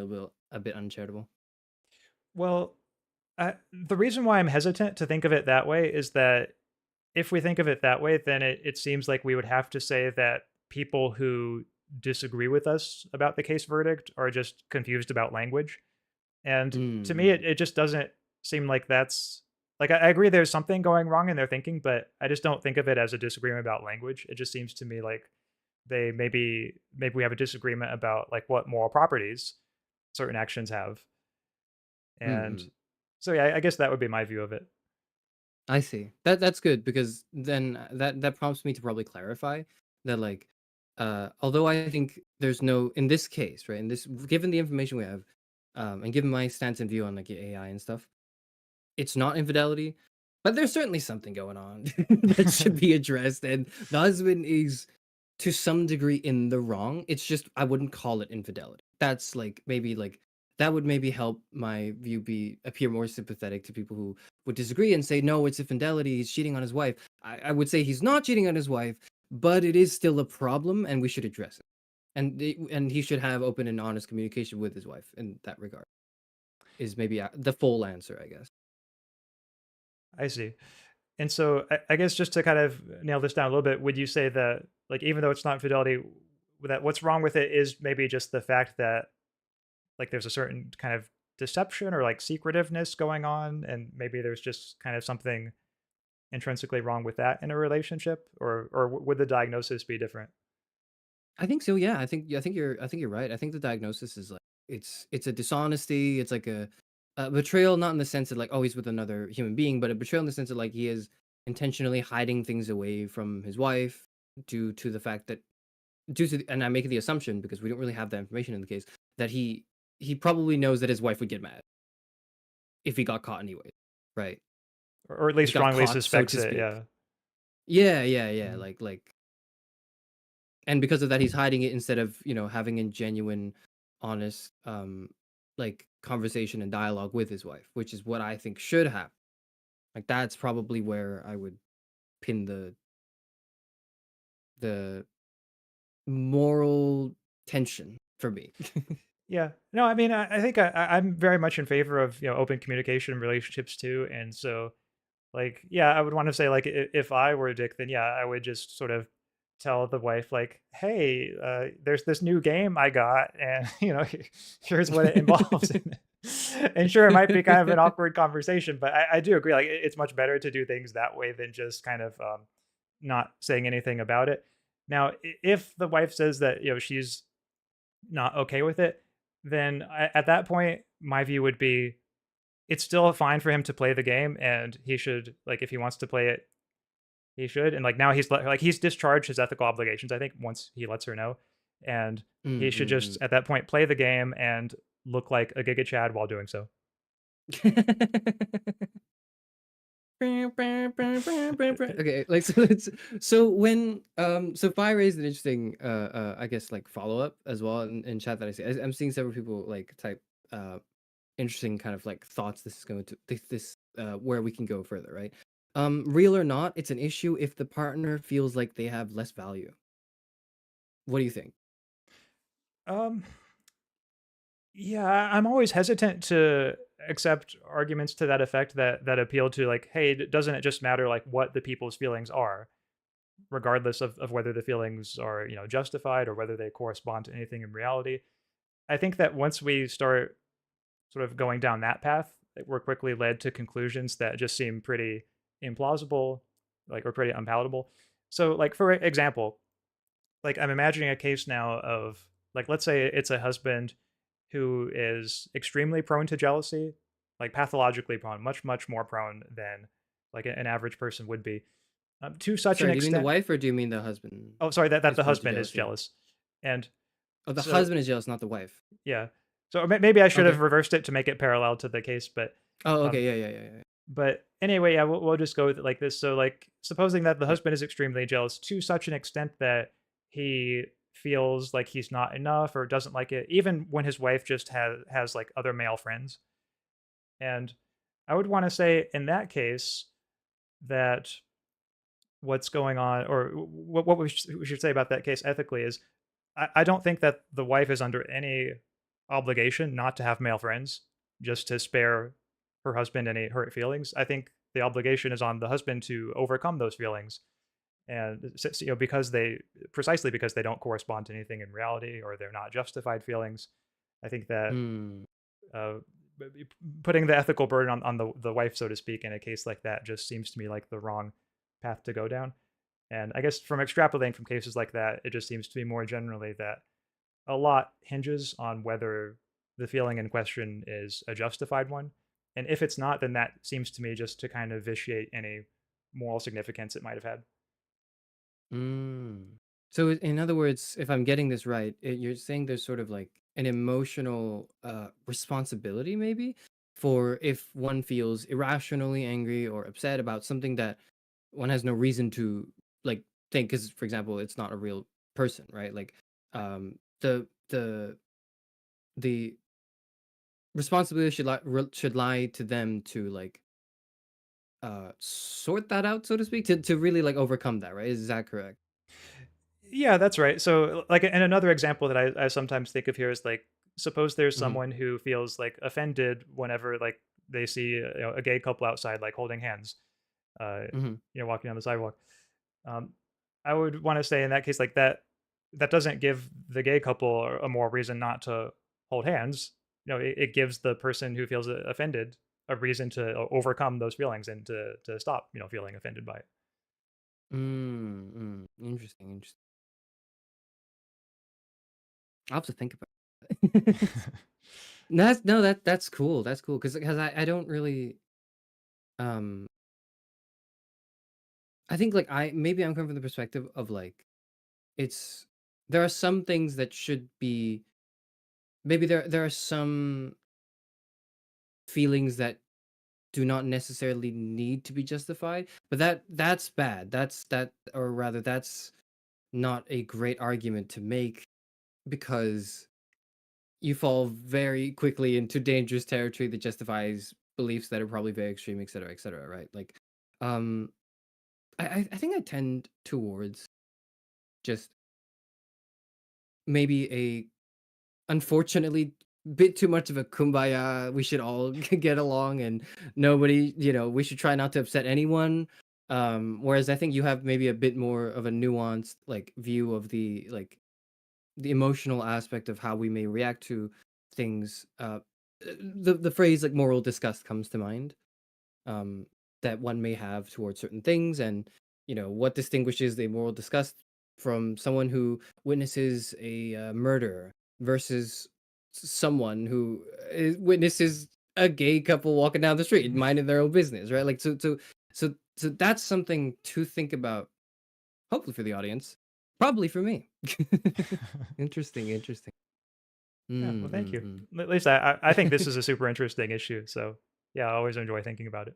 a bit uncharitable. Well, the reason why I'm hesitant to think of it that way is that if we think of it that way, then it seems like we would have to say that people who disagree with us about the case verdict are just confused about language. And to me, Mm-hmm. it just doesn't seem like that's like I agree there's something going wrong in their thinking, but I just don't think of it as a disagreement about language. It just seems to me like they maybe we have a disagreement about like what moral properties certain actions have. And Mm-hmm. so yeah, I guess that would be my view of it. I see. That's good because then that prompts me to probably clarify that, like, although I think there's no in this case, right? In this, given the information we have, and given my stance and view on like AI and stuff, it's not infidelity, but there's certainly something going on that should be addressed, and the husband is to some degree in the wrong. It's just I wouldn't call it infidelity. That's like maybe like that would maybe help my view be appear more sympathetic to people who would disagree and say no, it's infidelity. He's cheating on his wife. I would say he's not cheating on his wife, but it is still a problem, and we should address it. And he should have open and honest communication with his wife in that regard. Is maybe the full answer, I guess. I see. And so I guess just to kind of nail this down a little bit, would you say that like even though it's not infidelity, that what's wrong with it is maybe just the fact that like there's a certain kind of deception or like secretiveness going on, and maybe there's just kind of something intrinsically wrong with that in a relationship, or would the diagnosis be different? I think so. Yeah, I think you're right. I think the diagnosis is like it's a dishonesty. It's like a betrayal, not in the sense that like oh he's with another human being, but a betrayal in the sense that like he is intentionally hiding things away from his wife due to the fact that and I'm making the assumption because we don't really have that information in the case that he probably knows that his wife would get mad if he got caught anyway, right? Or at If least he got strongly caught, so suspects to it, speak. yeah. Yeah, yeah, yeah. Mhm. And because of that he's hiding it instead of having a genuine honest like conversation and dialogue with his wife, which is what I think should happen. Like that's probably where I would pin the moral tension for me. Yeah. No, I mean, I think I'm very much in favor of open communication in relationships too, and so like yeah, I would want to say like if I were a dick, then yeah, I would just sort of tell the wife like, hey, there's this new game I got, and here's what it involves. And sure, it might be kind of an awkward conversation, but I do agree like it's much better to do things that way than just kind of not saying anything about it. Now, if the wife says that she's not okay with it, then at that point, my view would be it's still fine for him to play the game, and he should like if he wants to play it, he should. And like now he's discharged his ethical obligations. I think once he lets her know, and he should just Mm-mm-mm. at that point play the game and look like a Giga Chad while doing so. Okay, like so when so Fi raised an interesting I guess like follow up as well in chat that I see. I'm seeing several people like type interesting kind of like thoughts this is going to this where we can go further, right? Real or not, it's an issue if the partner feels like they have less value. What do you think? Um, yeah, I'm always hesitant to accept arguments to that effect that appeal to like, hey, doesn't it just matter like what the people's feelings are, regardless of whether the feelings are justified or whether they correspond to anything in reality. I think that once we start sort of going down that path, like, we're quickly led to conclusions that just seem pretty implausible, like or pretty unpalatable. So, like for example, like I'm imagining a case now of like let's say it's a husband who is extremely prone to jealousy, like pathologically prone, much more prone than like an average person would be, to such an Sorry, do you mean the extent. wife or do you mean the husband Oh, sorry, that is the prone to husband is jealousy? jealous, and Oh, the so husband is jealous, not the wife. yeah, so maybe I should have Okay. reversed it to make it parallel to the case, Oh, okay. um, Yeah, yeah, yeah, yeah. but anyway, yeah, we'll just go with it like this. So, like, supposing that the Yeah. husband is extremely jealous to such an extent that he feels like he's not enough or doesn't like it, even when his wife just has like other male friends. And I would want to say in that case that what's going on, or what we should say about that case ethically is, I don't think that the wife is under any obligation not to have male friends just to spare her husband any hurt feelings. I think the obligation is on the husband to overcome those feelings, and because they precisely because they don't correspond to anything in reality or they're not justified feelings. I think that Mm. uh, putting the ethical burden on the wife, so to speak, in a case like that just seems to me like the wrong path to go down. And I guess from extrapolating from cases like that, it just seems to be more generally that a lot hinges on whether the feeling in question is a justified one. And if it's not, then that seems to me just to kind of vitiate any moral significance it might have had. Mm. So in other words, if I'm getting this right, you're saying there's sort of like an emotional responsibility maybe for if one feels irrationally angry or upset about something that one has no reason to like think, because for example, it's not a real person, right? Like the responsibility should lie to them to like sort that out, so to speak, to really like overcome that, right? Is that correct? Yeah, that's right. So, like, and another example that I sometimes think of here is like, suppose there's Mm-hmm. someone who feels like offended whenever like they see a gay couple outside like holding hands, uh, Mm-hmm. walking on the sidewalk. Um, I would want to say in that case, like that doesn't give the gay couple a more reason not to hold hands. It gives the person who feels offended a reason to overcome those feelings and to stop, feeling offended by it. Interesting, interesting. I'll have to think about it. That's no, that's cool. That's cool because I don't really um I think like maybe I'm coming from the perspective of like it's there are some things that should be maybe there are some feelings that do not necessarily need to be justified, but that's bad. That or rather that's not a great argument to make because you fall very quickly into dangerous territory that justifies beliefs that are probably very extreme, et cetera, right? Like, um, I think I tend towards just maybe a unfortunately bit too much of a kumbaya. We should all get along, and nobody, we should try not to upset anyone. Whereas I think you have maybe a bit more of a nuanced like view of the emotional aspect of how we may react to things. The phrase like moral disgust comes to mind, um, that one may have towards certain things, and what distinguishes the moral disgust from someone who witnesses a murder versus someone who witnesses a gay couple walking down the street minding their own business, right? Like so that's something to think about, hopefully for the audience, probably for me. Interesting, interesting. Yeah, well, thank you. Mm. At least I think this is a super interesting issue. So yeah, I always enjoy thinking about it.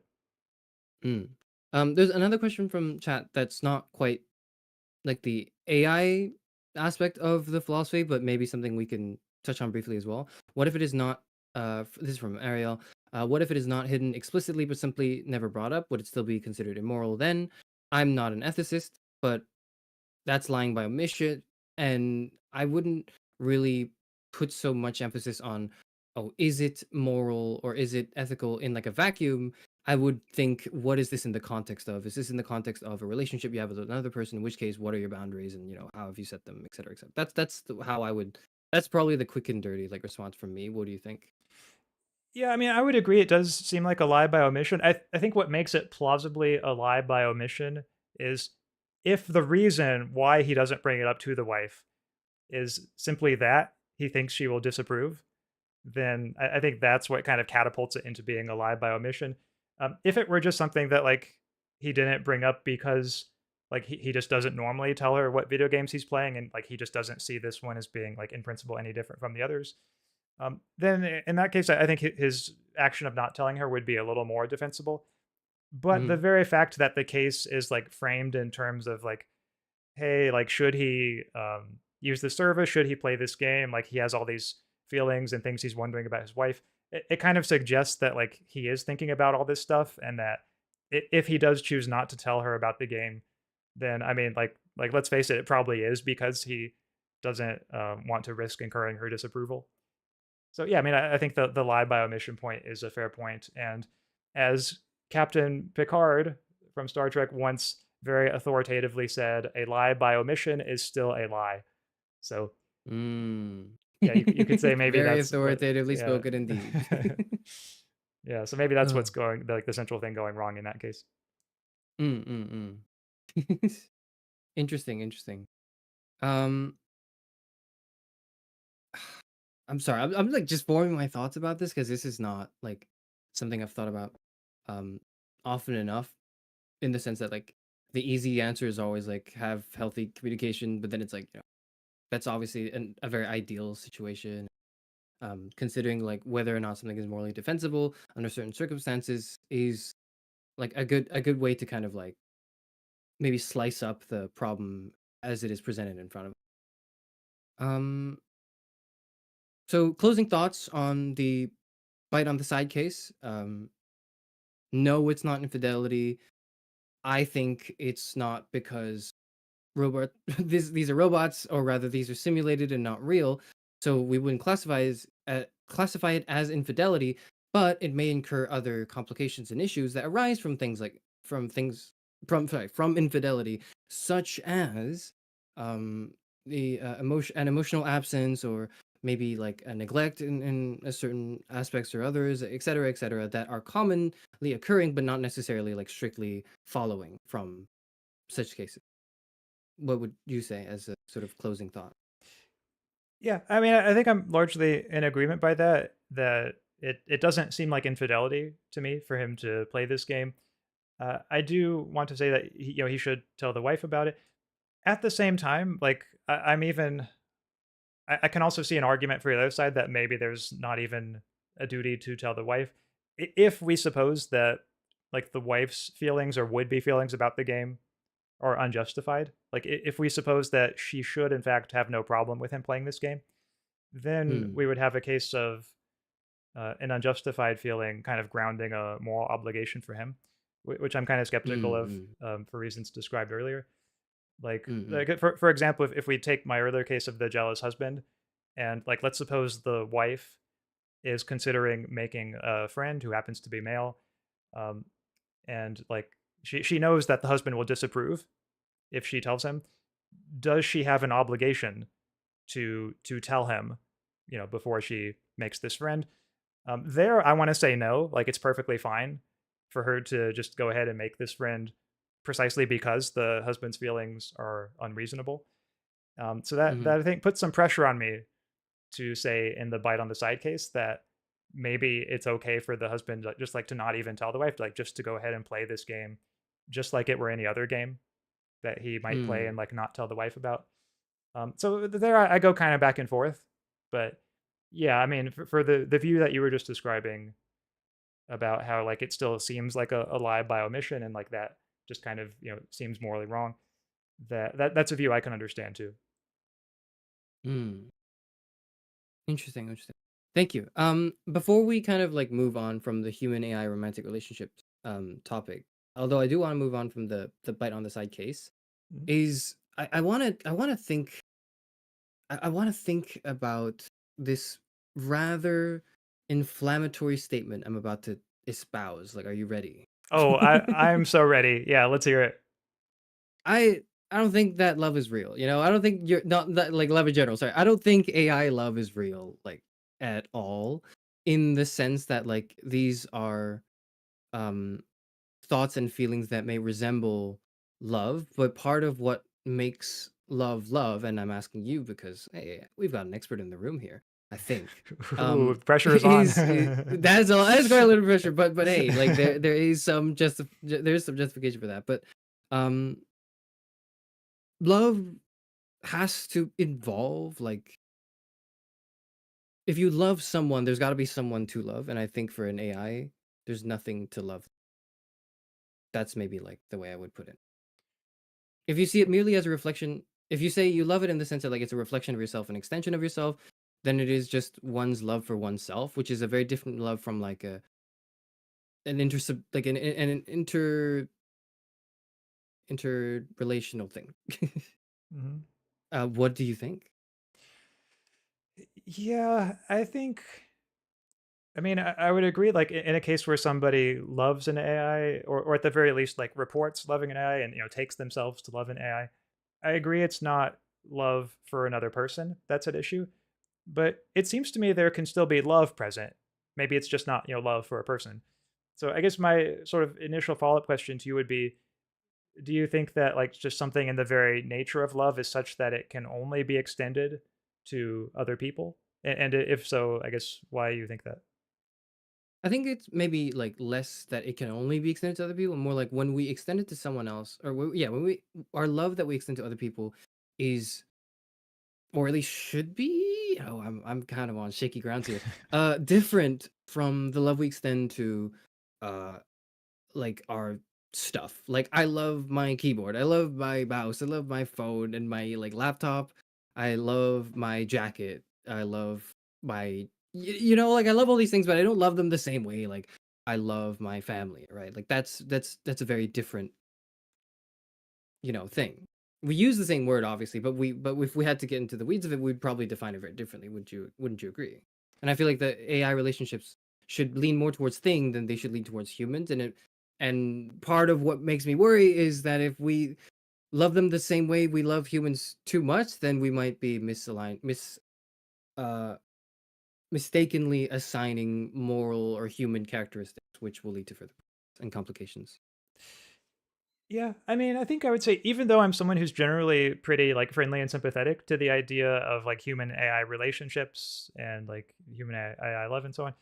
Mm. There's another question from chat that's not quite like the AI aspect of the philosophy, but maybe something we can touch on briefly as well. What if it is not? This is from Ariel. What if it is not hidden explicitly, but simply never brought up? Would it still be considered immoral then? I'm not an ethicist, but that's lying by omission, and I wouldn't really put so much emphasis on, oh, is it moral or is it ethical in like a vacuum. I would think, what is this in the context of? Is this in the context of a relationship you have with another person, in which case what are your boundaries, and how have you set them, etc., etc. How I would, that's probably the quick and dirty like response from me. What do you think? Yeah, I mean, I would agree. It does seem like a lie by omission. I think what makes it plausibly a lie by omission is if the reason why he doesn't bring it up to the wife is simply that he thinks she will disapprove, then I think that's what kind of catapults it into being a lie by omission. If it were just something that like he didn't bring up because like he just doesn't normally tell her what video games he's playing, and like he just doesn't see this one as being like in principle any different from the others, then in that case, I think his action of not telling her would be a little more defensible. But Mm-hmm. the very fact that the case is like framed in terms of like hey, like, should he use this service? Should he play this game? Like, he has all these feelings and things he's wondering about his wife. It kind of suggests that like he is thinking about all this stuff, and that if he does choose not to tell her about the game, then I mean, like let's face it, it probably is because he doesn't want to risk incurring her disapproval. So yeah, I mean, I think the lie by omission point is a fair point, and as Captain Picard from Star Trek once very authoritatively said, "A lie by omission is still a lie." So Mm. yeah, you could say maybe Very that's what, authoritatively yeah. spoken indeed. Yeah, so maybe that's what's Oh. going, like the central thing going wrong in that case. Mm, mm, mm. Interesting, interesting. Um, I'm sorry. I'm like just forming my thoughts about this because this is not like something I've thought about um often enough, in the sense that like the easy answer is always like have healthy communication, but then it's like, that's obviously a very ideal situation. Considering like whether or not something is morally defensible under certain circumstances is like a good way to kind of like maybe slice up the problem as it is presented in front of. Um, so closing thoughts on the bite on the side case. No, it's not infidelity. I think it's not because robot these are robots, or rather these are simulated and not real. So we wouldn't classify it as infidelity, but it may incur other complications and issues that arise from from infidelity, such as um the emotional absence, or maybe like a neglect in a certain aspects or others, et cetera, that are commonly occurring but not necessarily like strictly following from such cases. What would you say as a sort of closing thought? Yeah, I mean, I think I'm largely in agreement by that. That it doesn't seem like infidelity to me for him to play this game. I do want to say that he should tell the wife about it. At the same time, like I'm even I can also see an argument for the other side that maybe there's not even a duty to tell the wife. If we suppose that like the wife's feelings or would be feelings about the game are unjustified, like if we suppose that she should in fact have no problem with him playing this game, then Hmm. we would have a case of an unjustified feeling kind of grounding a moral obligation for him, which I'm kind of skeptical of Mm, for reasons described earlier. Like, mm, mm, for example, if we take my earlier case of the jealous husband, and like let's suppose the wife is considering making a friend who happens to be male, um, and like she knows that the husband will disapprove if she tells him. Does she have an obligation to tell him, before she makes this friend? There, I want to say no. Like it's perfectly fine for her to just go ahead and make this friend, precisely because the husband's feelings are unreasonable. So that mhm, I think puts some pressure on me to say in the bite on the side case that maybe it's okay for the husband just like to not even tell the wife, like just to go ahead and play this game, just like it were any other game that he might play and mm, like not tell the wife about. So there, I go kind of back and forth, but yeah, I mean, for the view that you were just describing about how like it still seems like a lie by omission, and like that just kind of seems morally wrong. That's a view I can understand too. mm. Interesting, interesting. Thank you. Before we kind of like move on from the human AI romantic relationship topic, although I do want to move on from the bite on the side case, Mhm. is I want to think about this rather inflammatory statement I'm about to espouse. Like, are you ready? Oh, I'm so ready. Yeah, let's hear it. I I don't think that love is real. I don't think you're not that like love in general. Sorry, I don't think AI love is real, like at all, in the sense that like these are um thoughts and feelings that may resemble love, but part of what makes love love, and I'm asking you because hey, we've got an expert in the room here, I think. Ooh, pressure is on. That is quite a little pressure, but hey, like there is there's some justification for that. But um love has to involve like if you love someone, there's got to be someone to love, and I think for an AI, there's nothing to love. That's maybe like the way I would put it. If you see it merely as a reflection, if you say you love it in the sense that like it's a reflection of yourself, an extension of yourself, then it is just one's love for oneself, which is a very different love from like an inter like an interrelational thing. Mhm. What do you think? Yeah, I think. I mean, I would agree. Like in a case where somebody loves an AI, or at the very least, like reports loving an AI, and takes themselves to love an AI. I agree, it's not love for another person that's at issue, but it seems to me there can still be love present. Maybe it's just not love for a person. So I guess my sort of initial follow up question to you would be: do you think that like just something in the very nature of love is such that it can only be extended to other people? And if so, I guess why you think that? I think it's maybe like less that it can only be extended to other people, and more like when we extend it to someone else, or yeah, when we our love that we extend to other people is, or at least should be. Oh, I'm kind of on shaky grounds here. Different from the love we extend to, uh, like our stuff. Like I love my keyboard, I love my mouse, I love my phone and my like laptop. I love my jacket. I love my, like I love all these things, but I don't love them the same way. Like I love my family, right? Like that's a very different, thing. We use the same word obviously, but if we had to get into the weeds of it, we'd probably define it very differently. Wouldn't you agree? And I feel like the AI relationships should lean more towards thing than they should lean towards humans. And part of what makes me worry is that if we love them the same way we love humans too much, then we might be uh mistakenly assigning moral or human characteristics, which will lead to further and complications. Yeah, I mean, I think I would say even though I'm someone who's generally pretty like friendly and sympathetic to the idea of like human AI relationships and like human AI love and so on,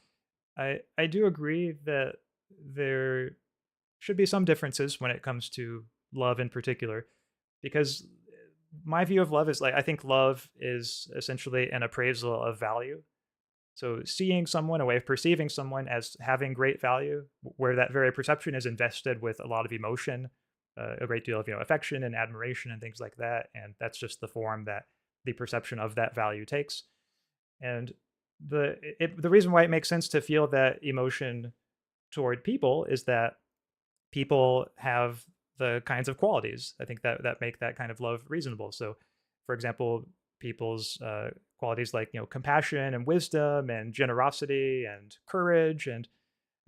I do agree that there should be some differences when it comes to love in particular, because my view of love is like I think love is essentially an appraisal of value. So seeing someone, a way of perceiving someone as having great value, where that very perception is invested with a lot of emotion, a great deal of affection and admiration and things like that, and that's just the form that the perception of that value takes. And the reason why it makes sense to feel that emotion toward people is that people have the kinds of qualities I think that make that kind of love reasonable. So, for example, people's qualities like compassion and wisdom and generosity and courage and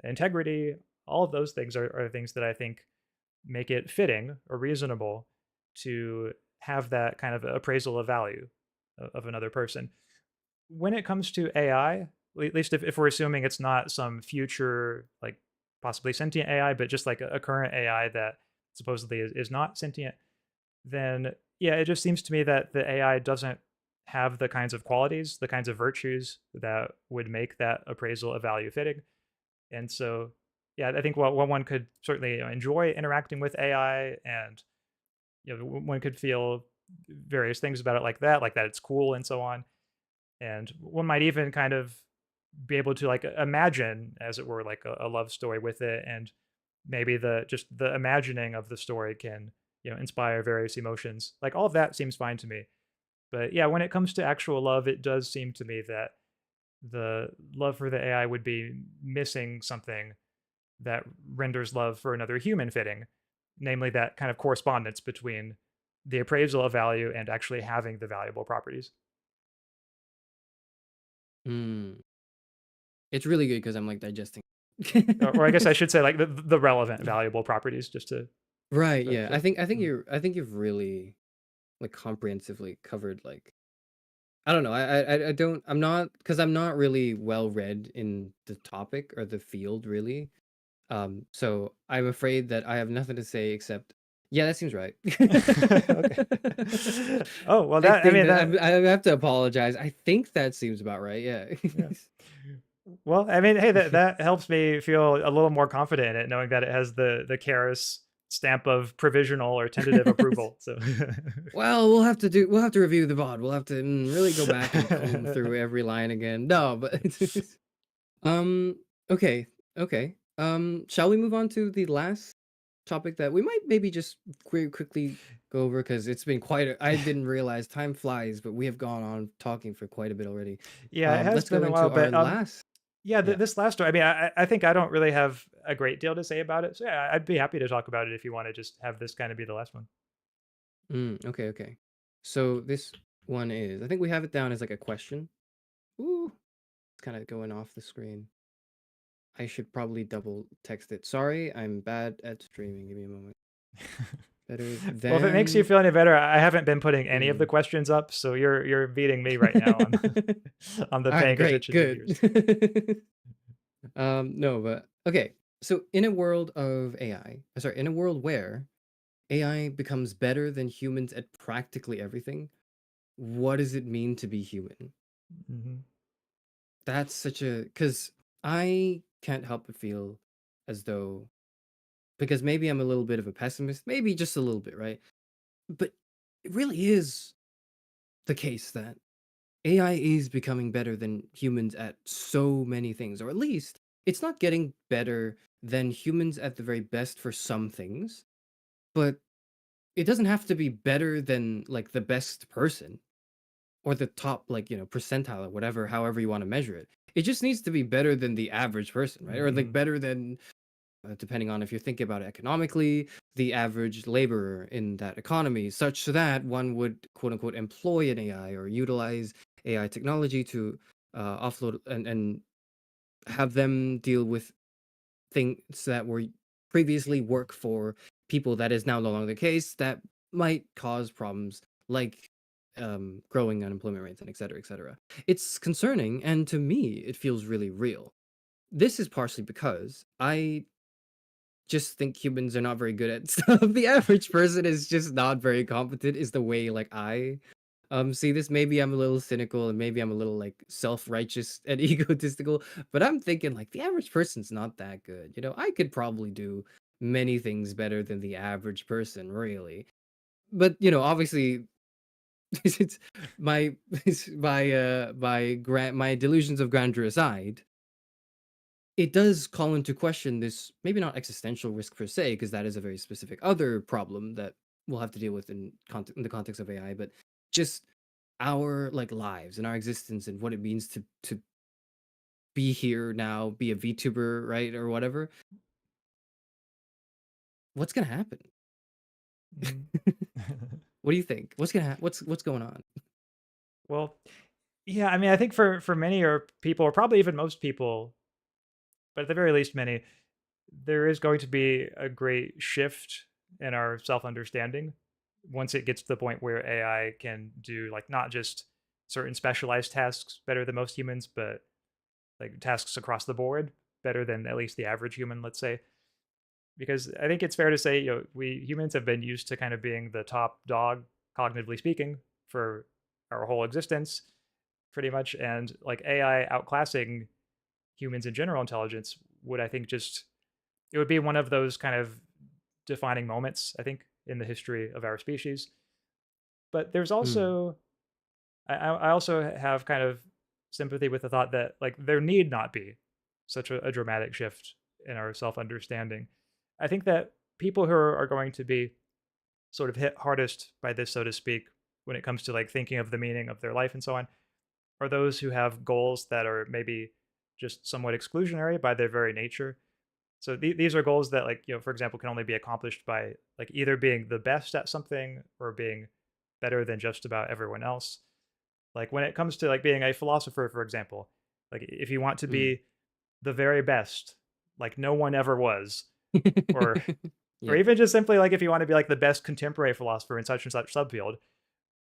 integrity, all of those things are things that I think make it fitting or reasonable to have that kind of appraisal of value of another person. When it comes to AI, at least if we're assuming it's not some future, like possibly sentient AI, but just like a current AI that supposedly is not sentient, then yeah, it just seems to me that the AI doesn't have the kinds of qualities, the kinds of virtues that would make that appraisal of value fitting. And so, yeah, I think while one could certainly enjoy interacting with AI, and one could feel various things about it like that it's cool and so on, and one might even kind of be able to like imagine, as it were, like a love story with it, and maybe the just the imagining of the story can inspire various emotions. Like all of that seems fine to me. But yeah, when it comes to actual love, it does seem to me that the love for the AI would be missing something that renders love for another human fitting, namely that kind of correspondence between the appraisal of value and actually having the valuable properties. Hmm. It's really good because I'm like digesting. Or I guess I should say like the relevant valuable properties, just to Right, yeah. to I think mhm. you've really like comprehensively covered like, I don't know. I don't, I'm not, because I'm not really well read in the topic or the field really. So I'm afraid that I have nothing to say except, yeah, that seems right. Okay. Oh, well, I that I think mean, that that I have to apologize. I think that seems about right. Yeah. yeah. Well, I mean, hey, that helps me feel a little more confident in it, knowing that it has the Karis stamp of provisional or tentative approval. So, Well, we'll have to review the VOD. We'll have to really go back and comb through every line again. No, but um okay. Okay. Shall we move on to the last topic that we might maybe just quickly go over because it's been quite I didn't realize time flies, but we have gone on talking for quite a bit already. Yeah, it has Let's go been a while, into our but last. yeah, Yeah. this last story. I mean, I think I don't really have a great deal to say about it. So yeah, I'd be happy to talk about it if you want to just have this kind of be the last one. Okay, okay. So this one is, I think we have it down as like a question. Ooh, it's kind of going off the screen. I should probably double text it. Sorry, I'm bad at streaming. Give me a moment. Better Well, if it makes you than. feel any better, I haven't been putting any of the Human. questions up, so you're beating me right now on on the All right, paying great, attention to viewers. good. No, but okay. So in a world of AI, sorry, in a world where AI becomes better than humans at practically everything, what does it mean to be human? Hmm. That's such a, because I can't help but feel as though, because maybe I'm a little bit of a pessimist, maybe just a little bit, right? But it really is the case that AI is becoming better than humans at so many things, or at least it's not getting better than humans at the very best for some things, but it doesn't have to be better than like the best person or the top, like, percentile or whatever, however you want to measure it. It just needs to be better than the average person, right? Or like Hmm. better than, depending on if you're thinking about it economically, the average laborer in that economy, such that one would quote unquote employ an AI or utilize AI technology to offload and have them deal with things that were previously work for people that is now no longer the case that might cause problems like growing unemployment rates and et cetera, et cetera. It's concerning, and to me, it feels really real. This is partially because I just think humans are not very good at stuff. The average person is just not very competent, is the way like I see this. Maybe I'm a little cynical and maybe I'm a little like self-righteous and egotistical, but I'm thinking like the average person's not that good. I could probably do many things better than the average person, really. But obviously it's my my delusions of grandeur aside, it does call into question this, maybe not existential risk per se, because that is a very specific other problem that we'll have to deal with in the context of AI, but just our like lives and our existence and what it means to be here now, be a VTuber, right, or whatever. What's gonna happen? Hmm. What do you think? What's going on? Well, yeah, I mean, I think for many or people, or probably even most people, but at the very least many, there is going to be a great shift in our self-understanding once it gets to the point where AI can do like not just certain specialized tasks better than most humans, but like tasks across the board better than at least the average human, let's say. Because I think it's fair to say, we humans have been used to kind of being the top dog, cognitively speaking, for our whole existence, pretty much. And like AI outclassing humans in general intelligence would, I think, just it would be one of those kind of defining moments, I think, in the history of our species. But there's Mm, also, I also have kind of sympathy with the thought that like there need not be such a dramatic shift in our self-understanding. I think that people who are going to be sort of hit hardest by this, so to speak, when it comes to like thinking of the meaning of their life and so on, are those who have goals that are maybe just somewhat exclusionary by their very nature. So these are goals that, like, for example, can only be accomplished by like either being the best at something or being better than just about everyone else. Like when it comes to like being a philosopher, for example, like if you want to mm. be the very best, like no one ever was, or or Yep. even just simply like if you want to be like the best contemporary philosopher in such and such subfield,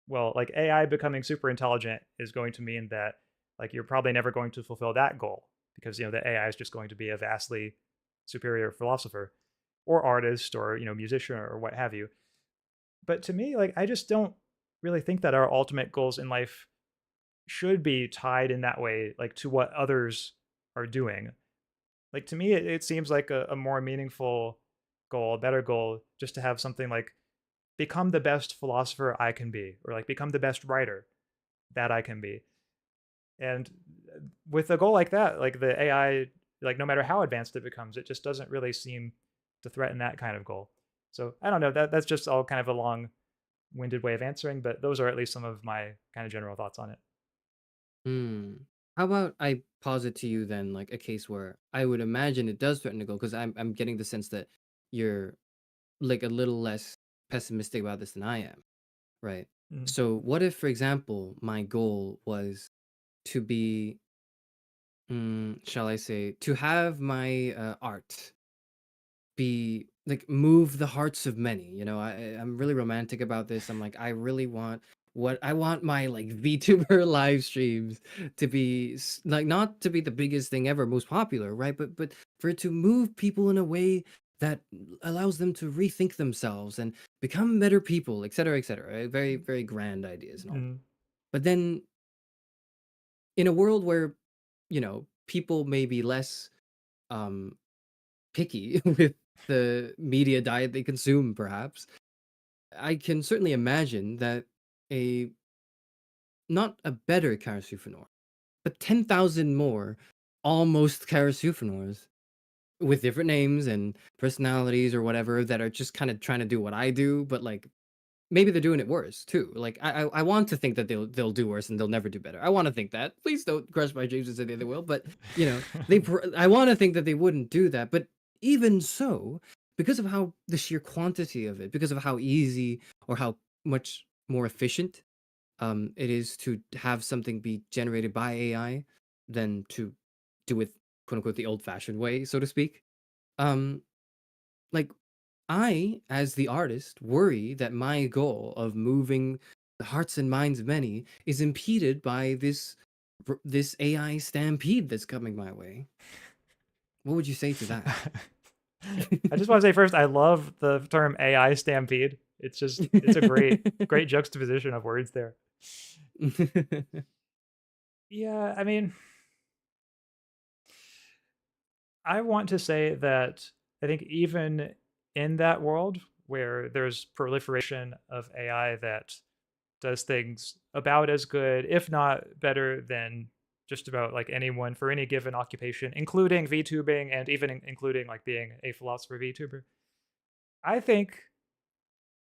well, like AI becoming super intelligent is going to mean that like you're probably never going to fulfill that goal because the AI is just going to be a vastly superior philosopher or artist or musician or what have you. But to me, like I just don't really think that our ultimate goals in life should be tied in that way, like to what others are doing. Like to me, it seems like a more meaningful goal, a better goal, just to have something like become the best philosopher I can be, or like become the best writer that I can be. And with a goal like that, like the AI, like no matter how advanced it becomes, it just doesn't really seem to threaten that kind of goal. So I don't know. That's just all kind of a long-winded way of answering, but those are at least some of my kind of general thoughts on it. Hmm. How about I posit to you then, like a case where I would imagine it does threaten to go, because I'm getting the sense that you're like a little less pessimistic about this than I am, right? Mm. So what if, for example, my goal was to be, shall I say, to have my art be like move the hearts of many. You know, I'm really romantic about this. I'm like, I really want what I want my like VTuber live streams to be like not to be the biggest thing ever, most popular, right? But for it to move people in a way that allows them to rethink themselves and become better people, etc., etc. Right? Very, very grand ideas and all. Mm. But then in a world where, you know, people may be less um picky with the media diet they consume, perhaps, I can certainly imagine that a not a better Karasufanor, but 10,000 more almost Karasufanors with different names and personalities or whatever that are just kind of trying to do what I do, but like maybe they're doing it worse too. Like I want to think that they'll do worse and they'll never do better. I want to think that. Please don't crush my dreams and say they will. But you know, I want to think that they wouldn't do that. But even so, because of how the sheer quantity of it, because of how easy or how much more efficient it is to have something be generated by AI than to do it quote unquote the old fashioned way, so to speak. Um, like I, as the artist, worry that my goal of moving the hearts and minds of many is impeded by this AI stampede that's coming my way. What would you say to that? I just want to say first, I love the term AI stampede. It's a great juxtaposition of words there. Yeah, I mean, I want to say that I think even in that world where there's proliferation of AI that does things about as good, if not better than just about like anyone for any given occupation, including VTubing and even including like being a philosopher VTuber. I think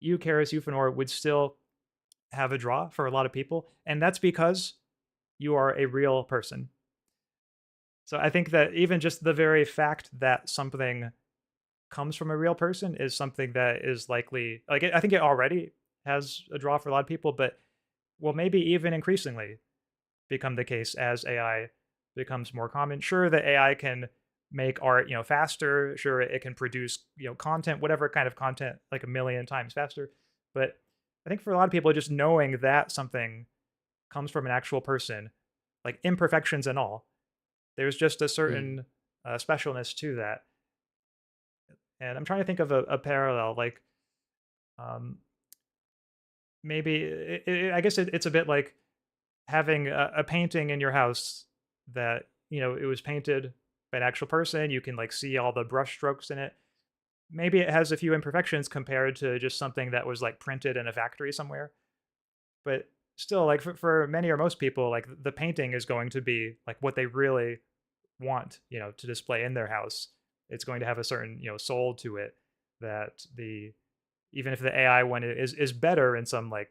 you, Karis Eufanor, would still have a draw for a lot of people, and that's because you are a real person. So I think that even just the very fact that something comes from a real person is something that is likely like I think it already has a draw for a lot of people, but will maybe even increasingly become the case as AI becomes more common. Sure, the AI can make art, faster. Sure, it can produce, content, whatever kind of content, like a million times faster. But I think for a lot of people, just knowing that something comes from an actual person, like imperfections and all, there's just a Mm, certain specialness to that. And I'm trying to think of a parallel, like um, maybe I guess it's a bit like having a painting in your house that it was painted by an actual person. You can like see all the brush strokes in it. Maybe it has a few imperfections compared to just something that was like printed in a factory somewhere, but still, like for many or most people, like the painting is going to be like what they really want, to display in their house. It's going to have a certain soul to it that the even if the AI one is better in some like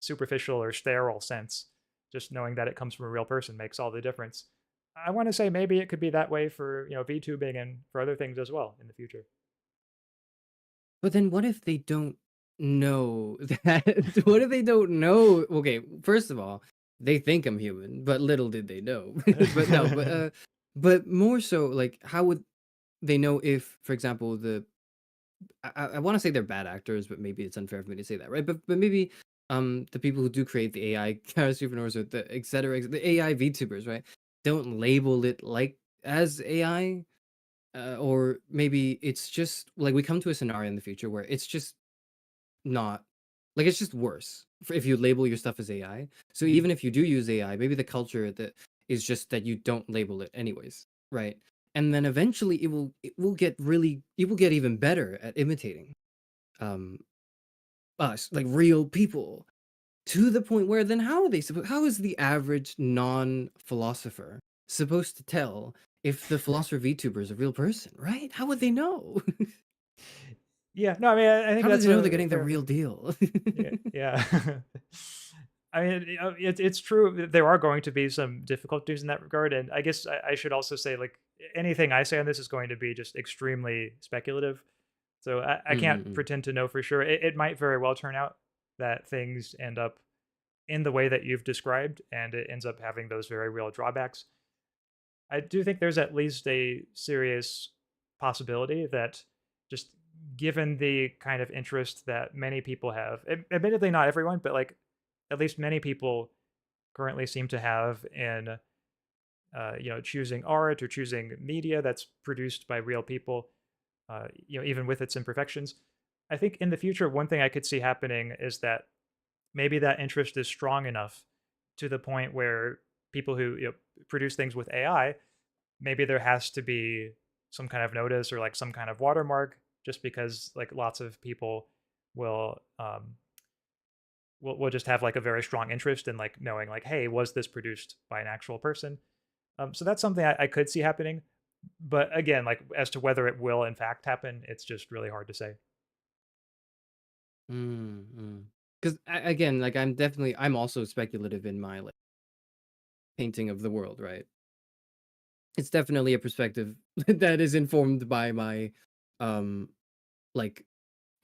superficial or sterile sense, just knowing that it comes from a real person makes all the difference. I want to say maybe it could be that way for VTubing and for other things as well in the future. but then what if they don't know that? What if they don't know? Okay, first of all, they think I'm human, but little did they know. But no, but more so, like, how would they know if, for example, I want to say they're bad actors, but maybe it's unfair for me to say that, right? But maybe the people who do create the AI supernovas or the the AI VTubers, right? Don't label it like as AI, or maybe it's just like we come to a scenario in the future where it's just not like it's just worse if you label your stuff as AI. So Mm. even if you do use AI, maybe the culture that is just that you don't label it anyways, right? And then eventually it will get even better at imitating um us, like real people, to the point where then how is the average non-philosopher supposed to tell if the philosopher VTuber is a real person, right? How would they know? Yeah, no, I mean, I think How do that's they know they're a getting the fair real point. deal? Yeah, yeah. I mean, it's true that there are going to be some difficulties in that regard, and I guess I should also say, like, anything I say on this is going to be just extremely speculative. So I can't Mm-mm-mm. pretend to know for sure. It might very well turn out that things end up in the way that you've described, and it ends up having those very real drawbacks. I do think there's at least a serious possibility that, just given the kind of interest that many people have, admittedly not everyone, but like at least many people currently seem to have in choosing art or choosing media that's produced by real people, even with its imperfections. I think in the future, one thing I could see happening is that maybe that interest is strong enough to the point where people who produce things with AI, maybe there has to be some kind of notice or like some kind of watermark, just because like lots of people will will just have like a very strong interest in like knowing like, hey, was this produced by an actual person? So that's something I could see happening, but again, like as to whether it will in fact happen, it's just really hard to say. Mm-mm. Because again, like I'm also speculative in my like painting of the world, right? It's definitely a perspective that is informed by my um like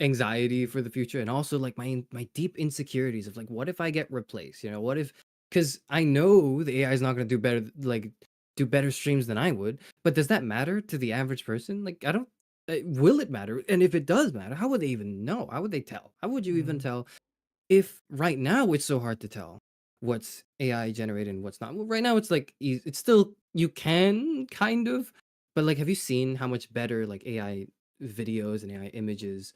anxiety for the future, and also like my deep insecurities of like, what if I get replaced, what if, because I know the AI is not going to do better, like do better streams than I would, but does that matter to the average person? Like, I don't, will it matter? And if it does matter, how would they even know? How would they tell? How would you even Mhm. tell if right now it's so hard to tell what's AI generated and what's not? Well, right now it's like it's still, you can kind of, but like, have you seen how much better like AI videos and AI images,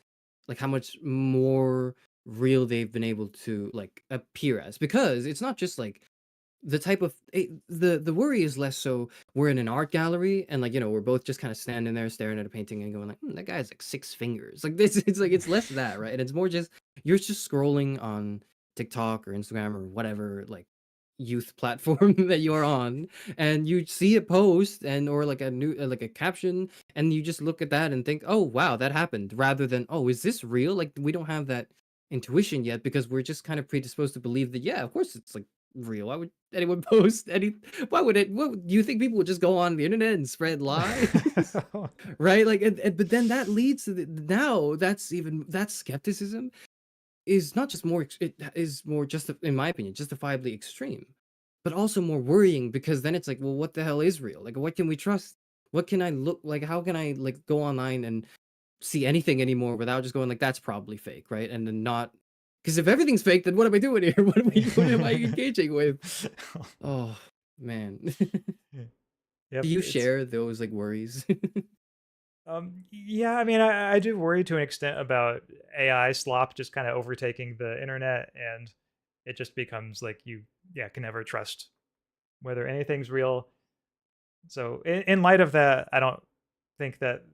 like how much more real they've been able to like appear as? Because it's not just like the type of the worry is less so we're in an art gallery and like, we're both just kind of standing there staring at a painting and going like, that guy has like six fingers, like this. It's like, it's less that, right? And it's more just you're just scrolling on TikTok or Instagram or whatever like youth platform that you're on, and you see a post and or like a new like a caption, and you just look at that and think, oh wow, that happened, rather than, oh, is this real? Like, we don't have that intuition yet because we're just kind of predisposed to believe that, yeah, of course it's like real. Why would anyone post any? Why would it? What do you think, people would just go on the internet and spread lies? Right? Like, but then that leads to now that's even that skepticism is not just more, it is more, just in my opinion, justifiably extreme, but also more worrying, because then it's like, well, what the hell is real? Like, what can we trust? What can I look like? How can I like go online and see anything anymore without just going like, that's probably fake, right? And then not, because if everything's fake, then what am I doing here? What am I engaging with? Oh man. Do Yep, you it's share those like worries? yeah, I mean, I do worry to an extent about AI slop just kind of overtaking the internet, and it just becomes like you, yeah, can never trust whether anything's real. So in light of that, I don't think that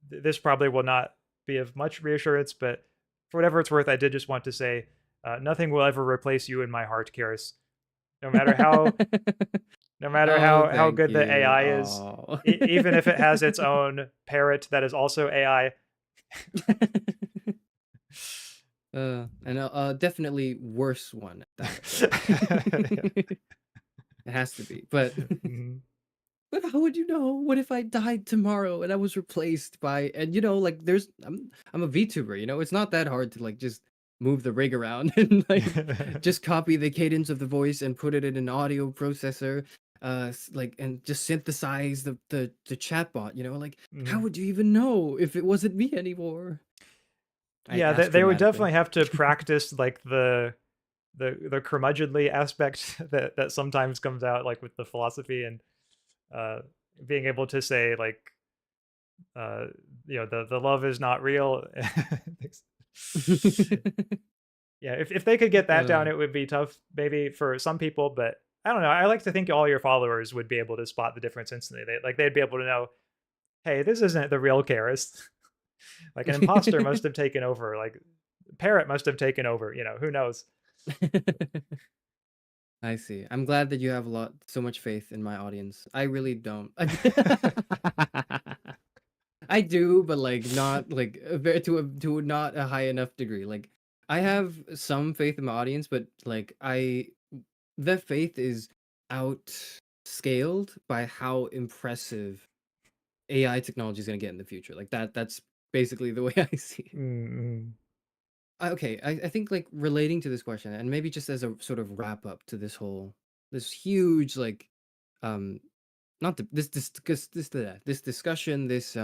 this probably will not be of much reassurance, but for whatever it's worth, I did just want to say, nothing will ever replace you in my heart, Karis. No matter how, no matter Oh, how thank good the you. AI is, Oh. even if it has its own parrot that is also AI. And definitely worse one at that, but it has to be. But Mhm. but how would you know? What if I died tomorrow and I was replaced by, and like, I'm a VTuber, it's not that hard to like just move the rig around and like just copy the cadence of the voice and put it in an audio processor, like, and just synthesize the chatbot, like, how Mhm. would you even know if it wasn't me anymore? I Yeah, asked they would dramatically. definitely have to practice like the curmudgeonly aspect that sometimes comes out like with the philosophy, and uh being able to say like uh the love is not real. Yeah, if they could get that down, uh, it would be tough maybe for some people, but I don't know. I like to think all your followers would be able to spot the difference instantly. They'd be able to know, hey, this isn't the real Karis. Like an imposter must have taken over. Like Parrot must have taken over. Who knows? I see. I'm glad that you have so much faith in my audience. I really don't. I do, but like not like to not a high enough degree. Like I have some faith in my audience, but like that faith is outscaled by how impressive AI technology is going to get in the future. Like that's basically the way I see it. Mm-hmm. Okay, I think like relating to this question and maybe just as a sort of wrap up to this huge like um not the, this discussion, this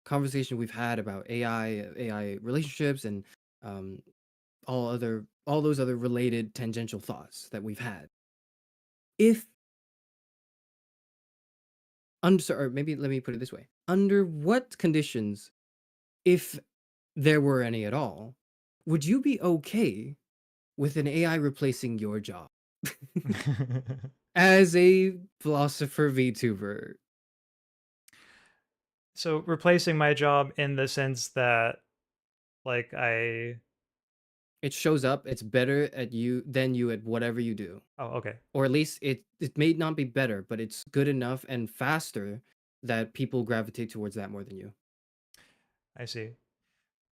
conversation we've had about AI relationships and um all those other related tangential thoughts that we've had. If or maybe let me put it this way: under what conditions, if there were any at all, would you be okay with an AI replacing your job as a philosopher VTuber? So replacing my job in the sense that like I It shows up, it's better at you than you at whatever you do. oh okay. Or at least it may not be better, but it's good enough and faster that people gravitate towards that more than you. I see.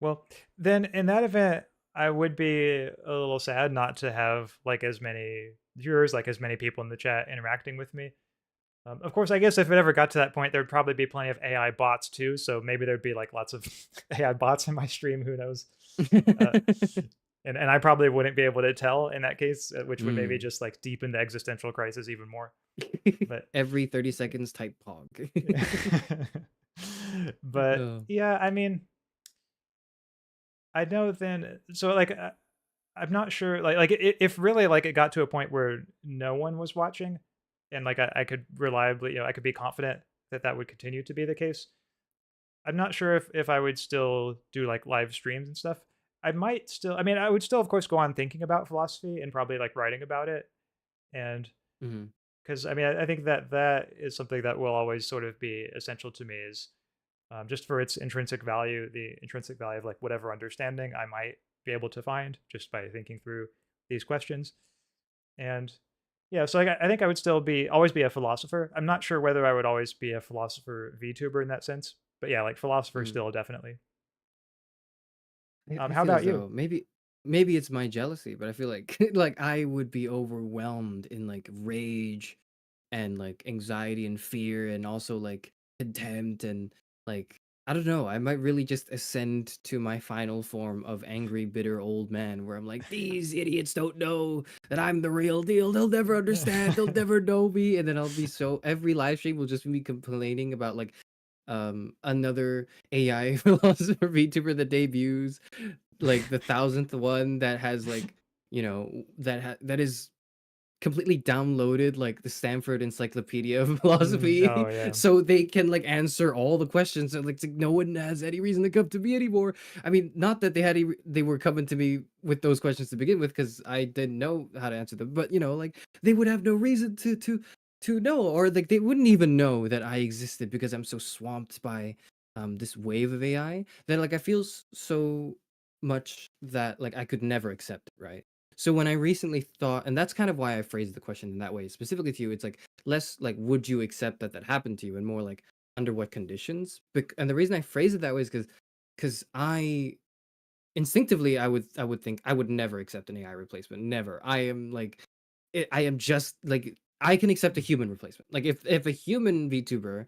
Well, then in that event, I would be a little sad not to have like as many viewers, like as many people in the chat interacting with me. Of course, I guess if it ever got to that point, there'd probably be plenty of AI bots too. So maybe there'd be like lots of AI bots in my stream. Who knows? Uh, and I probably wouldn't be able to tell in that case, which would maybe Mm. just like deepen the existential crisis even more. But Every 30 seconds type pog. but Oh. yeah, I mean, I know then. So like, I'm not sure. If really like it got to a point where no one was watching, and like I could reliably, I could be confident that that would continue to be the case. I'm not sure if I would still do like live streams and stuff. I might still. I mean, I would still, of course, go on thinking about philosophy and probably like writing about it, and Mhm. because I mean, I think that that is something that will always sort of be essential to me. Is just for its intrinsic value, the intrinsic value of like whatever understanding I might be able to find just by thinking through these questions. And yeah, so I think I would still be always be a philosopher. I'm not sure whether I would always be a philosopher VTuber in that sense, but yeah, like philosopher Mhm. still definitely. I How feel about as you? though maybe it's my jealousy, but I feel like like I would be overwhelmed in like rage and like anxiety and fear and also like contempt and like I don't know, I might really just ascend to my final form of angry, bitter old man where I'm like, these idiots don't know that I'm the real deal. They'll never understand. They'll never know me. And then I'll be so every live stream will just be complaining about like another AI philosopher VTuber that debuts, like the thousandth one that has like, that is completely downloaded like the Stanford Encyclopedia of Oh Philosophy yeah. so they can like answer all the questions and like no one has any reason to come to me anymore. I mean, not that they were coming to me with those questions to begin with because I didn't know how to answer them, but like they would have no reason to know, or like they wouldn't even know that I existed because I'm so swamped by this wave of AI that like I feel so much that like I could never accept it, right? So when I recently thought, and that's kind of why I phrased the question in that way, specifically to you, it's like less like, would you accept that happened to you, and more like under what conditions? And the reason I phrase it that way is because I instinctively I would think I would never accept an AI replacement. Never. I am like I am just like I can accept a human replacement. Like if a human VTuber,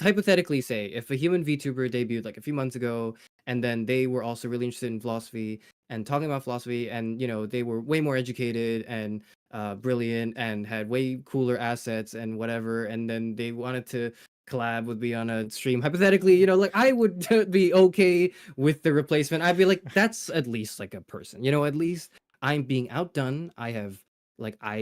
hypothetically say if a human VTuber debuted like a few months ago, and then they were also really interested in philosophy and talking about philosophy, and they were way more educated and brilliant and had way cooler assets and whatever, and then they wanted to collab with me on a stream hypothetically, like I would be okay with the replacement. I'd be like, that's at least like a person, at least I'm being outdone. I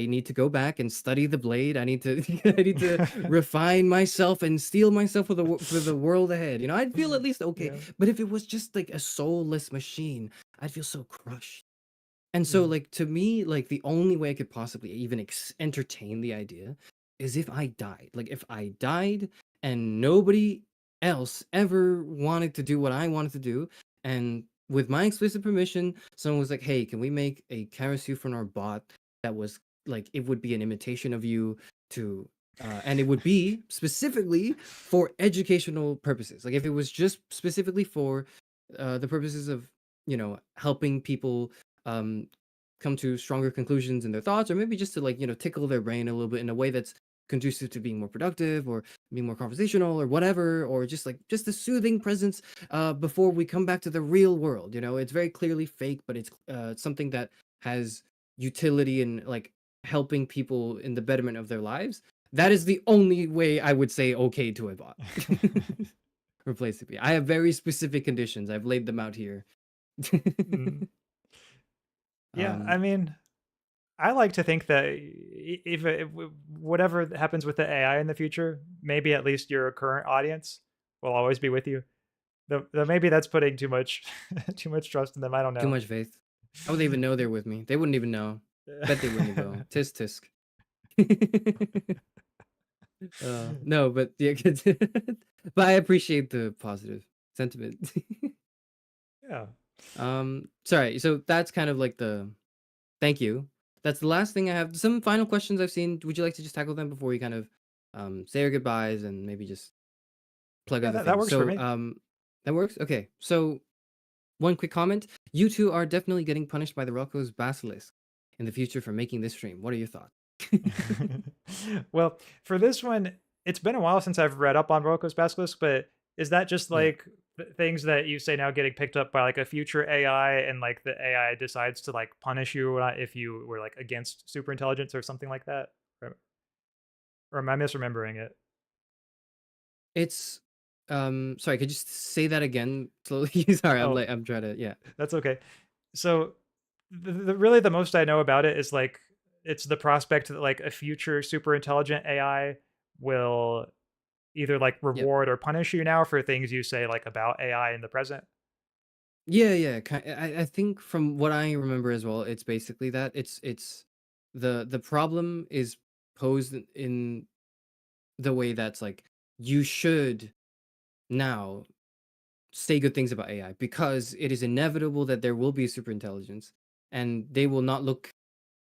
need to go back and study the blade. I need to I need to refine myself and steel myself for the world ahead. I'd feel at least okay. Yeah. But if it was just like a soulless machine, I'd feel so crushed. And so, Mm. like, to me, like, the only way I could possibly even entertain the idea is if I died. Like, if I died and nobody else ever wanted to do what I wanted to do, and with my explicit permission, someone was like, "Hey, can we make a Karasuphrenor bot that was like it would be an imitation of you to And it would be specifically for educational purposes. Like if it was just specifically for the purposes of, you know, helping people um, come to stronger conclusions in their thoughts, or maybe just to, like, you know, tickle their brain a little bit in a way that's conducive to being more productive or being more conversational or whatever, or just like just a soothing presence before we come back to the real world. You know, it's very clearly fake, but it's something that has utility and like helping people in the betterment of their lives. That is the only way I would say okay to a bot. Replace it. I have very specific conditions. I've laid them out here. Mm. Yeah, I um, mean, I like to think that if whatever happens with the AI in the future, maybe at least your current audience will always be with you. Though maybe that's putting too much too much trust in them. I don't too know. much faith. How would they even know they're with me? They wouldn't even know. Bet they wouldn't even know. Tisk tisk. No, but yeah, but I appreciate the positive sentiment. Yeah. Sorry. So that's kind of like the thank you. That's the last thing I have. Some final questions I've seen. Would you like to just tackle them before we kind of say our goodbyes and maybe just plug Yeah, other that things? works for So me. that works. Okay. So one quick comment: you two are definitely getting punished by the Rocco's Basilisk in the future for making this stream. What are your thoughts? Well, for this one, it's been a while since I've read up on Roko's Basilisk, but is that just Yeah. like things that you say now getting picked up by like a future AI and like the AI decides to like punish you if you were like against super intelligence or something like that? Or am I misremembering it? It's sorry, could you just say that again slowly? Sorry, Oh, I'm trying to yeah. that's okay. So really the most I know about it is like it's the prospect that like a future super intelligent AI will either like Yep. reward or punish you now for things you say like about AI in the present. Yeah, yeah. I think from what I remember as well, it's basically that. It's the problem is posed in the way that's like you should now say good things about AI because it is inevitable that there will be super intelligence and they will not look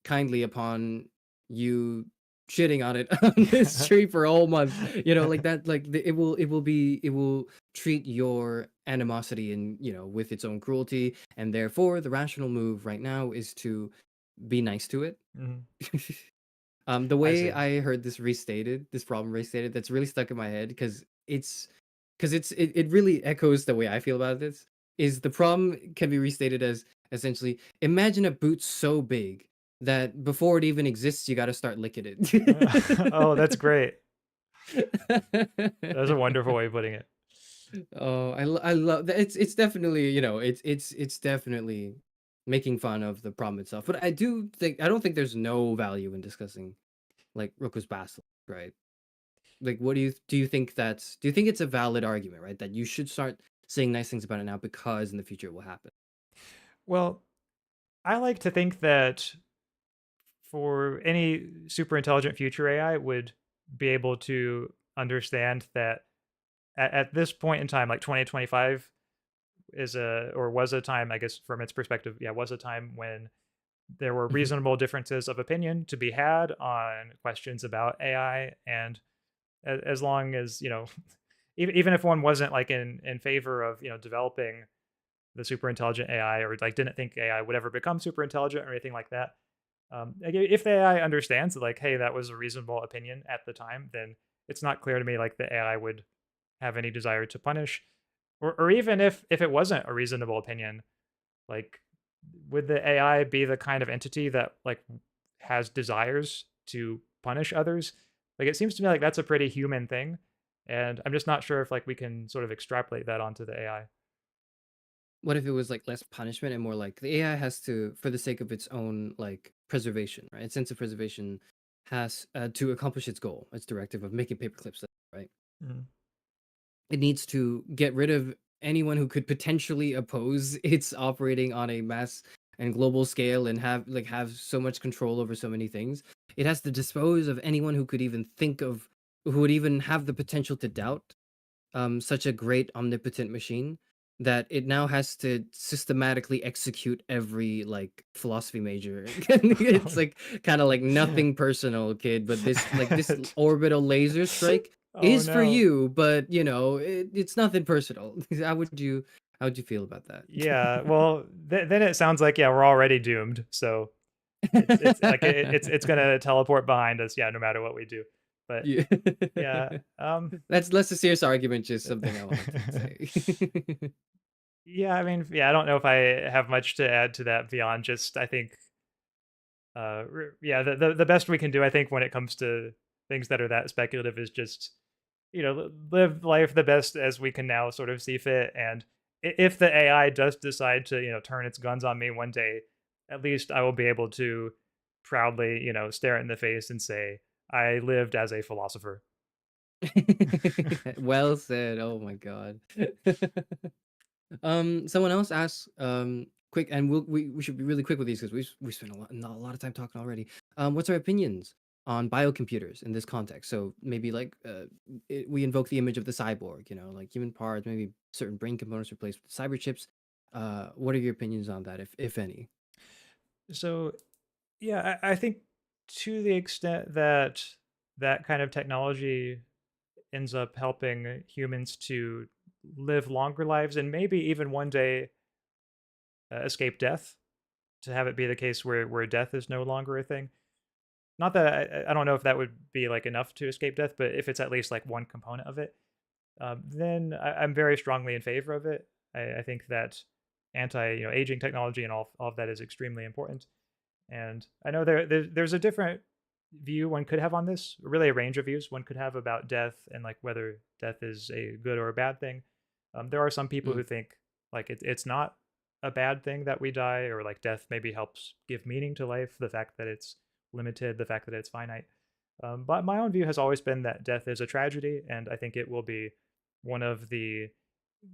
kindly upon you shitting on it on this street for a whole month. You know, like that, like it will treat your animosity and, you know, with its own cruelty. And therefore the rational move right now is to be nice to it. Mhm. The I way see. I heard this problem restated, that's really stuck in my head because it really echoes the way I feel about this. Is the problem can be restated as essentially imagine a boot so big that before it even exists, you got to start licking Oh, that's it. great. That's a wonderful way of putting it. Oh, I love that. It's definitely, you know, it's definitely making fun of the problem itself. But I don't think there's no value in discussing like Roku's Basel, right? Like, what do you think do you think it's a valid argument, right? That you should start saying nice things about it now because in the future it will happen. Well, I like to think that for any super intelligent future AI would be able to understand that at this point in time, like 2025 is a or was a time, I guess, from its perspective, yeah, was a time when there were Mhm. reasonable differences of opinion to be had on questions about AI, and as long as even if one wasn't like in favor of developing the super intelligent AI or like didn't think AI would ever become super intelligent or anything like that, like if the AI understands that like hey that was a reasonable opinion at the time, then it's not clear to me like the AI would have any desire to punish, or even if it wasn't a reasonable opinion, like would the AI be the kind of entity that like has desires to punish others? Like it seems to me like that's a pretty human thing, and I'm just not sure if like we can sort of extrapolate that onto the AI. What if it was like less punishment and more like the AI has to, for the sake of its own like preservation, right? Its sense of preservation has to accomplish its goal, its directive of making paper clips, right? Mhm. It needs to get rid of anyone who could potentially oppose its operating on a mass and global scale and have so much control over so many things. It has to dispose of anyone who could even think of who would even have the potential to doubt such a great omnipotent machine. that it now has to systematically execute every like philosophy major. It's like kind of like nothing personal, kid, but this orbital laser strike Oh is for no. you, but you know, it's nothing personal. How would you feel about that? Yeah, well, then it sounds like, yeah, we're already doomed. So it's like it's gonna teleport behind us, yeah, no matter what we do. But Yeah. yeah, That's less a serious argument, just something I wanted to say. yeah, I mean, yeah, I don't know if I have much to add to that beyond just I think, yeah, the best we can do, I think, when it comes to things that are that speculative is just live life the best as we can now sort of see fit. And if the AI does decide to turn its guns on me one day, at least I will be able to proudly stare it in the face and say I lived as a philosopher. Well said. Oh my god. Someone else asks, quick, and we should be really quick with these because we spent a lot of time talking already. What's our opinions on biocomputers in this context? So maybe like we invoke the image of the cyborg, you know, like human parts, maybe certain brain components replaced with cyber chips. What are your opinions on that, if any? So yeah, I think to the extent that that kind of technology ends up helping humans to live longer lives and maybe even one day escape death, to have it be the case where death is no longer a thing. Not that I don't know if that would be like enough to escape death, but if it's at least like one component of it, then I'm very strongly in favor of it. I think that anti aging technology and all of that is extremely important. And I know there's a different view one could have on this, really a range of views one could have about death and like whether death is a good or a bad thing. There are some people Mm. who think like it's not a bad thing that we die, or like death maybe helps give meaning to life, the fact that it's limited, the fact that it's finite. But my own view has always been that death is a tragedy, and I think it will be one of the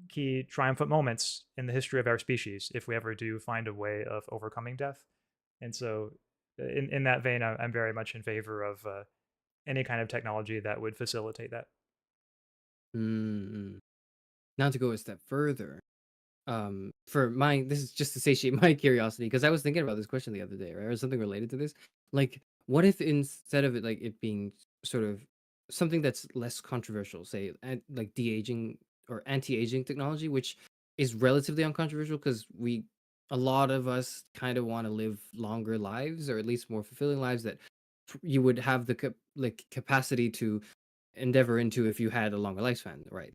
key triumphant moments in the history of our species if we ever do find a way of overcoming death. And so, in that vein, I'm very much in favor of any kind of technology that would facilitate that. Mm. Now to go a step further, for my this is just to satiate my curiosity because I was thinking about this question the other day, right, or something related to this. Like, what if instead of it like it being sort of something that's less controversial, say like de-aging or anti-aging technology, which is relatively uncontroversial because a lot of us kind of want to live longer lives or at least more fulfilling lives that you would have the like capacity to endeavor into if you had a longer lifespan, right?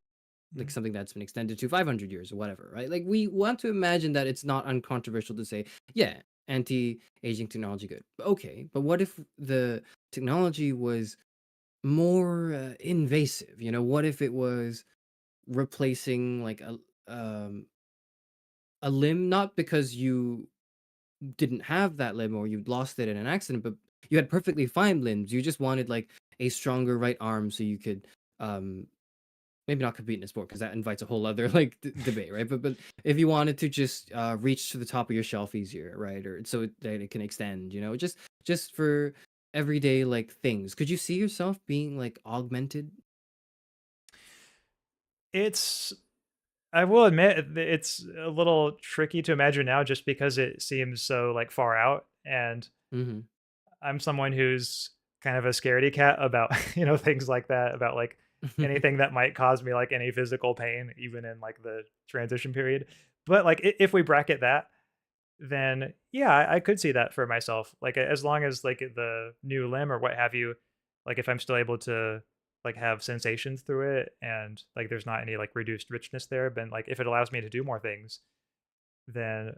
Like Mhm. something that's been extended to 500 years or whatever, right? Like we want to imagine that it's not uncontroversial to say, yeah, anti-aging technology good. Okay, but what if the technology was more invasive? You know, what if it was replacing like a limb, not because you didn't have that limb or you lost it in an accident, but you had perfectly fine limbs. You just wanted like a stronger right arm so you could um maybe not compete in a sport because that invites a whole other like debate, right? But if you wanted to just reach to the top of your shelf easier, right, or so that it can extend, you know, just for everyday like things, could you see yourself being like augmented? It's I will admit it's a little tricky to imagine now just because it seems so like far out, and Mm-hmm. I'm someone who's kind of a scaredy cat about things like that, about like anything that might cause me like any physical pain even in like the transition period. But like if we bracket that, then yeah, I could see that for myself. Like as long as like the new limb or what have you, like if I'm still able to like have sensations through it and like there's not any like reduced richness there, but like if it allows me to do more things, then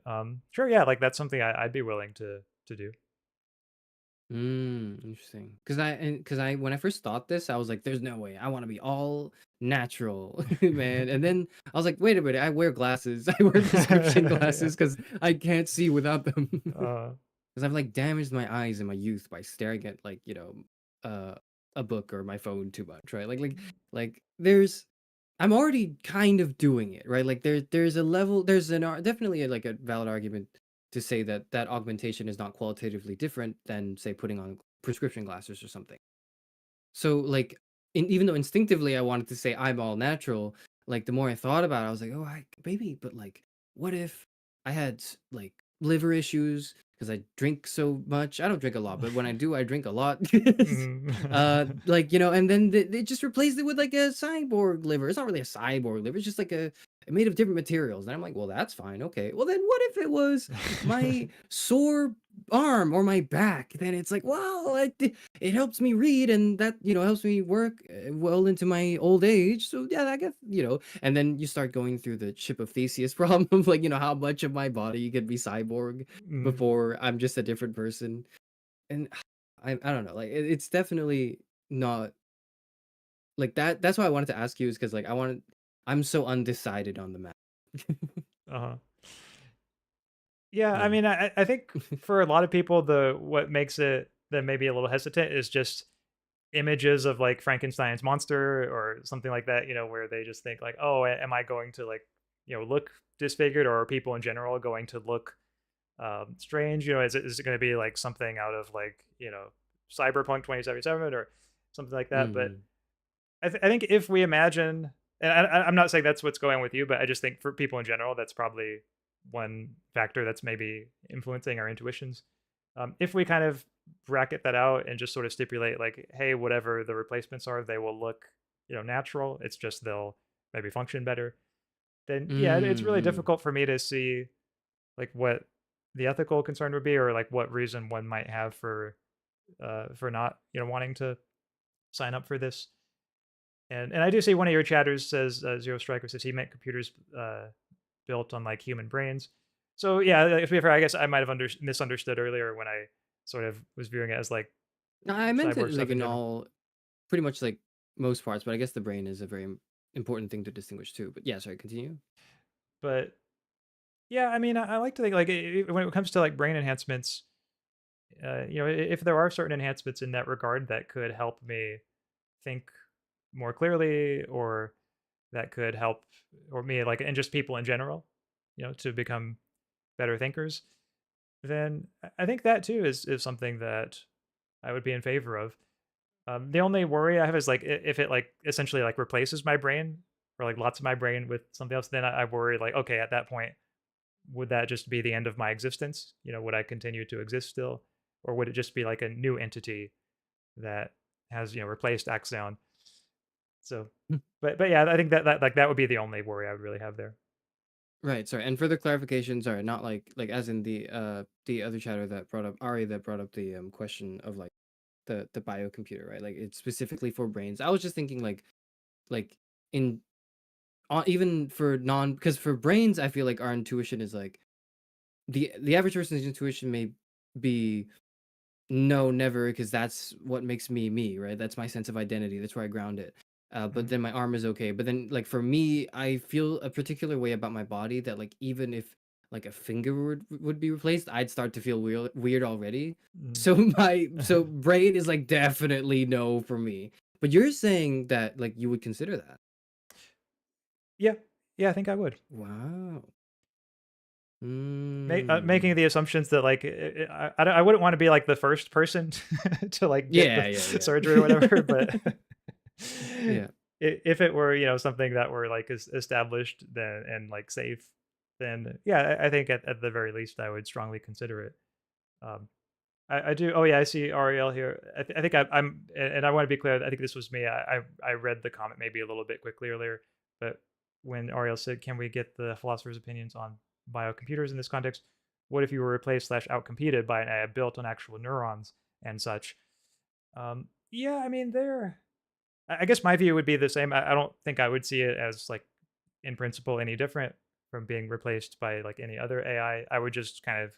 sure, yeah, like that's something I'd be willing to do. Interesting. Because I when I first thought this, I was like, "There's no way. I want to be all natural, man." And then I was like, "Wait a minute. I wear glasses. I wear prescription Yeah. glasses because I can't see without them." Uh, Because I've like damaged my eyes in my youth by staring at like uh a book or my phone too much, right? Like there's I'm already kind of doing it, right? Like there's a level there's definitely like a valid argument to say that that augmentation is not qualitatively different than say putting on prescription glasses or something. So like even though instinctively I wanted to say I'm all natural, like the more I thought about it, I was like, oh, maybe, but like, what if I had like liver issues because I drink so much? I don't drink a lot, but when I do, I drink a lot. Mhm. Like, you know, and then they just replaced it with like a cyborg liver. It's not really a cyborg liver. It's just like made of different materials. And I'm like, well, that's fine. Okay. Well, then what if it was my sore arm or my back? Then it's like, well, it helps me read, and that, you know, helps me work well into my old age. So yeah, I guess, you know. And then you start going through the chip of Theseus problem of like, you know, how much of my body could be cyborg Mm, before I'm just a different person. And I don't know, like it's definitely not like that. That's why I wanted to ask you, is because like I'm so undecided on the map. uh-huh. Yeah, I Yeah. mean, I think for a lot of people, the what makes it then maybe a little hesitant is just images of like Frankenstein's monster or something like that, you know, where they just think like, oh, am I going to like, you know, look disfigured, or are people in general going to look strange? You know, is it going to be like something out of like, you know, Cyberpunk 2077 or something like that? But Mm. I think if we imagine, and I'm not saying that's what's going on with you, but I just think for people in general, that's probably one factor that's maybe influencing our intuitions. If we kind of bracket that out and just sort of stipulate like, hey, whatever the replacements are, they will look, you know, natural. It's just they'll maybe function better. Then yeah, it's really Mm. difficult for me to see like what the ethical concern would be, or like what reason one might have for not, you know, wanting to sign up for this. And I do see one of your chatters says, Zero Striker says he meant computers built on like human brains. So yeah, to be fair, I guess I might have misunderstood earlier when I sort of was viewing it as like No, I meant it cyborg like stuff in in general. all, pretty much like most parts, but I guess the brain is a very important thing to distinguish too. But yeah, sorry, continue. But yeah, I mean, I like to think like when it comes to like brain enhancements, you know, if there are certain enhancements in that regard that could help me think more clearly, or that could help, or me like, and just people in general, you know, to become better thinkers, then I think that too is something that I would be in favor of. The only worry I have is like if it like essentially like replaces my brain, or like lots of my brain with something else, then I worry like, okay, at that point, would that just be the end of my existence? You know, would I continue to exist still, or would it just be like a new entity that has, you know, replaced Axaeon? So, but yeah, I think that like that would be the only worry I would really have there. Right, sorry. And further clarification, sorry, not like as in the other chatter that brought up Ari, that brought up the question of like the biocomputer, right? Like it's specifically for brains. I was just thinking like in even for non, because for brains I feel like our intuition is like the average person's intuition may be no, never, because that's what makes me me, right? That's my sense of identity. That's where I ground it. But Mhm. then my arm is okay. But then, like for me, I feel a particular way about my body that, like, even if like a finger would be replaced, I'd start to feel weird already. Mm. So so brain is like definitely no for me. But you're saying that like you would consider that. Yeah, yeah, I think I would. Wow. Making Mm. the assumptions that like I wouldn't want to be like the first person to like get the Yeah, yeah, surgery or whatever, but yeah. Yeah. if it were, you know, something that were like established then and like safe, then yeah, I think at the very least I would strongly consider it. Um, I do. Oh yeah, I see Ariel here. I think I'm, and I want to be clear. I think this was me. I read the comment maybe a little bit quickly earlier, but when Ariel said, "Can we get the philosopher's opinions on biocomputers in this context? What if you were replaced slash outcompeted by an AI built on actual neurons and such?" Yeah, I mean, there. I guess my view would be the same. I don't think I would see it as like in principle any different from being replaced by like any other AI. I would just kind of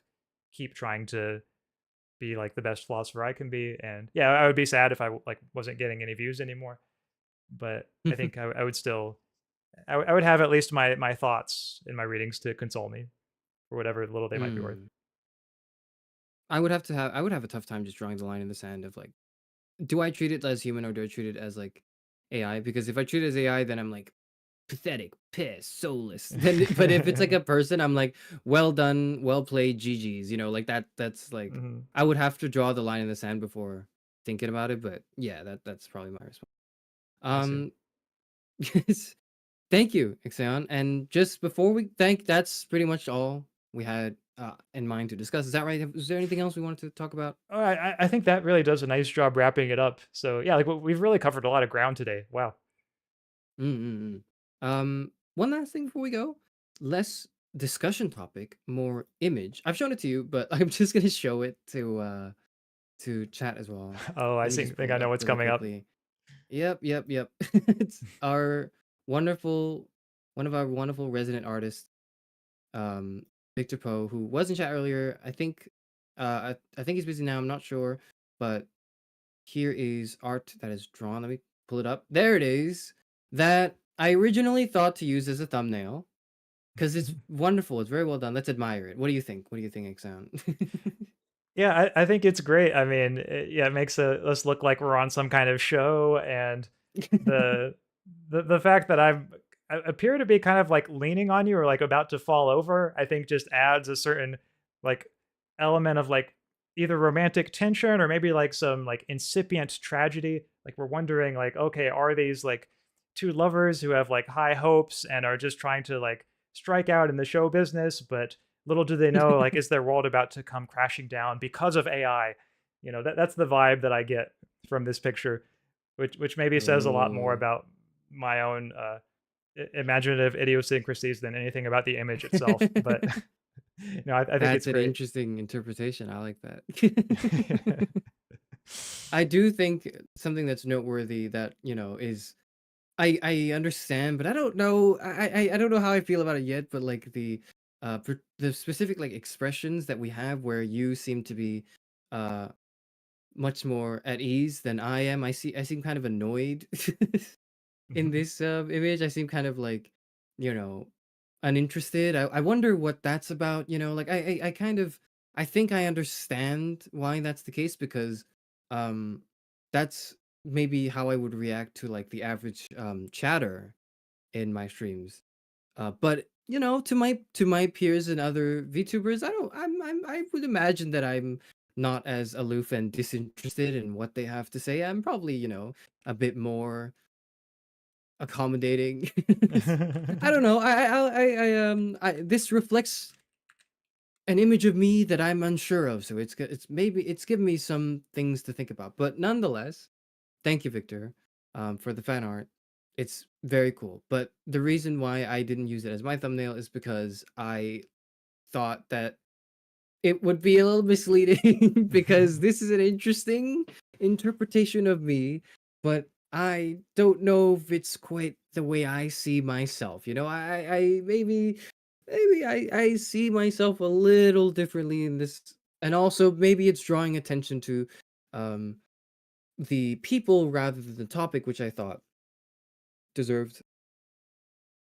keep trying to be like the best philosopher I can be. And yeah, I would be sad if I like wasn't getting any views anymore. But I think I would still, I would have at least my thoughts in my readings to console me for whatever little they might be worth. Mm. I would have a tough time just drawing the line in the sand of like, do I treat it as human or do I treat it as like AI? Because if I treat it as AI, then I'm like pathetic, pissed, soulless. Then, but if it's like a person, I'm like, well done, well played, GG's. You know, like that. That's like Mhm. I would have to draw the line in the sand before thinking about it. But yeah, that's probably my response. I see. Um, yes. Thank you, Axaeon. And just before we thank, that's pretty much all we had in mind to discuss. Is that right? Is there anything else we wanted to talk about? Oh, I think that really does a nice job wrapping it up. So yeah, like we've really covered a lot of ground today. Wow. Mm-mm-mm. One last thing before we go. Less discussion topic, more image. I've shown it to you, but I'm just gonna show it to chat as well. Oh, I Let me just think pull I it know up what's really coming up. quickly. Yep, yep, yep. It's our wonderful, one of our wonderful resident artists, um, Victor Poe, who was in chat earlier. I think, I think he's busy now. I'm not sure, but here is art that is drawn. Let me pull it up. There it is. That I originally thought to use as a thumbnail because it's wonderful. It's very well done. Let's admire it. What do you think? What do you think, Exxon? Yeah, I think it's great. I mean, yeah, it makes us look like we're on some kind of show, and the the fact that I appear to be kind of like leaning on you or like about to fall over, I think just adds a certain like element of like either romantic tension or maybe like some like incipient tragedy. Like we're wondering like, okay, are these like two lovers who have like high hopes and are just trying to like strike out in the show business, but little do they know, like, is their world about to come crashing down because of AI? You know, that's the vibe that I get from this picture, which maybe says a lot more Oh. about my own imaginative idiosyncrasies than anything about the image itself. But I think That's it's an great. interesting interpretation. I like that. I do think something that's noteworthy that, is I understand, but I don't know. I don't know how I feel about it yet. But like the specific like expressions that we have, where you seem to be uh much more at ease than I am. I seem kind of annoyed in this image. I seem kind of like, you know, uninterested. I wonder what that's about. Like I kind of I think I understand why that's the case because um that's maybe how I would react to like the average chatter in my streams. But to my peers and other VTubers, I don't I would imagine that I'm not as aloof and disinterested in what they have to say. I'm probably, a bit more accommodating. I don't know. This reflects an image of me that I'm unsure of. So it's maybe it's given me some things to think about. But nonetheless, thank you, Victor, for the fan art. It's very cool. But the reason why I didn't use it as my thumbnail is because I thought that it would be a little misleading because this is an interesting interpretation of me, but I don't know if it's quite the way I see myself. I maybe I see myself a little differently in this, and also maybe it's drawing attention to um the people rather than the topic, which I thought deserved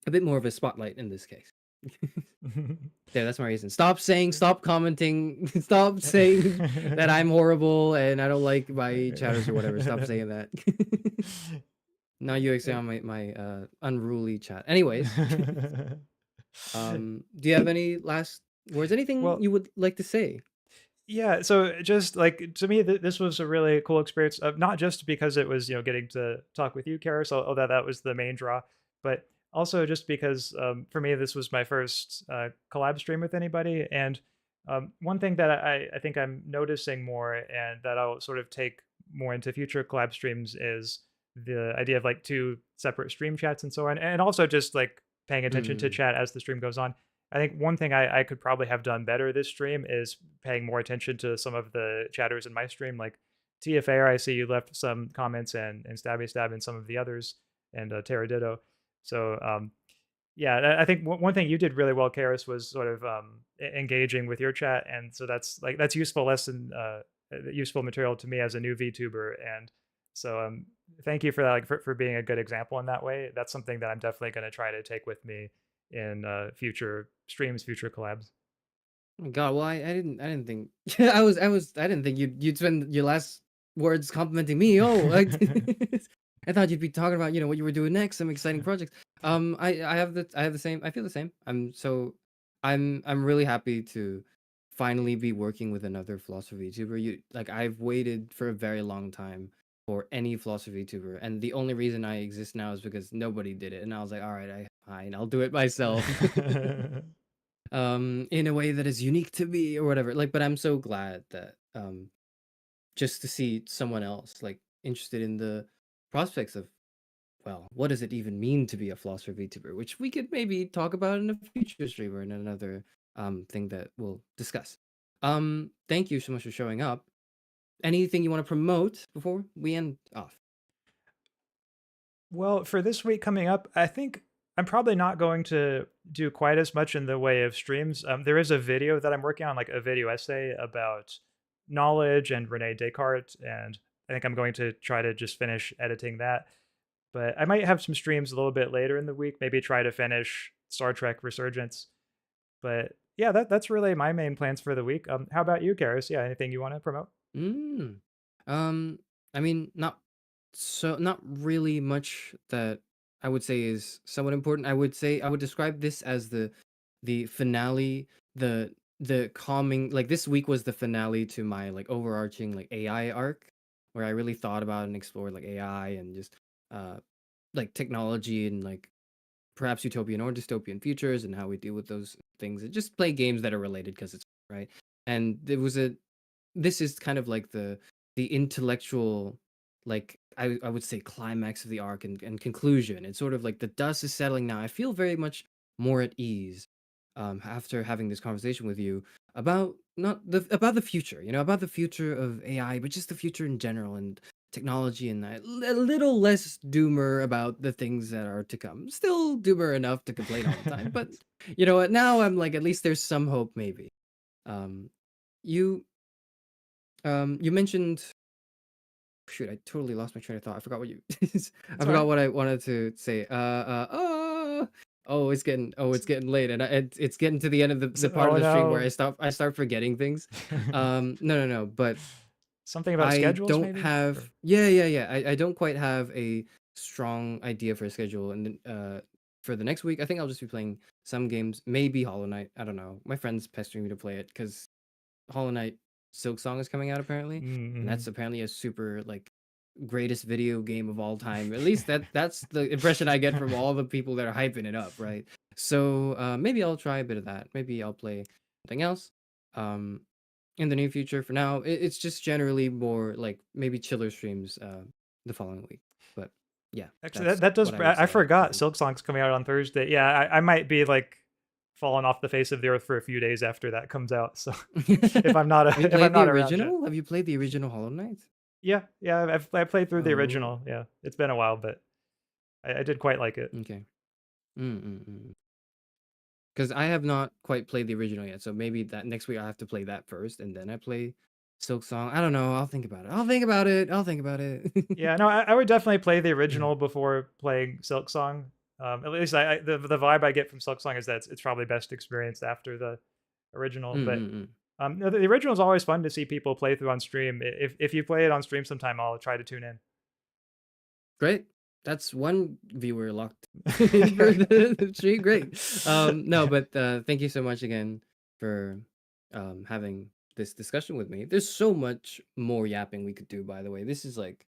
a bit more of a spotlight in this case. Yeah, that's my reason. Stop commenting, stop saying that I'm horrible and I don't like my chatters or whatever. Stop saying that. Now you examine my unruly chat. Anyways, do you have any last words? Anything Well, you would like to say? yeah, so just like to me, this was a really cool experience. Not just because it was getting to talk with you, Karis, although that was the main draw, but also just because for me this was my first collab stream with anybody. And one thing that I think I'm noticing more, and that I'll sort of take more into future collab streams, is the idea of like two separate stream chats and so on, and also just like paying attention to Mm, chat as the stream goes on. I think one thing I could probably have done better this stream is paying more attention to some of the chatters in my stream. Like TFA, I see you left some comments, and Stabby Stab and some of the others, and Terraditto. So yeah, I think one thing you did really well, Karis, was sort of engaging with your chat, and so that's useful lesson, useful material to me as a new VTuber. And so thank you for that, like for being a good example in that way. That's something that I'm definitely going to try to take with me in future streams, future collabs. oh my God, well, I didn't think I didn't think you'd spend your last words complimenting me. Oh, I thought you'd be talking about what you were doing next, some exciting projects. I have the same. I feel the same. I'm really happy to finally be working with another philosophy YouTuber. I've waited for a very long time for any philosophy VTuber, and the only reason I exist now is because nobody did it, and I was like, all right, fine, I'll do it myself. In a way that is unique to me or whatever. Like, but I'm so glad that just to see someone else like interested in the prospects of, well, what does it even mean to be a philosopher VTuber, which we could maybe talk about in a future stream or in another thing that we'll discuss. Thank you so much for showing up. Anything you want to promote before we end off? Well, for this week coming up, I think I'm probably not going to do quite as much in the way of streams. There is a video that I'm working on, like a video essay about knowledge and Rene Descartes, and I think I'm going to try to just finish editing that. But I might have some streams a little bit later in the week, maybe try to finish Star Trek Resurgence. But yeah, that's really my main plans for the week. How about you, Karis? Yeah, anything you want to promote? I mean, not really much that I would say is somewhat important. I would describe this as the finale, the calming, like this week was the finale to my like overarching like AI arc, where I really thought about and explored like AI and just like technology and like perhaps utopian or dystopian futures and how we deal with those things and just play games that are related because it's right. And this is kind of like the intellectual, like I would say climax of the arc and conclusion. It's sort of like the dust is settling now. I feel very much more at ease after having this conversation with you about not the about the future, about the future of AI, but just the future in general and technology, and a little less doomer about the things that are to come. Still doomer enough to complain all the time, but you know what? Now I'm like, at least there's some hope, maybe. Um, you you mentioned, shoot, I totally lost my train of thought. I forgot what you I forgot what I wanted to say. It's getting late, and it's getting to the end of the part Oh of the stream where no. I start forgetting things. No, but Something about I schedules, don't maybe? have, yeah. I don't quite have a strong idea for a schedule, and then, for the next week, I think I'll just be playing some games, maybe Hollow Knight. I don't know. My friend's pestering me to play it because Hollow Knight Silk Song is coming out apparently, and Mm-hmm. that's apparently a super like greatest video game of all time. At least that's the impression I get from all the people that are hyping it up, right? So maybe I'll try a bit of that. Maybe I'll play something else um in the near future. For now, it's just generally more like maybe chiller streams the following week. But yeah, Actually, that's that does. what I would I say forgot from Silk Song's coming out on Thursday. Yeah, I might be like falling off the face of the earth for a few days after that comes out. So if I'm not Have you if I'm played the not around yet. original? Have you played the original Hollow Knight? Yeah, I played through the Oh, original. Yeah, it's been a while, but I did quite like it. okay. Mm. Because I have not quite played the original yet, so maybe that next week I have to play that first, and then I play Silk Song. I don't know. I'll think about it. I'll think about it. Yeah, no, I would definitely play the Yeah. original before playing Silk Song. At least the vibe I get from Silk Song is that it's probably best experienced after the original. But Mm. no, the original is always fun to see people play through on stream. If you play it on stream sometime, I'll try to tune in. Great. That's one viewer locked in for the stream. Great. No, but thank you so much again for having this discussion with me. There's so much more yapping we could do, by the way. This is like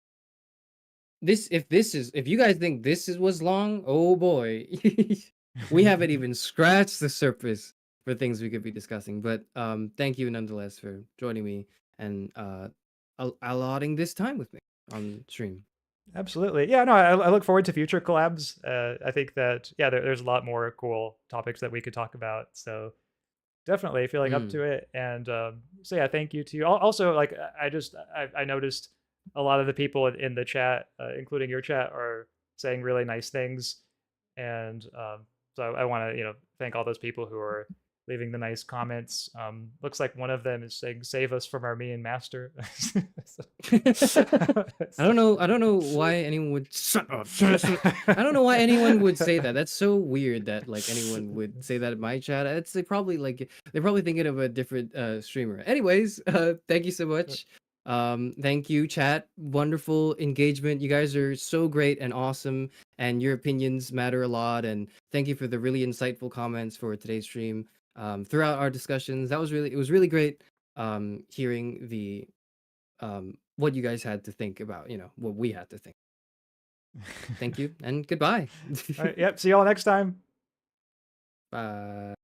if you guys think was long, oh boy. We haven't even scratched the surface for things we could be discussing. But thank you nonetheless for joining me and allotting this time with me on stream. Absolutely. Yeah, no, I look forward to future collabs. I think that, yeah, there's a lot more cool topics that we could talk about. So definitely feeling up Mm. to it. And so, yeah, thank you to you. Also, like, I noticed a lot of the people in the chat, including your chat, are saying really nice things. And so I want to, thank all those people who are leaving the nice comments. Looks like one of them is saying, "Save us from our mean master." So- I don't know why anyone would shut up. I don't know why anyone would say that. That's so weird that like anyone would say that in my chat. It's they're probably thinking of a different streamer. Anyways, thank you so much. Thank you, chat. Wonderful engagement. You guys are so great and awesome, and your opinions matter a lot. And thank you for the really insightful comments for today's stream. Throughout our discussions, it was really great hearing the what you guys had to think about, what we had to think. Thank you and goodbye. All right, yep. See y'all next time. Bye.